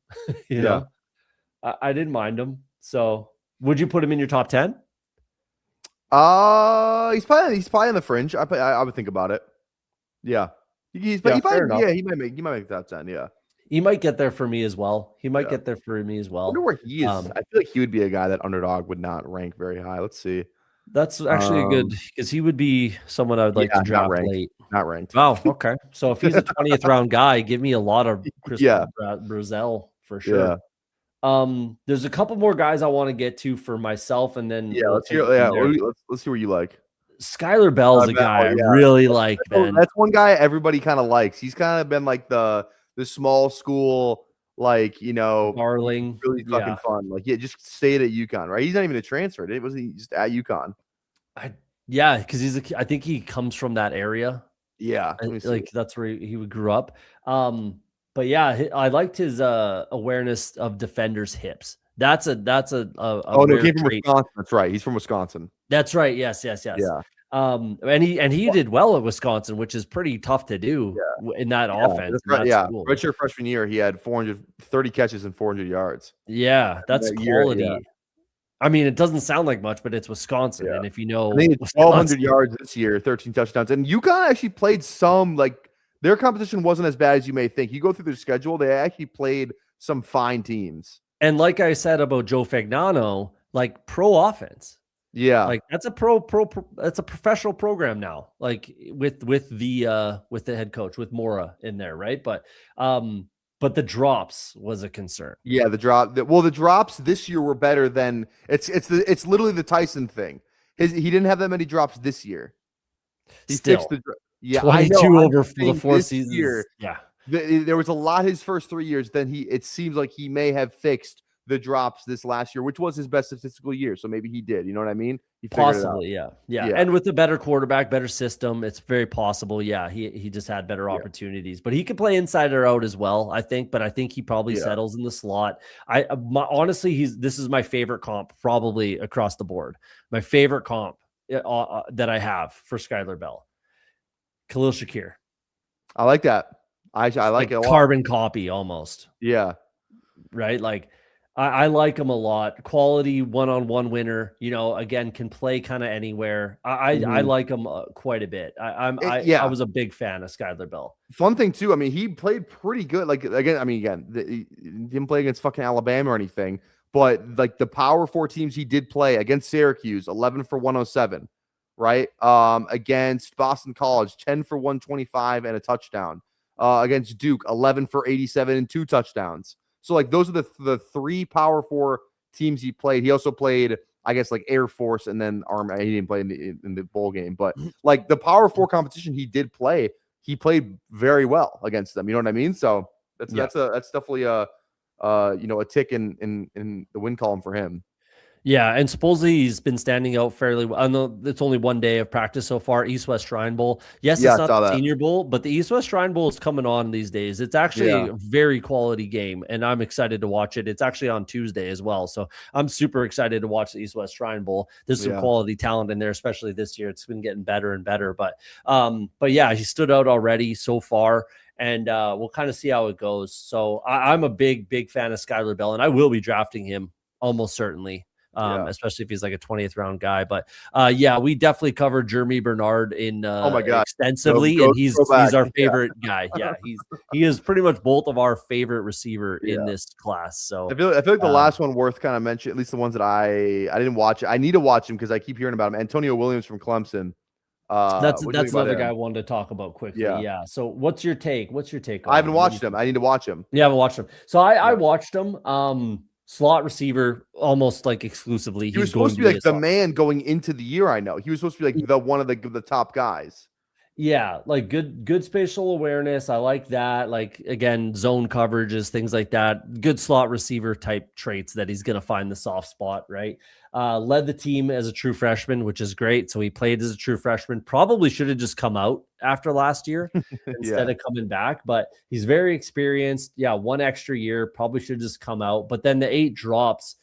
you know, I didn't mind him. So would you put him in your top 10? He's probably in the fringe. I would think about it. Yeah, he might make the top 10. Yeah. He might get there for me as well. I wonder where he is. I feel like he would be a guy that Underdog would not rank very high. Let's see. That's actually good, because he would be someone I would like to draft late. Not ranked. Wow. Okay. So if he's a 20th round guy, give me a lot of Chris Brazell for sure. There's a couple more guys I want to get to for myself, and then let's see what you like. Skylar Bell's a guy I really like, man. That's one guy everybody kind of likes. He's kind of been like the small school, like, darling, really fucking fun. Like, just stayed at UConn, right? He's not even a transfer. Was he just at UConn? Because I think he comes from that area. Yeah, like, that's where he grew up. But yeah, I liked his awareness of defenders' hips. That's a he came from Wisconsin. That's right. He's from Wisconsin. That's right. Yes. Yeah. And he did well at Wisconsin, which is pretty tough to do in that offense. School. Redshirt freshman year, he had 430 catches and 400 yards. Yeah, that's quality. Yeah. I mean, it doesn't sound like much, but it's Wisconsin, and if you know, 1,200 yards this year, 13 touchdowns, and UConn actually played some their competition wasn't as bad as you may think. You go through their schedule; they actually played some fine teams. And like I said about Joe Fagnano, like pro offense. Yeah, like that's a that's a professional program now. Like with the head coach with Mora in there, right? But the drops was a concern. Yeah, the drops this year were better than it's literally the Tyson thing. He didn't have that many drops this year. He fixed 22 over the 4 seasons. Year, there was a lot his first 3 years. Then it seems like he may have fixed the drops this last year, which was his best statistical year. So maybe he did. You know what I mean? He possibly, yeah. And with a better quarterback, better system, it's very possible. Yeah, he just had better opportunities, but he could play inside or out as well, I think. But I think he probably settles in the slot. Honestly, this is my favorite comp probably across the board. My favorite comp that I have for Skylar Bell, Khalil Shakir. I like that. I like it a lot. Carbon copy almost. Yeah. Right. Like I like him a lot. Quality one-on-one winner, again, can play kind of anywhere. I like him quite a bit. I was a big fan of Skylar Bell. Fun thing too. I mean, he played pretty good. Like he didn't play against fucking Alabama or anything, but like the Power 4 teams he did play against Syracuse, 11 for 107, right? Against Boston College, 10 for 125 and a touchdown. Against Duke, 11 for 87 and 2 touchdowns. So, like, those are the 3 Power 4 teams he played. He also played, I guess, like Air Force and then Army. He didn't play in the bowl game. But, like, the Power 4 competition he did play, he played very well against them. You know what I mean? So, that's definitely a tick in the win column for him. Yeah, and supposedly he's been standing out fairly well. I know it's only one day of practice so far, East-West Shrine Bowl. Yes, it's not the Senior Bowl, but the East-West Shrine Bowl is coming on these days. It's actually a very quality game, and I'm excited to watch it. It's actually on Tuesday as well, so I'm super excited to watch the East-West Shrine Bowl. There's some quality talent in there, especially this year. It's been getting better and better, but yeah, he stood out already so far. And we'll kind of see how it goes. So I'm a big fan of Skylar Bell, and I will be drafting him almost certainly. Especially if he's like a 20th round guy. But we definitely covered Jeremy Bernard in extensively, and he's our favorite guy. Yeah, he is pretty much both of our favorite receiver in this class. So I feel like the last one worth kind of mentioning, at least the ones that I didn't watch. I need to watch him because I keep hearing about him. Antonio Williams from Clemson. That's another guy I wanted to talk about quickly. Yeah. So what's your take? I haven't watched him. I need to watch him. Yeah, I haven't watched him. So I watched him. Slot receiver almost like exclusively. He was supposed to be like the man going into the year. I know he was supposed to be like one of the top guys. Yeah, like good spatial awareness. I like that. Like, again, zone coverages, things like that. Good slot receiver type traits that he's going to find the soft spot, right? Led the team as a true freshman, which is great. So he played as a true freshman. Probably should have just come out after last year instead of coming back. But he's very experienced. Yeah, 1 extra year. Probably should have just come out. But then the 8 drops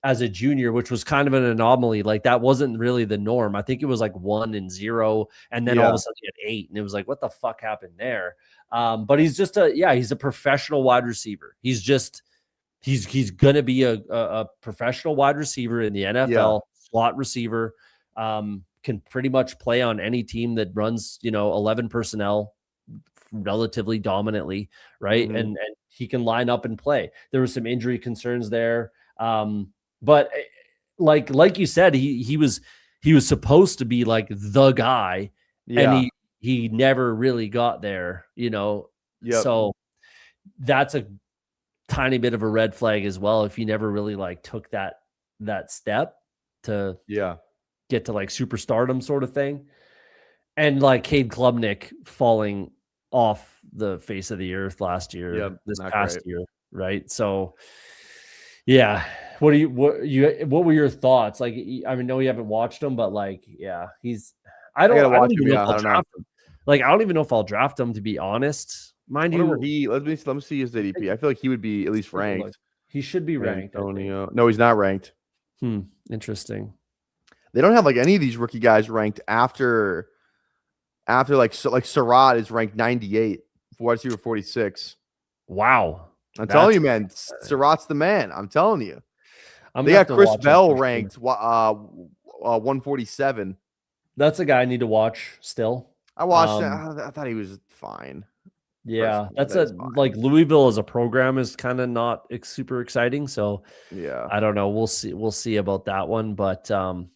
as a junior, which was kind of an anomaly. Like, that wasn't really the norm. I think it was like 1 and 0. And then all of a sudden he had 8. And it was like, what the fuck happened there? But he's just he's a professional wide receiver. He's going to be a professional wide receiver in the NFL, slot receiver, can pretty much play on any team that runs, 11 personnel relatively dominantly. Right. Mm-hmm. And he can line up and play. There were some injury concerns there. But like you said, he was supposed to be like the guy, and he never really got there, So that's a tiny bit of a red flag as well. If he never really like took that step to get to like superstardom sort of thing. And like Cade Klubnik falling off the face of the earth last year, this past year. Right. So yeah. What were your thoughts? Like, I mean, no, you haven't watched him, but like, I don't even know if I'll draft him. Like, I don't even know if I'll draft him, to be honest. Mind you, let me see his ADP. I feel like he would be at least ranked. He should be ranked. Antonio. No, he's not ranked. Interesting. They don't have like any of these rookie guys ranked after like Surratt is ranked 98, wide receiver 46. Wow. I'm telling you, man, Surratt's the man. I'm telling you. They got Chris Bell ranked 147. That's a guy I need to watch still. I watched it. I thought he was fine. Yeah, that's like Louisville as a program is kind of not super exciting. So yeah, I don't know. We'll see about that one. But and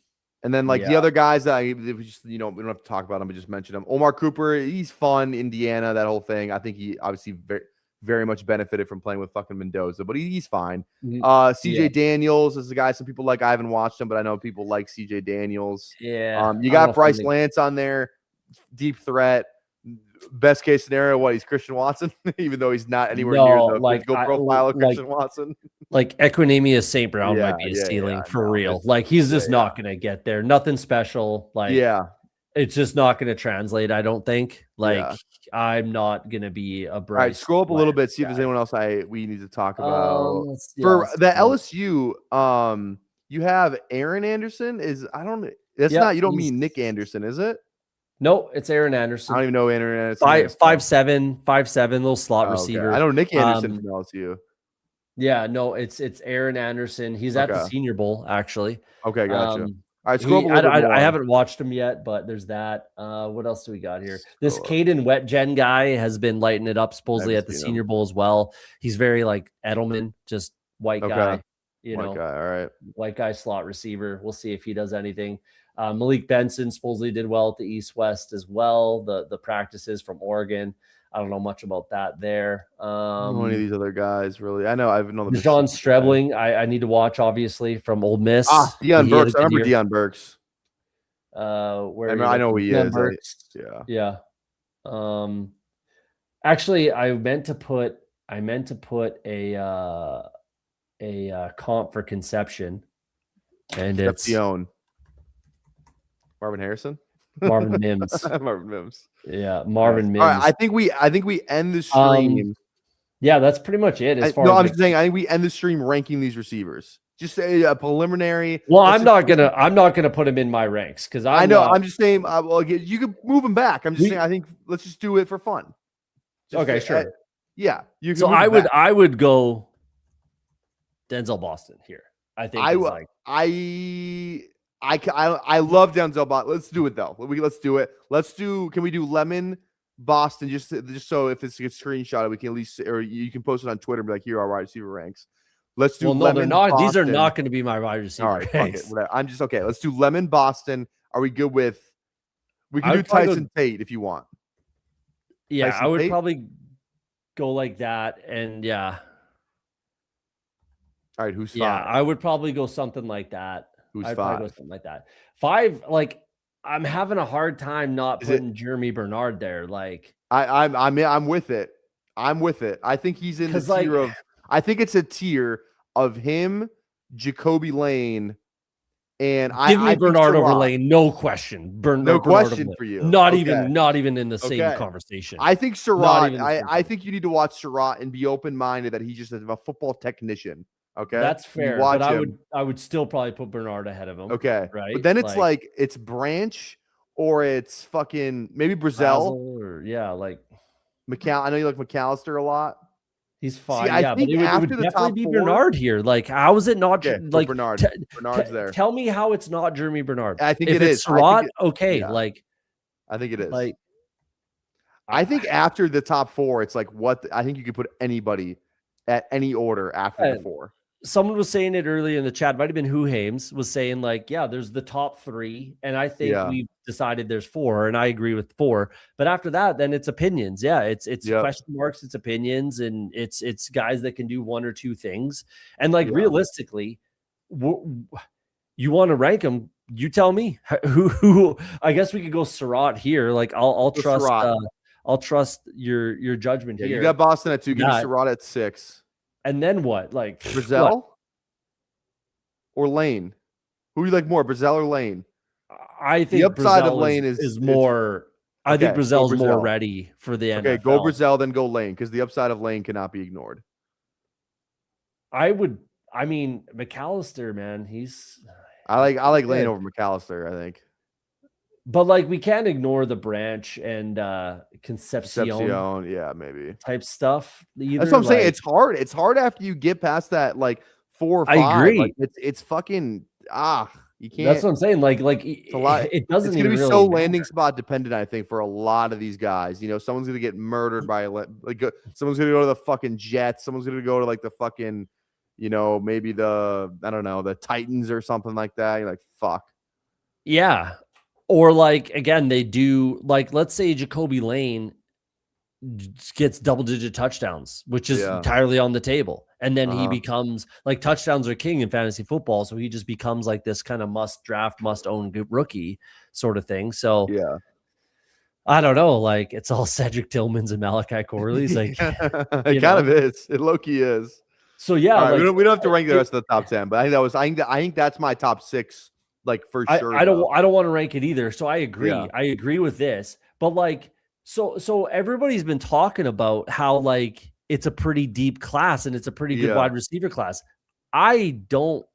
then like the other guys that we don't have to talk about them, but just mention them. Omar Cooper, he's fun. Indiana, that whole thing. I think he obviously very much benefited from playing with fucking Mendoza, but he's fine. CJ Daniels is the guy some people like. I haven't watched him, but I know people like CJ Daniels. Yeah. You got Bryce Lance on there, deep threat. Best case scenario, he's Christian Watson, even though he's not anywhere near the physical profile of Christian Watson. Like Equinemius St. Brown might be a ceiling for real. Like he's just not going to get there. Nothing special. Like it's just not going to translate. I don't think. Like I'm not going to be a Bryce. All right, scroll up a little bit. See if there's anyone else we need to talk about for the LSU. You have Aaron Anderson. That's not. You don't mean Nick Anderson, is it? No, it's Aaron Anderson. I don't even know Aaron Anderson. 5'7", little slot receiver. Okay. I know Nick Anderson from LSU. Yeah, no, it's Aaron Anderson. He's at the Senior Bowl, actually. Okay, gotcha. All right, scroll up a little bit more. I haven't watched him yet, but there's that. What else do we got here? This Caden Wetgen guy has been lighting it up supposedly at the Senior Bowl as well. He's very like Edelman, just white guy. White guy, all right. White guy slot receiver. We'll see if he does anything. Malik Benson supposedly did well at the East-West as well. The practices from Oregon. I don't know much about that there. I don't know any of these other guys, really. I know I've known the John Strebling. I need to watch, obviously, from Ole Miss. Deion Burks. I remember Deion Burks. I know who he is. Yeah. Actually, I meant to put a comp for Conception, and it's Marvin Harrison. Marvin Mims. Marvin Mims. Yeah, Marvin Mims. All right, I think we end the stream. Yeah, that's pretty much it. I'm just saying. I think we end the stream ranking these receivers. Just a preliminary. Well, I'm not gonna put him in my ranks because I know. I'm just saying. You could move him back. I'm just saying. I think let's just do it for fun. Okay, sure. Yeah. You. So I would go Denzel Boston here. I think I love Denzel Boston. Let's do it though. Let's do it. Can we do Lemon Boston just so if it's a screenshot, we can at least, or you can post it on Twitter and be like, here are our wide receiver ranks. Let's do. Well, no, they're not. Boston. These are not going to be my wide receiver. All right, ranks. I'm just okay. Let's do Lemon Boston. Are we good with? We can do Tyson Tate if you want. Yeah, Tyson I would Tate? probably go like that, and yeah. All right, who's 5? Yeah, I would probably go something like that. Who's I'd 5? Go something like that. 5, like I'm having a hard time not putting Jeremy Bernard there. Like I'm with it. I'm with it. I think he's in the tier of. I think it's a tier of him, Jacoby Lane, and give me Bernard over Lane, no question. No question for you. Not even in the same conversation. I think Surratt. I think you need to watch Surratt and be open minded that he's just a football technician. Okay, that's fair. But I would still probably put Bernard ahead of him. Okay, right. But then it's like it's Branch or it's fucking maybe Brazil or like I know you like McAllister a lot. He's fine. I think but it would definitely be Bernard here. Like, how is it not like Bernard? Bernard's there. Tell me how it's not Jeremy Bernard. I think if it's Surratt, okay. Yeah. Like, I think it is. Like, I think after the top 4, it's like I think you could put anybody at any order after the 4. Someone was saying it earlier in the chat. Might have been Who Hames was saying like, yeah, there's the top 3, and I think we've decided there's 4, and I agree with 4. But after that, then it's opinions. Yeah, it's question marks, it's opinions, and it's guys that can do 1 or 2 things. And like realistically, you want to rank them? You tell me. Who? I guess we could go Surratt here. Like I'll trust. I'll trust your judgment here. You got Boston at 2. Give me Surratt at 6. And then what? Like Brazil or Lane? Who do you like more, Brazil or Lane? I think the upside of Lane is more. I think Brazil's more ready for the NFL. Okay, go Brazil, then go Lane, because the upside of Lane cannot be ignored. I mean, McAllister, man, I like Lane over McAllister, I think. But like we can't ignore the Branch and Concepcion yeah, maybe type stuff either. That's what I'm saying. Like, It's hard. It's hard after you get past that like 4 or 5. I agree. Like it's fucking you can't. That's what I'm saying. Like it's a lot. It doesn't It's gonna even be really so matter. landing spot dependent, I think, for a lot of these guys. You know, someone's gonna get murdered by like someone's gonna go to the fucking Jets. Someone's gonna go to like the fucking, you know, maybe the Titans or something like that. You're like, fuck. Yeah. Or like again, they do like let's say Jacoby Lane gets double-digit touchdowns, which is entirely on the table, and then he becomes like touchdowns are king in fantasy football, so he just becomes like this kind of must draft, must own rookie sort of thing. So yeah, I don't know, like it's all Cedric Tillmans and Malachi Corley's like it kind of is. It low-key is. So yeah, right, like, we don't have to rank the rest of the top 10, but I think that's my top 6, like for sure. I don't want to rank it either. So I agree. Yeah. I agree with this, but like so everybody's been talking about how like it's a pretty deep class and it's a pretty good wide receiver class. I don't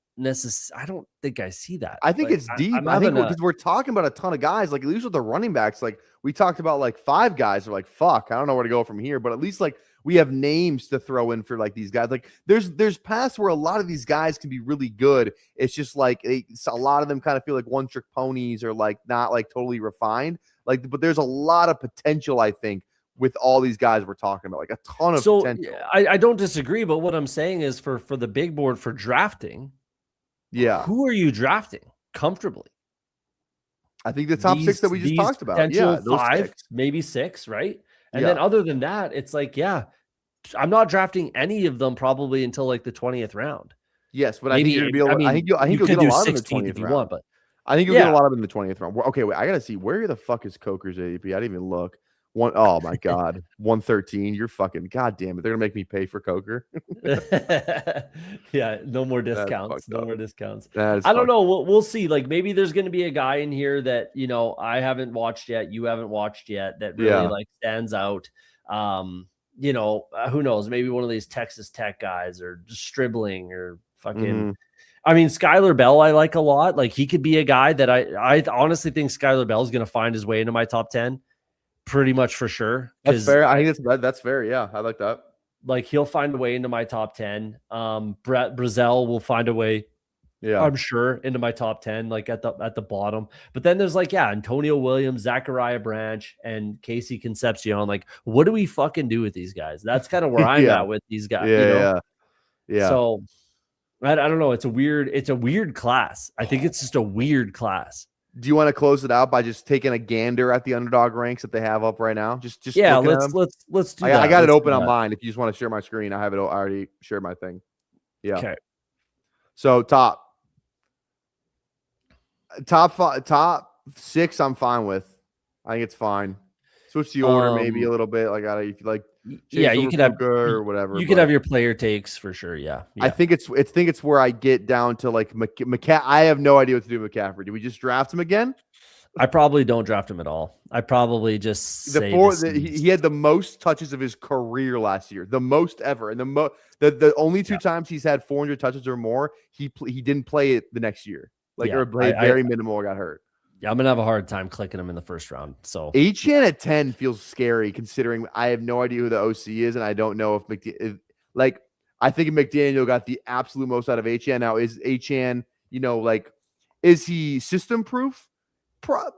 think I see that. I think like, it's deep. I think because we're talking about a ton of guys, like at least with the running backs, like we talked about like 5 guys are like, fuck, I don't know where to go from here. But at least like we have names to throw in for like these guys. Like there's paths where a lot of these guys can be really good. It's just like a lot of them kind of feel like one-trick ponies or like not like totally refined. Like, but there's a lot of potential, I think, with all these guys we're talking about, like a ton of potential. I don't disagree, but what I'm saying is for the big board for drafting, who are you drafting comfortably? I think the top 6 that we just talked about. Yeah, those 5, 6. maybe 6, right? And then other than that, it's like, I'm not drafting any of them probably until like the 20th round. Yes, but maybe, I think you're gonna be able. I think you'll get a lot in the 20th round. Want, but I think you'll get a lot of in the 20th round. Okay, wait, I gotta see where the fuck is Coker's ADP. I didn't even look. Oh my god, 113. You're fucking goddamn it. They're gonna make me pay for Coker. Yeah, no more discounts. No more discounts. I don't know. We'll see. Like maybe there's gonna be a guy in here that I haven't watched yet. You haven't watched yet. That really like stands out. Who knows? Maybe one of these Texas Tech guys or just Stribling or fucking. I mean, Skylar Bell, I like a lot. Like he could be a guy that I honestly think Skylar Bell is going to find his way into my top 10 pretty much for sure. That's fair. I think that's fair. Yeah. I like that. Like he'll find a way into my top 10. Brett Brazel will find a way. Yeah. I'm sure into my top 10, like at the bottom. But then there's like, Antonio Williams, Zachariah Branch, and Casey Concepcion. Like, what do we fucking do with these guys? That's kind of where I'm at with these guys. Yeah. So I don't know. It's a weird class. I think it's just a weird class. Do you want to close it out by just taking a gander at the underdog ranks that they have up right now? Just let's do that. I got it open on mine. If you just want to share my screen, I have it. I already shared my thing. Yeah. Okay. So top 6, I'm fine with. I think it's fine. Switch the order maybe a little bit. Like if you like. You could have or whatever. You could have your player takes for sure. Yeah. I think it's where I get down to like I have no idea what to do with McCaffrey. Do we just draft him again? I probably don't draft him at all. I probably just he had the most touches of his career last year, the most ever, and the only 2 times he's had 400 touches or more, he didn't play it the next year. Or played very minimal or got hurt. Yeah, I'm gonna have a hard time clicking him in the first round. So Achane at 10 feels scary considering I have no idea who the OC is, and I don't know if I think McDaniel got the absolute most out of Achane. Now is Achane, is he system proof?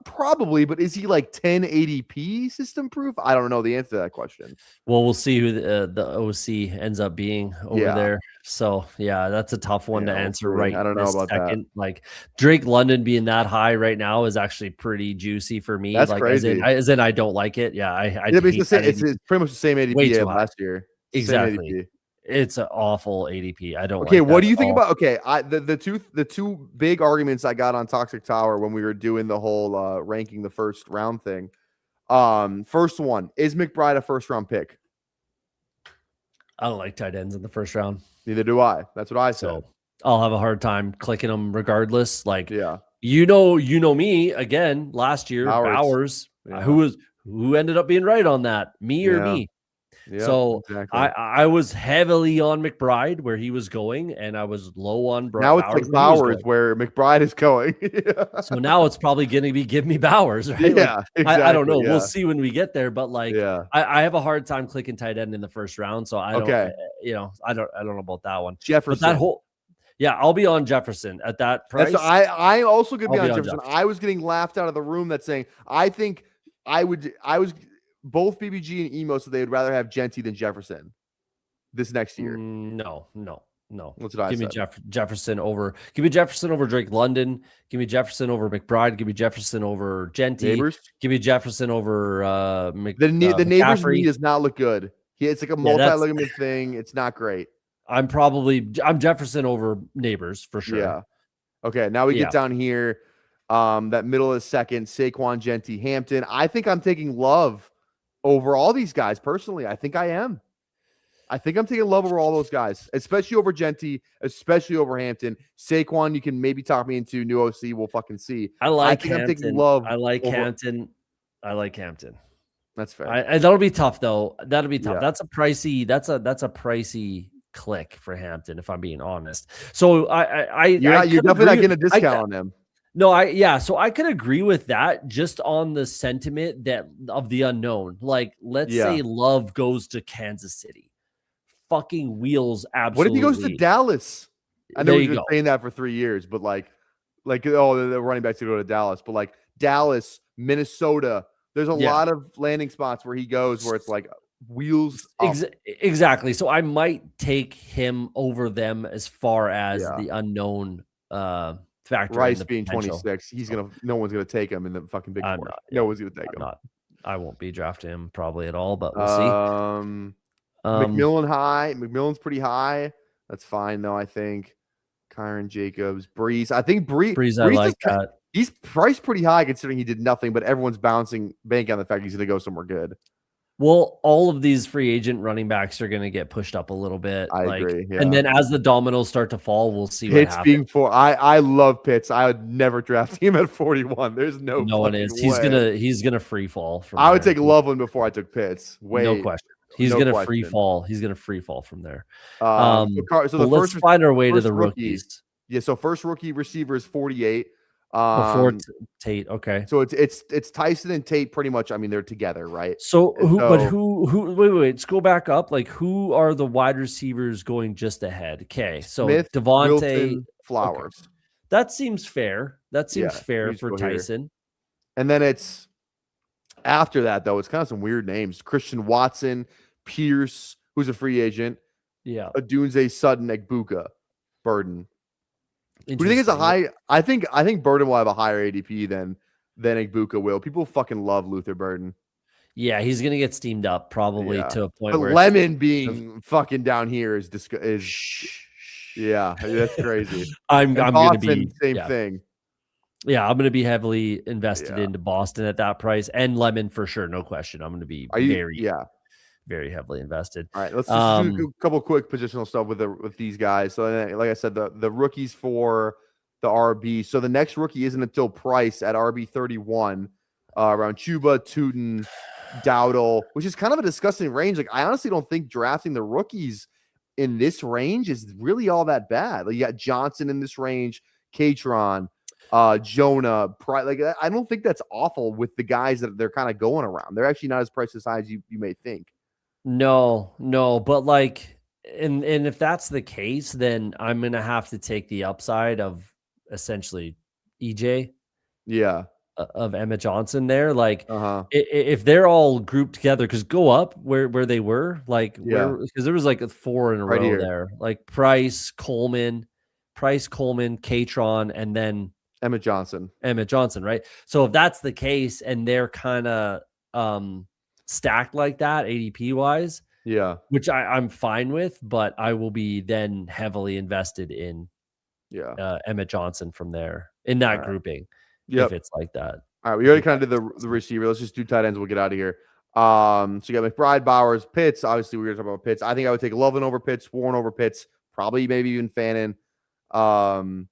Probably, but is he like 10 ADP system proof? I don't know the answer to that question. Well, we'll see who the OC ends up being over there. So that's a tough one to answer right. I don't know about that. Like Drake London being that high right now is actually pretty juicy for me. That's like, crazy. As in I don't like it. Yeah, it's pretty much the same ADP as last year. Exactly. It's an awful ADP. I don't. Okay, what do you think about? Okay, the two big arguments I got on Toxic Tower when we were doing the whole ranking the first round thing. First one, is McBride a first round pick? I don't like tight ends in the first round. Neither do I. That's what I said. So I'll have a hard time clicking them regardless. Like you know me again last year, Bowers. Who ended up being right on that? Me or me? Yeah, So exactly. I was heavily on McBride where he was going, and I was low on Now it's Bowers like where he was Bowers going. where McBride is going. So now it's probably going to be give me Bowers, right? Like Yeah, I don't exactly. know. We'll Yeah. see when we get there, but like Yeah. I have a hard time clicking tight end in the first round, so I don't. Okay. I don't know about that one. But Jefferson. that whole I'll be on Jefferson at that price. That's I also could be I'll on be on Jefferson. I was getting laughed out of the room that's saying I think I was both BBG and Emo, so they would rather have Genty than Jefferson this next year. No. That's what I Give me said. Jefferson over. Give me Jefferson over Drake London. Give me Jefferson over McBride. Give me Jefferson over Genty. Neighbors. Give me Jefferson over The neighbors knee McCaffrey. does not look good. It's like a multi-ligament thing. It's not great. I'm Jefferson over Neighbors for sure. Yeah. Okay. Now we get down here. That middle of the second, Saquon, Genty, Hampton. I think I'm taking Love over all these guys personally. I think I am. I think I'm taking Love over all those guys, especially over Genty, especially over Hampton. Saquon, you can maybe talk me into new OC. We'll fucking see. I think Hampton. I'm taking Love. I like Hampton. That's fair. That'll be tough though. That'll be tough. Yeah. That's a pricey click for Hampton, if I'm being honest. So you're definitely not getting a discount on them. No, so I could agree with that just on the sentiment that of the unknown. Like, let's say Love goes to Kansas City. Fucking wheels, absolutely. What if he goes to Dallas? I know we've been saying that for 3 years, but like the running backs to go to Dallas, but like Dallas, Minnesota, there's a lot of landing spots where he goes where it's like wheels up. Exactly. So I might take him over them as far as the unknown factor. Rice being 26, no one's gonna take him in the fucking big four. No one's gonna take him. I won't be drafting him probably at all, but we'll see. McMillan high. McMillan's pretty high. That's fine though. I think Kyron Jacobs, Breeze. I think Breeze. I like that. He's priced pretty high considering he did nothing, but everyone's banking on the fact he's going to go somewhere good. Well, all of these free agent running backs are going to get pushed up a little bit. I agree. Yeah. And then as the dominoes start to fall, we'll see Pitts what happens. Being I love Pitts. I would never draft him at 41. There's no one is. He's gonna free fall from I would take Loveland before I took Pitts. No question. He's gonna free fall. He's gonna free fall from there. So let's find our way to the rookies. Yeah, so first rookie receiver is 48. Before Tate, okay. So it's Tyson and Tate pretty much. I mean, they're together, right? So who? Wait. Let's go back up. Like, who are the wide receivers going just ahead? Okay, so Smith, Devontae, Wilson, Flowers. Okay. That seems fair. That seems fair for Tyson. Here. And then it's after that though. It's kind of some weird names: Christian Watson, Pierce, who's a free agent. Yeah, Adunze, Sutton, Egbuka, Burden. Who do you think is a high? I think Burden will have a higher ADP than Egbuka will. People fucking love Luther Burden. Yeah, he's gonna get steamed up probably to a point where Lemon being fucking down here is yeah, that's crazy. I'm gonna be same thing. Yeah, I'm gonna be heavily invested into Boston at that price, and Lemon for sure, no question. I'm gonna be very heavily invested. All right, let's just do a couple quick positional stuff with these guys. So, like I said, the rookies for the RB. So the next rookie isn't until Price at RB 31, around Chuba, Tootin, Dowdle, which is kind of a disgusting range. Like, I honestly don't think drafting the rookies in this range is really all that bad. Like, you got Johnson in this range, Katron, Jonah, like, I don't think that's awful with the guys that they're kind of going around. They're actually not as priced as high as you may think. No, but like, and if that's the case, then I'm gonna have to take the upside of essentially EJ, of Emmett Johnson there. Like, if they're all grouped together, because go up where they were, like, because there was like 4 in a row there, like Price, Coleman, Katron, and then Emmett Johnson, right? So if that's the case, and they're kind of stacked like that ADP wise, which I'm fine with, but I will be then heavily invested in Emmett Johnson from there in that grouping. If it's like that. All right, we already kind of did the receiver. Let's just do tight ends. We'll get out of here. So you got McBride, Bowers, Pitts. Obviously, we were talking about Pitts. I think I would take Loveland over Pitts, Warren over Pitts, probably maybe even Fannin. And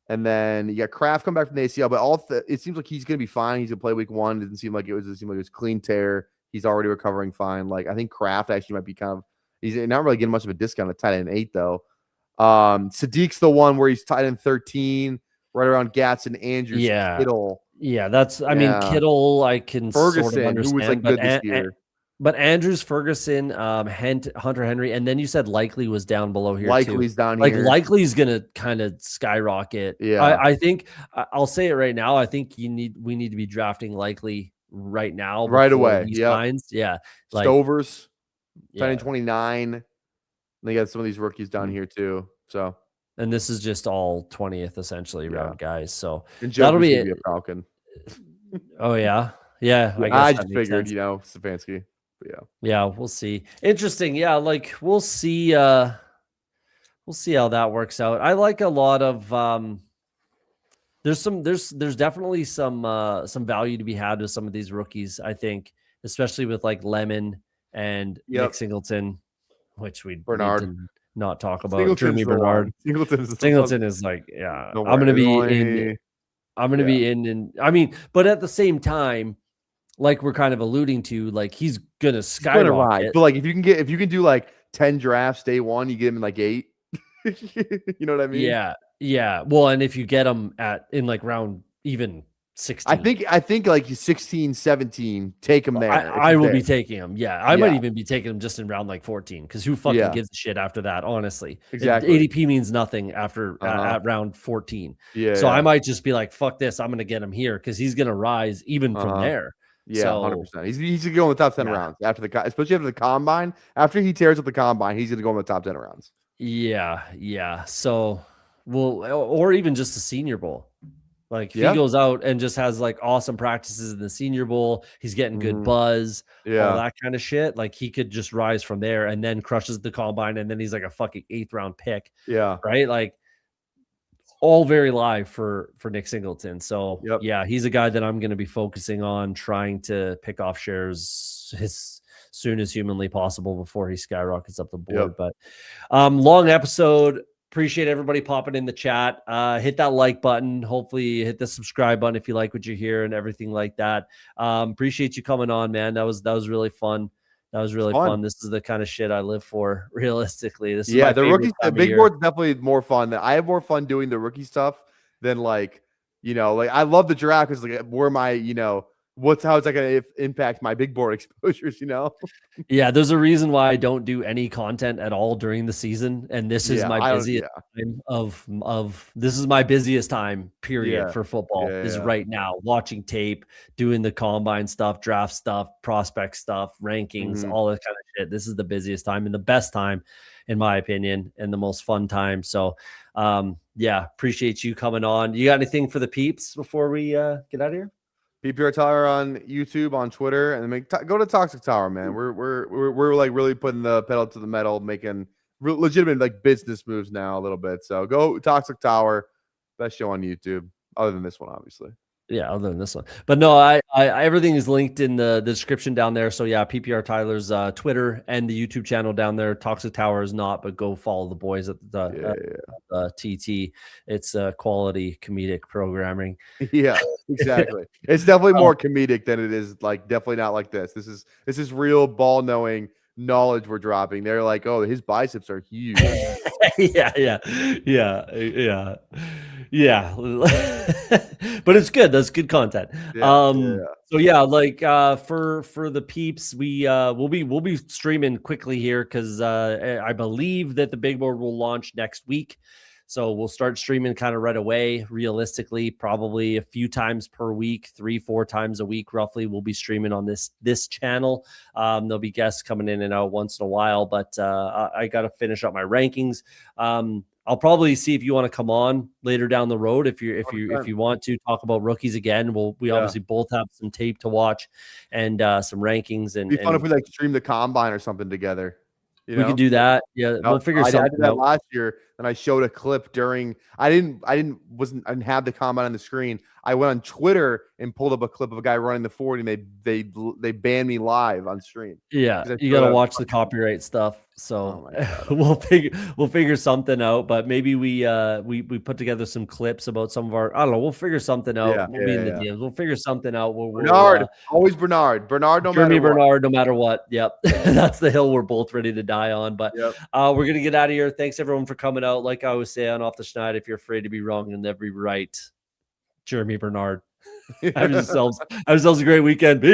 then you got Kraft come back from the ACL, but it seems like he's going to be fine. He's going to play week 1. It seemed like it was clean tear. he's already recovering fine. Like I think Kraft actually might be he's not really getting much of a discount at tight end 8 though. Sadiq's the one where he's tight end 13, right around Gatson, Andrews, Kittle. Yeah, I mean, Kittle, I can Ferguson, sort of understand, who was like good this year. But Andrews, Ferguson, Hunter Henry, and then you said Likely was down below here. Likely's down here. Like Likely's gonna kind of skyrocket. Yeah, I think I'll say it right now. I think we need to be drafting Likely right now, right away. Yeah, Stovers, 29. They got some of these rookies down here too. So, and this is just all 20th essentially round guys. So that'll be a Falcon. Oh yeah. I just figured, Stefanski. Yeah, we'll see. Interesting. Yeah, like we'll see how that works out. I like a lot of there's definitely some value to be had with some of these rookies, I think, especially with like Lemon and Nick Singleton, which we need to not talk about. Jeremy Bernard. Singleton is like, I'm gonna be in. I mean, but at the same time, like we're kind of alluding to, like he's gonna skyrocket. But like if you can do like 10 drafts day one, you get him in like 8. You know what I mean? Yeah. Well, and if you get him in like round even 16, I think like 16, 17, take him there. I will be taking him. Yeah, I might even be taking him just in round like 14 because who fucking gives a shit after that? Honestly, exactly. ADP means nothing after at round 14. Yeah. So I might just be like, fuck this, I'm gonna get him here because he's gonna rise even from there. Yeah, 100%. He's gonna go in the top 10 rounds after especially after the combine. After he tears up the combine, he's gonna go in the top 10 rounds. Yeah. So or even just the Senior Bowl. Like if he goes out and just has like awesome practices in the Senior Bowl, he's getting good buzz, all that kind of shit. Like he could just rise from there and then crushes the combine, and then he's like a fucking 8th round pick. Yeah, right. Like all very live for Nick Singleton. So he's a guy that I'm going to be focusing on trying to pick off shares as soon as humanly possible before he skyrockets up the board. But long episode. Appreciate everybody popping in the chat. Hit that like button. Hopefully hit the subscribe button if you like what you hear and everything like that. Appreciate you coming on, man. That was really fun. That was really fun. This is the kind of shit I live for, realistically. This is the rookie, the big board's definitely more fun. I have more fun doing the rookie stuff than like I love the draft because like where my how it's like going to impact my big board exposures, Yeah, there's a reason why I don't do any content at all during the season, and this is my busiest time this is my busiest time period for football is right now, watching tape, doing the combine stuff, draft stuff, prospect stuff, rankings, all that kind of shit. This is the busiest time and the best time in my opinion and the most fun time. So appreciate you coming on. You got anything for the peeps before we get out of here? PPRTyler on YouTube, on Twitter, and go to Toxic Tower, man. We're like really putting the pedal to the metal, making legitimate like business moves now a little bit. So go Toxic Tower, best show on YouTube, other than this one, obviously. Yeah, other than this one. But no, I everything is linked in the description down there. So yeah, PPRTyler's Twitter and the YouTube channel down there. Toxic Tower is not, but go follow the boys at the TT. It's quality comedic programming. Yeah, exactly. It's definitely more comedic than it is like definitely not like this. This is real ball knowing knowledge we're dropping. They're like, oh, his biceps are huge. yeah. But it's good. That's good content. So like for the peeps, we'll be streaming quickly here because I believe that the big board will launch next week. So we'll start streaming kind of right away. Realistically, probably a few times per week, 3-4 times a week, roughly. We'll be streaming on this channel. There'll be guests coming in and out once in a while, but I got to finish up my rankings. I'll probably see if you want to come on later down the road. If you want to talk about rookies again, we obviously both have some tape to watch and some rankings. And it'd be fun if we like stream the combine or something together. We can do that. Yeah, we'll figure something out. I did that last year, and I showed a clip during. I didn't have the combine on the screen. I went on Twitter and pulled up a clip of a guy running the 40, and they banned me live on stream. Yeah, you got to watch the copyright stuff. So we'll figure something out. But maybe we put together some clips about some of our. I don't know. We'll figure something out. We'll be in the DMs. We'll figure something out. Bernard, always Bernard. Bernard, no Jeremy matter Bernard, no matter what. Yep, that's the hill we're both ready to die on. But we're gonna get out of here. Thanks everyone for coming out. Like I always say on Off the Schneid, if you're afraid to be wrong, you'll never be right. Jeremy Bernard. Have yourselves a great weekend. Peace.